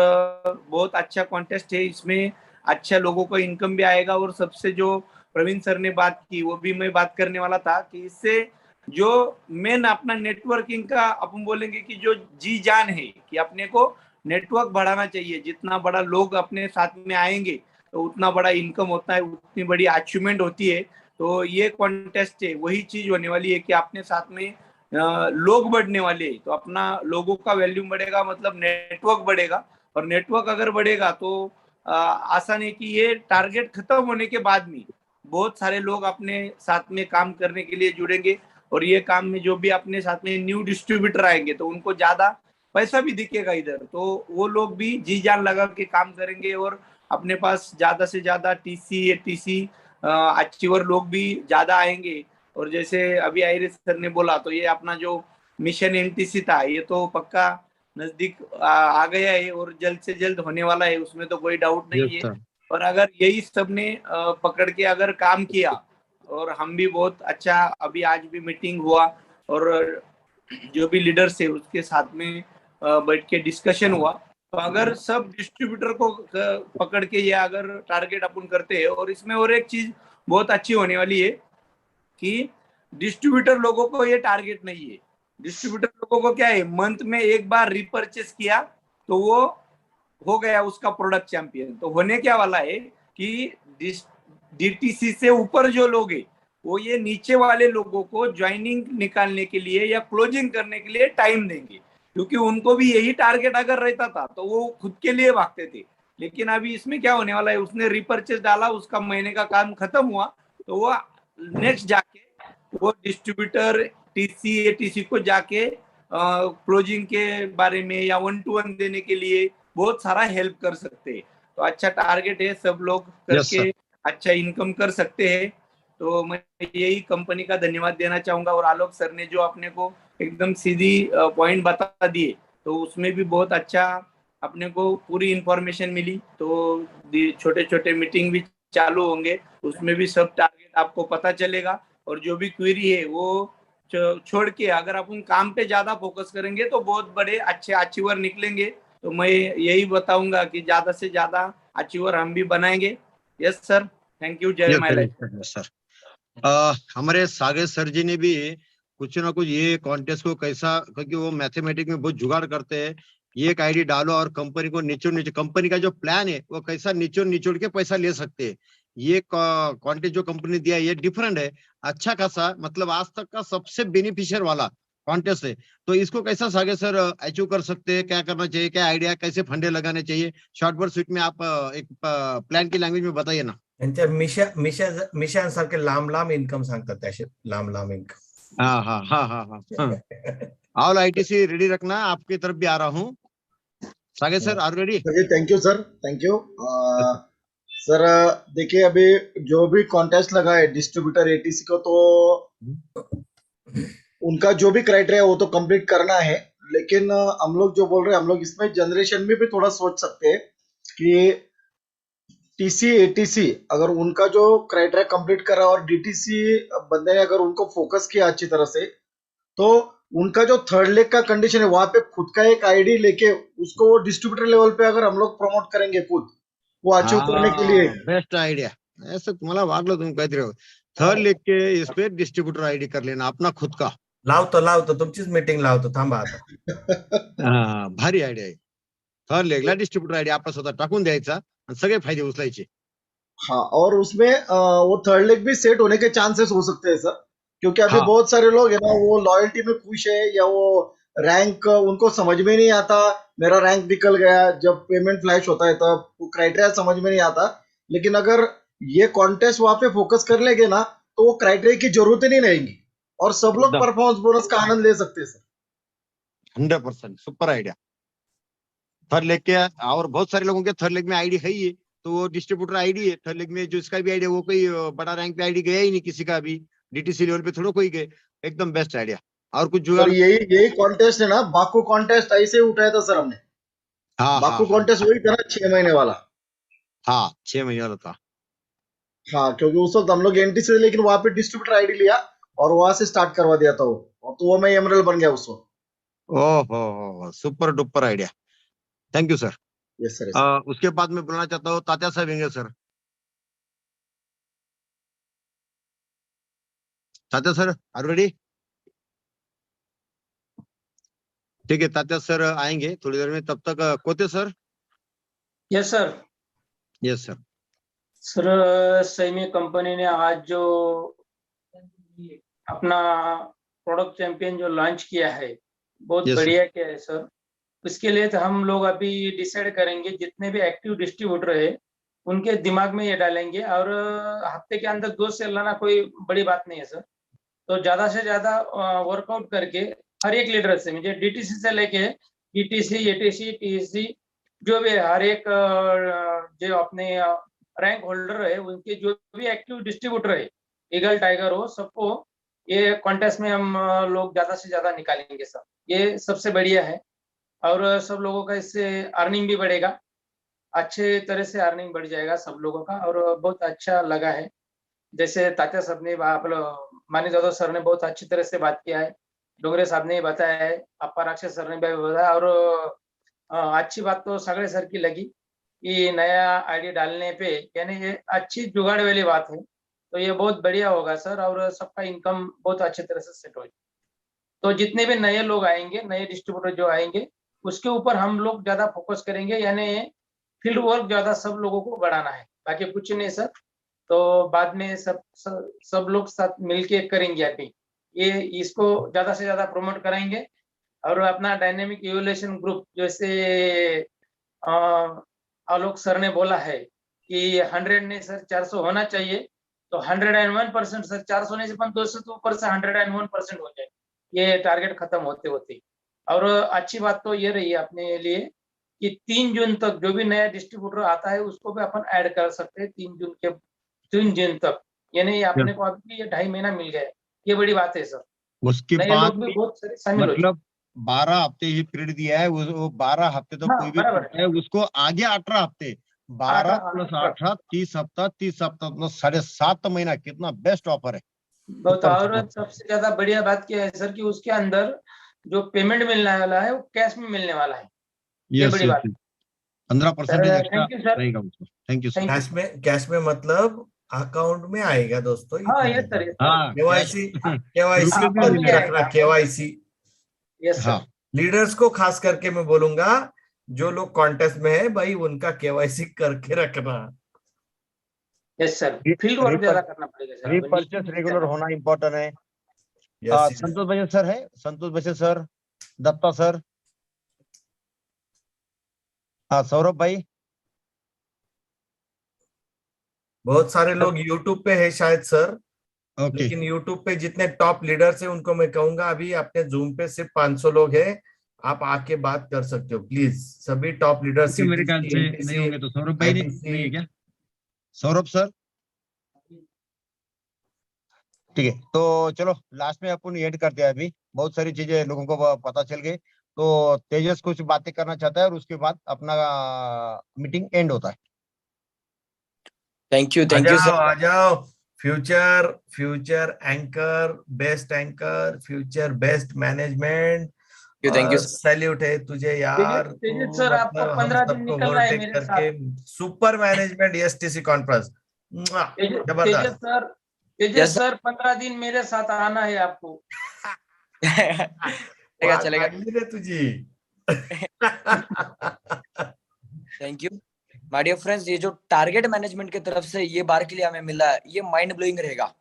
S4: बहुत अच्छा कॉन्टेस्ट है, इसमें अच्छा लोगों को इनकम भी आएगा। और सबसे जो प्रवीण सर ने बात की वो भी मैं बात करने वाला था कि इससे जो मेन अपना नेटवर्किंग का अपन बोलेंगे कि जो जी जान है कि अपने को नेटवर्क बढ़ाना चाहिए। जितना बड़ा लोग अपने साथ में आएंगे तो उतना बड़ा इनकम होता है, उतनी बड़ी अचीवमेंट होती है। तो ये कॉन्टेस्ट है, वही चीज होने वाली है कि अपने साथ में लोग बढ़ने वाले हैं, तो अपना लोगों का वैल्यूम बढ़ेगा, मतलब नेटवर्क बढ़ेगा। और नेटवर्क अगर बढ़ेगा तो आसान है कि ये टारगेट खत्म होने के बाद में बहुत सारे लोग अपने साथ में काम करने के लिए जुड़ेंगे। और ये काम में जो भी अपने साथ में न्यू डिस्ट्रीब्यूटर आएंगे तो उनको ज्यादा पैसा भी दिखेगा इधर, तो वो लोग भी जी जान लगा के काम करेंगे। और अपने पास ज्यादा से ज्यादा TC अचीवर लोग भी ज्यादा आएंगे। और जैसे अभी आयरिस सर ने बोला, तो ये अपना जो मिशन NTC था ये तो पक्का नजदीक आ गया है और जल्द से जल्द होने वाला है, उसमें तो कोई डाउट नहीं है। और अगर यही सबने पकड़ के अगर काम किया, और हम भी बहुत अच्छा, अभी आज भी मीटिंग हुआ और जो भी लीडर्स है उसके साथ में बैठ के डिस्कशन हुआ, तो अगर सब डिस्ट्रीब्यूटर को पकड़ के ये अगर टारगेट अपन करते हैं, और इसमें और एक चीज बहुत अच्छी होने वाली है कि डिस्ट्रीब्यूटर लोगों को ये टारगेट नहीं है। डिस्ट्रीब्यूटर लोगों को क्या है, मंथ में एक बार रिपर्चेस किया तो वो हो गया उसका प्रोडक्ट चैंपियन। तो होने क्या वाला है कि DTC से ऊपर जो लोग है वो ये नीचे वाले लोगों को ज्वाइनिंग निकालने के लिए या क्लोजिंग करने के लिए टाइम देंगे, क्योंकि उनको भी यही टारगेट अगर रहता था तो वो खुद के लिए भागते थे। लेकिन अभी इसमें क्या होने वाला है, उसने रिपर्चेस डाला, उसका महीने का काम खत्म हुआ, तो वो नेक्स्ट जाके वो डिस्ट्रीब्यूटर TC को जाके क्लोजिंग के बारे में या 1-to-1 देने के लिए बहुत सारा हेल्प कर सकते हैं। तो अच्छा टारगेट है, सब लोग करके अच्छा इनकम कर सकते हैं। तो मैं यही कंपनी का धन्यवाद देना चाहूंगा। और आलोक सर ने जो अपने को एकदम सीधी पॉइंट बता दिए, तो उसमें भी बहुत अच्छा अपने को पूरी इंफॉर्मेशन मिली। तो छोटे छोटे मीटिंग भी चालू होंगे, उसमें भी सब टारगेट आपको पता चलेगा। और जो भी क्वेरी है वो छोड़ के अगर अपन काम पे ज्यादा फोकस करेंगे तो बहुत बड़े अच्छे अचीवर निकलेंगे। तो मैं यही बताऊंगा कि ज्यादा से ज्यादा अचीवर हम भी बनाएंगे। यस सर, थैंक यू, जय माला सर।
S1: हमारे सागे सर जी ने भी कुछ ना कुछ ये कॉन्टेस्ट को कैसा, क्योंकि वो मैथमेटिक्स में बहुत जुगाड़ करते हैं, ये एक आईडी डालो और कंपनी को निचोड़ निचोड़, कंपनी का जो प्लान है वो कैसा निचोड़ निचोड़ के पैसा ले सकते हैं। ये कॉन्टेस्ट जो कंपनी दिया ये डिफरेंट है, अच्छा खासा, मतलब आज तक का सबसे बेनिफिशियर वाला कॉन्टेस्ट है। तो इसको कैसा सागे सर अचीव कर सकते हैं, क्या करना चाहिए, क्या आइडिया, कैसे फंडे लगाने चाहिए, शॉर्ट वर्ड स्वीट में आप एक प्लान की लँग्वेज में बताइए ना।
S8: त्यांच्या मिशन सारखे लांब लांब इन्कम सांगतात ते, असे लांब लांब इन्कम।
S1: हाँ। ऑल आईटीसी रेडी रखना, आपकी तरफ भी आ रहा हूँ। Sage sir are ready?
S10: Thank you sir, thank you sir. देखिए अभी जो भी कॉन्टेस्ट लगा है डिस्ट्रीब्यूटर एटीसी को, तो उनका जो भी क्राइटेरिया वो तो कंप्लीट करना है, लेकिन हम लोग जो बोल रहे हैं, हम लोग इसमें जनरेशन में भी थोड़ा सोच सकते हैं कि टीसी एटीसी अगर उनका जो क्राइटेरिया कंप्लीट करा और डीटीसी बंदे ने अगर उनको फोकस किया अच्छी तरह से, तो उनका जो थर्ड लेग का कंडीशन है वहां पे खुद का एक आईडी लेके उसको डिस्ट्रीब्यूटर लेवल पे अगर हम लोग प्रमोट करेंगे खुद, वो अचीव करने के लिए
S1: बेस्ट आइडिया। ऐसे तुम्हाला वागलो तुम कहते रहो, थर्ड लेग के इस पे डिस्ट्रीब्यूटर आईडी कर लेना अपना खुद का।
S8: लावतो तुमचीच मीटिंग लावतो, थांबा आता।
S1: भारी आयडिया आहे। थर्ड लेगला डिस्ट्रीब्यूटर आयडी आपला स्वतः टाकून द्यायचा आणि सगळे फायदे उचलायचे।
S10: हाँ, और उसमें वो थर्ड लेग भी सेट होने के चांसेस हो सकते हैं सर, क्योंकि अभी बहुत सारे लोग है ना वो लॉयल्टी में खुश है, या वो रैंक उनको समझ में नहीं आता, मेरा रैंक निकल गया, जब पेमेंट फ्लैश होता है तब क्राइटेरिया समझ में नहीं आता। लेकिन अगर ये कॉन्टेस्ट वहां पे फोकस कर लेंगे ना, तो वो क्राइटेरिया की जरूरत ही नहीं रहेगी और सब लोग परफॉर्मेंस बोनस का आनंद ले सकते हैं sir.
S1: 100% super idea. Third leg के और बहुत सारे लोगों के थर्ड लेग में आईडी है ही, तो वो डिस्ट्रीब्यूटर आईडी है थर्ड लेग में, जो इसका भी आईडिया, वो कोई बड़ा रैंक पे आईडी गया ही नहीं किसी का भी, डीटीसी लेवल पे थोड़ा कोई गए। एकदम बेस्ट आइडिया। और कुछ जुगाड़?
S10: यही कॉन्टेस्ट है ना, बाकू कॉन्टेस्ट ऐसे ही उठाया था सर हमने। बाकू कॉन्टेस्ट वही था ना 6 महीने वाला।
S1: हाँ 6 महीने वाला था।
S10: हाँ, क्योंकि उस वक्त हम लोग एनटी से, लेकिन वहां पे डिस्ट्रीब्यूटर आईडी लिया और वहां से स्टार्ट करवा दिया था वो, तो वो मैं एमरल्ड बन गया उस वक्त।
S1: ओहो, super duper idea, thank you sir.
S10: Yes sir.
S1: उसके बाद मैं बोलना चाहता हूँ तात्या साहब होंगे sir. Tatya sir are ready? ठीक है, तात्या सर आएंगे थोड़ी देर में, तब तक Kote sir.
S11: Yes sir.
S1: Yes sir.
S11: Sir Sami company ने आज जो अपना प्रोडक्ट चैंपियन जो लॉन्च किया है, बहुत बढ़िया किया है सर। इसके लिए तो हम लोग अभी डिसाइड करेंगे, जितने भी एक्टिव डिस्ट्रीब्यूटर है उनके दिमाग में ये डालेंगे, और हफ्ते के अंदर 2 सेल लाना कोई बड़ी बात नहीं है सर। तो ज्यादा से ज्यादा वर्कआउट करके हर एक लीडर से, मुझे डीटीसी से लेके डीटीसी, एटीसी, टीसी, जो भी हर एक जो अपने रैंक होल्डर है, उनके जो भी एक्टिव डिस्ट्रीब्यूटर है, ईगल टाइगर हो, सबको ये कॉन्टेस्ट में हम लोग ज्यादा से ज्यादा निकालेंगे सर। ये सबसे बढ़िया है, और सब लोगों का इससे अर्निंग भी बढ़ेगा, अच्छे तरह से अर्निंग बढ़ जाएगा सब लोगों का, और बहुत अच्छा लगा है। जैसे तात्या साहब ने, मानी जादव सर ने बहुत अच्छी तरह से बात किया है, डोंगरे साहब ने बताया है, अप्पा राक्षस सर ने भी बताया, और अच्छी बात तो सागड़े सर की लगी कि नया आईडी डालने पे, यानी ये अच्छी जुगाड़ वाली बात है, तो ये बहुत बढ़िया होगा सर, और सबका इनकम बहुत अच्छी तरह से सेट हो जाए। तो जितने भी नए लोग आएंगे, नए डिस्ट्रीब्यूटर जो आएंगे, उसके ऊपर हम लोग ज्यादा फोकस करेंगे, यानी फील्ड वर्क ज्यादा सब लोगों को बढ़ाना है, बाकी कुछ नहीं सर। तो बाद में सब लोग साथ मिलके करेंगे। अभी ये इसको ज्यादा से ज्यादा प्रमोट कराएंगे, और अपना डायनेमिक इवोल्यूशन ग्रुप, जैसे आलोक सर ने बोला है कि 100 नहीं सर 400 होना चाहिए, तो 101% सर, 400 नहीं से 200 तो ऊपर से 101% हो जाए, ये टारगेट खत्म होते होते। और अच्छी बात तो ये रही है अपने लिए कि 3 जून तक जो भी नया डिस्ट्रीब्यूटर आता है उसको भी अपन ऐड कर सकते हैं 3 जून तक, यानी अपने को अभी ये 2.5 महीना मिल गया है, ये बड़ी बात है सर।
S1: उसके बाद
S11: भी बहुत सारे शामिल हो,
S1: मतलब 12 हफ्ते ही पीरियड दिया है, वो 12 हफ्ते तो कोई भी है, उसको आगे 18 हफ्ते, 12 + 18 30 हफ्ता, 30 हफ्ता मतलब 7.5 महीना, कितना बेस्ट ऑफर है।
S11: बहुत। और सबसे ज्यादा बढ़िया बात क्या है सर कि उसके अंदर जो पेमेंट मिलने वाला है वो कैश में मिलने वाला है, ये बड़ी बात है।
S1: 15% एक्स्ट्रा रहेगा उसको। Thank you sir.
S8: कैश में मतलब अकाउंट में आएगा दोस्तों।
S11: हाँ यस सर, यस सर।
S1: हाँ
S8: केवाईसी
S1: रुपये भी
S11: अकाउंट
S1: मिलेगा।
S11: में आएगा।
S8: केवाईसी
S11: यस
S1: हाँ
S11: सर।
S8: लीडर्स को खास करके मैं बोलूंगा, जो लोग कॉन्टेस्ट में है भाई उनका केवाईसी करके रखना।
S11: यस सर, फील्ड वर्क ज्यादा करना पड़ेगा सर।
S1: रीपरचेस रेगुलर होना इम्पोर्टेंट है।
S8: यस
S1: संतोष बजे सर है, संतोष बजे सर, दत्ता सर, हाँ सौरभ भाई।
S8: बहुत सारे लोग यूट्यूब पे है शायद सर,
S1: ओके
S8: लेकिन यूट्यूब पे जितने टॉप लीडर्स हैं उनको मैं कहूंगा अभी अपने जूम पे सिर्फ 500 लोग हैं, आप आके बात कर सकते हो प्लीज। सभी टॉप लीडर्स
S1: मेरे ख्याल से नहीं होंगे तो सौरभ भाई नहीं है क्या? सौरभ सर ठीक है, तो चलो लास्ट में अपन ऐड करते हैं। अभी बहुत सारी चीजें लोगों को पता चल गई, तो तेजस कुछ बातें करना चाहता है और उसके बाद अपना मीटिंग एंड होता है।
S9: थैंक यू
S8: आ
S9: सर।
S8: जाओ future future anchor, best anchor, future best management.
S9: Thank you
S8: salute है तुझे यार,
S11: तेजस
S8: तू
S11: सर, आपको
S8: मतलब हम
S11: 15 दिन
S8: सबको
S11: निकलना है
S8: ओवरटेक
S11: मेरे
S8: करके
S11: साथ।
S8: सुपर मैनेजमेंट एसटीसी कॉन्फ्रेंस
S11: तेजस
S8: जबरदस्त।
S11: सर, तेजस सर 15 दिन मेरे साथ आना है आपको।
S9: चलेगा
S8: रे तुझी।
S9: Thank you my dear friends. ये जो टारगेट मैनेजमेंट की तरफ से ये बार के लिए हमें मिला है, ये माइंड ब्लोइंग रहेगा।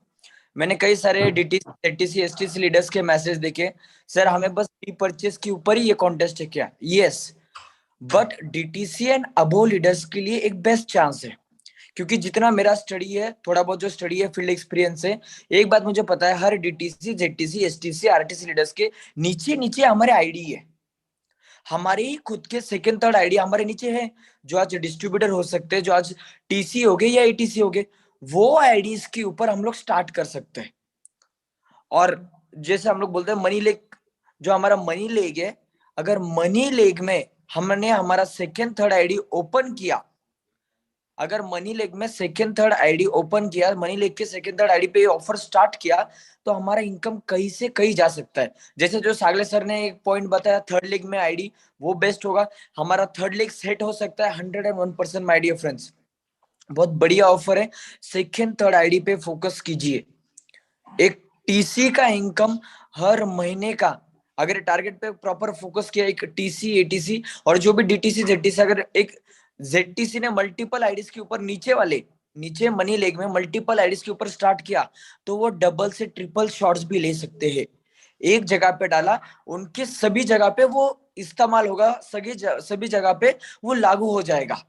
S9: मैंने कई सारे डीटीसी एसटीसी लीडर्स के मैसेज देखे, सर हमें बस परचेस के ऊपर ही ये कॉन्टेस्ट है क्या? Yes, but DTC and above leaders के लिए एक बेस्ट चांस है, क्योंकि जितना मेरा स्टडी है, थोड़ा बहुत जो स्टडी है, फील्ड एक्सपीरियंस है, एक बात मुझे पता है, हर DTC JTC STC RTC leaders के नीचे नीचे हमारे आईडी है, हमारे ही खुद के सेकंड थर्ड आईडी हमारे नीचे है, जो आज डिस्ट्रीब्यूटर हो सकते हैं, जो आज टीसी हो गए या एटीसी हो गए, वो आईडीज के ऊपर हम लोग स्टार्ट कर सकते हैं। और जैसे हम लोग बोलते हैं मनी लेग, जो हमारा मनी लेग है, अगर मनी लेग में हमने हमारा सेकंड थर्ड आईडी ओपन किया, अगर मनी लेग में सेकंड थर्ड आईडी ओपन किया, मनी लेग के सेकंड थर्ड आईडी पे ऑफर स्टार्ट किया, तो हमारा इनकम कहीं से कहीं जा सकता है। जैसे जो सागले सर ने एक पॉइंट बताया, थर्ड लेग में आईडी वो बेस्ट होगा, हमारा थर्ड लेग सेट हो सकता है 101% माय डियर फ्रेंड्स। बहुत बढ़िया ऑफर है, सेकंड थर्ड आईडी पे फोकस कीजिए। एक टीसी का इनकम हर महीने का, अगर टारगेट पे प्रॉपर फोकस किया, एक टीसी एटीसी और जो भी डीटीसी जेटीसी, अगर एक जेटीसी ने मल्टीपल आईडीज के ऊपर नीचे मनी लेग में मल्टीपल आईडीज के ऊपर स्टार्ट किया, तो वो डबल से ट्रिपल शॉट्स भी ले सकते हैं। एक जगह पे डाला, उनके सभी जगह पे वो इस्तेमाल होगा, सभी जगह पे वो लागू हो जाएगा।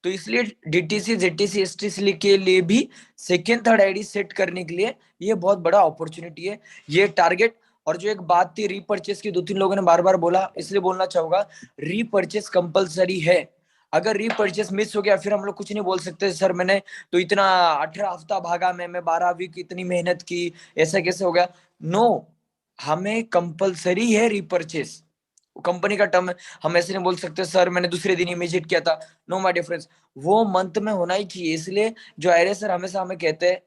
S9: तो इसलिए डीटीसी जेटीसी एसटीसी के लिए भी सेकेंड थर्ड आईडी सेट करने के लिए ये बहुत बड़ा अपॉर्चुनिटी है, ये टारगेट। और जो एक बात थी रीपरचेस की, 2-3 लोगों ने बार बार बोला, इसलिए बोलना चाहूंगा, रीपरचेस कंपलसरी है। अगर रीपरचेस मिस हो गया, फिर हम लोग कुछ नहीं बोल सकते, सर मैंने तो इतना 18 हफ्ता भागा, मैं 12 वीक इतनी मेहनत की, ऐसा कैसे हो गया? नो, हमें कंपलसरी है रीपरचेस, कंपनी का टर्म है, हम ऐसे नहीं बोल सकते सर मैंने दूसरे दिन इमीजिएट किया था। नो माय डियर फ्रेंड्स, वो मंथ में होना ही चाहिए। इसलिए जो आयरे सर हमेशा हमें कहते हैं,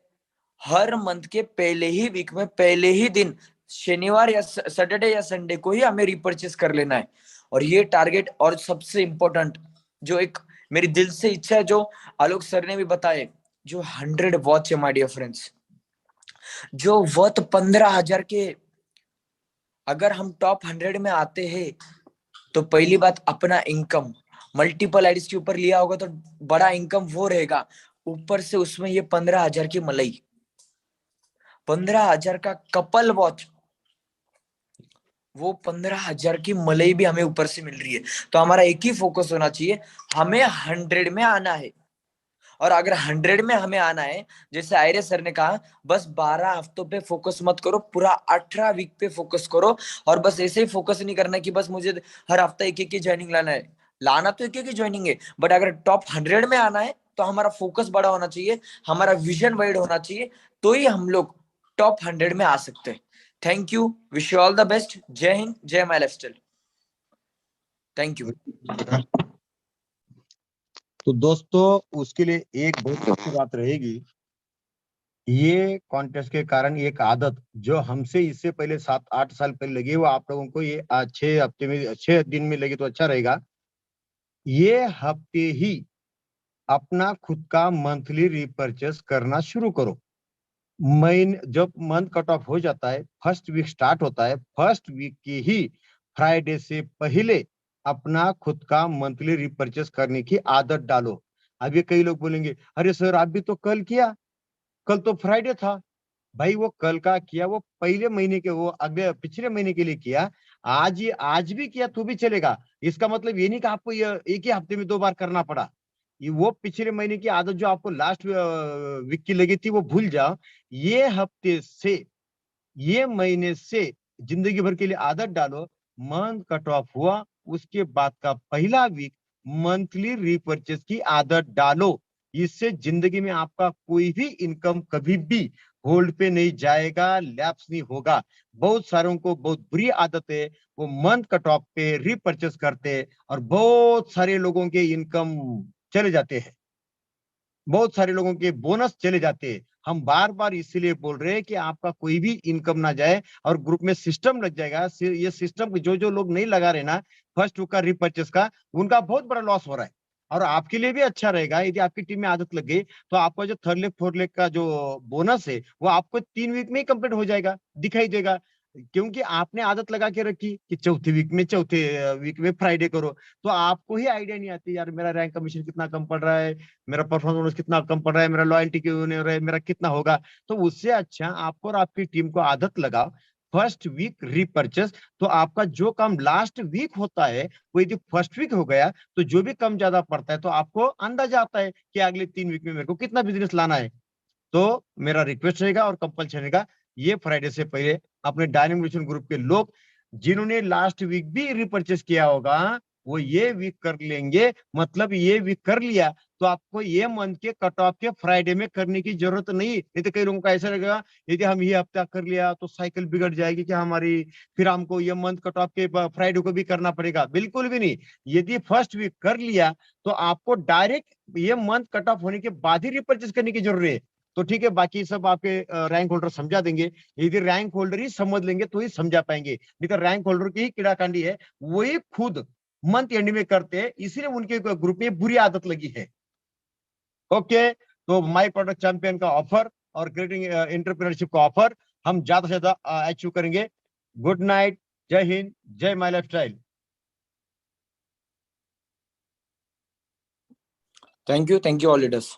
S9: हर मंथ के पहले ही वीक में पहले ही दिन, शनिवार या सैटरडे या संडे को ही हमें रिपर्चेस कर लेना है। और ये टारगेट, और सबसे इंपॉर्टेंट जो एक मेरी दिल से इच्छा है, जो आलोक सर ने भी बताए, जो 100 वॉच है माय डियर फ्रेंड्स, जो वर्थ 15,000 के, अगर हम टॉप 100 में आते हैं, तो पहली बात अपना इनकम मल्टीपल आईडीज के ऊपर लिया होगा तो बड़ा इनकम वो रहेगा, ऊपर से उसमें ये 15,000 की मलाई, 15,000 का कपल वॉच, वो 15,000 की मलाई भी हमें ऊपर से मिल रही है। तो हमारा एक ही फोकस होना चाहिए, हमें 100 में आना है। और अगर 100 में हमें आना है, जैसे आयरे सर ने कहा, बस 12 हफ्तों पे फोकस मत करो, पूरा 18 वीक पे फोकस करो। और बस ऐसे ही फोकस नहीं करना कि बस मुझे हर हफ्ता एक एक ज्वाइनिंग लाना है, लाना तो एक एक ज्वाइनिंग है, बट अगर टॉप 100 में आना है तो हमारा फोकस बड़ा होना चाहिए, हमारा विजन वाइड होना चाहिए, तो ही हम लोग टॉप 100 में आ सकते हैं। Thank you, wish you all the best. जय हिंद, जय माय लाइफस्टाइल। Thank you.
S1: तो दोस्तों उसके लिए एक बहुत अच्छी बात रहेगी, ये कॉन्टेस्ट के कारण एक आदत जो हमसे इससे पहले 7-8 साल पहले लगी, वो आप लोगों को ये 6 हफ्ते में 6 दिन में लगी तो अच्छा रहेगा। ये हफ्ते ही अपना खुद का मंथली रिपर्चेस करना शुरू करो। जब मंथ कट ऑफ हो जाता है, फर्स्ट वीक स्टार्ट होता है, फर्स्ट वीक की ही फ्राइडे से पहले अपना खुद का मंथली रिपर्चेस करने की आदत डालो। अभी कई लोग बोलेंगे, अरे सर आप भी तो कल किया, कल तो फ्राइडे था। भाई वो कल का किया, वो पहले महीने के, वो अगले पिछले महीने के लिए किया, आज भी किया तो भी चलेगा। इसका मतलब ये नहीं कि आपको ये एक ही हफ्ते में 2 बार करना पड़ा। ये वो पिछले महीने की आदत जो आपको लास्ट वीक की लगी थी वो भूल जाओ। ये हफ्ते से, ये महीने से जिंदगी भर के लिए आदत डालो। मंथ कट ऑफ हुआ उसके बाद का पहला वीक मंथली रिपर्चेस की आदत डालो। इससे जिंदगी में आपका कोई भी इनकम कभी भी होल्ड पे नहीं जाएगा, लैप्स नहीं होगा। बहुत सारों को बहुत बुरी आदत है, वो मंथ कट ऑफ पे रिपर्चेस करते हैं और बहुत सारे लोगों के इनकम चले जाते हैं, बहुत सारे लोगों के बोनस चले जाते हैं। हम बार बार इसीलिए बोल रहे हैं कि आपका कोई भी इनकम ना जाए और ग्रुप में सिस्टम लग जाएगा। ये सिस्टम जो लोग नहीं लगा रहे ना फर्स्ट वीक का रिपर्चेस का, उनका बहुत बड़ा लॉस हो रहा है। और आपके लिए भी अच्छा रहेगा यदि आपकी टीम में आदत लग गई तो आपका जो थर्ड लेग फोर्थ लेग का जो बोनस है वो आपको 3 वीक में ही कंप्लीट हो जाएगा, दिखाई देगा। क्योंकि आपने आदत लगा के रखी कि चौथे वीक में फ्राइडे करो, तो आपको ही आइडिया नहीं आती यार मेरा रैंक कमीशन कितना कम पड़ रहा है, मेरा परफॉर्मेंस कितना कम पड़ रहा है, मेरा लॉयल्टी क्यों नहीं हो रहा है, मेरा कितना होगा। तो उससे अच्छा आपको और आपकी टीम को आदत लगाओ फर्स्ट वीक रिपर्चेस। तो आपका जो काम लास्ट वीक होता है वो यदि फर्स्ट वीक हो गया तो जो भी कम ज्यादा पड़ता है तो आपको अंदाजा आता है कि अगले 3 वीक में मेरे को कितना बिजनेस लाना है। तो मेरा रिक्वेस्ट रहेगा और कंपल्शन रहेगा, ये फ्राइडे से पहले अपने डायनेमिक मिशन ग्रुप के लोग जिन्होंने लास्ट वीक भी रिपर्चेस किया होगा वो ये वीक कर लेंगे। मतलब ये वीक कर लिया तो आपको ये मंथ के कट ऑफ के फ्राइडे में करने की जरूरत नहीं तो कई लोगों का ऐसा लगेगा यदि हम ये हफ्ता कर लिया तो साइकिल बिगड़ जाएगी क्या हमारी, फिर हमको ये मंथ कट ऑफ के फ्राइडे को भी करना पड़ेगा। बिल्कुल भी नहीं, यदि फर्स्ट वीक कर लिया तो आपको डायरेक्ट ये मंथ कट ऑफ होने के बाद ही रिपर्चेस करने की जरूरत है। तो ठीक है, बाकी सब आपके रैंक होल्डर समझा देंगे। यदि रैंक होल्डर ही समझ लेंगे तो ही समझा पाएंगे, नहीं तो रैंक होल्डर की ही कीड़ाकांडी है, वही खुद मंथ एंड में करते हैं, इसलिए उनके ग्रुप में बुरी आदत लगी है। ओके, तो माई प्रोडक्ट चैंपियन का ऑफर और क्रिएटिंग एंटरप्रेन्योरशिप का ऑफर हम ज्यादा से ज्यादा अचीव करेंगे। गुड नाइट, जय हिंद, जय my lifestyle.
S12: Thank you all leaders.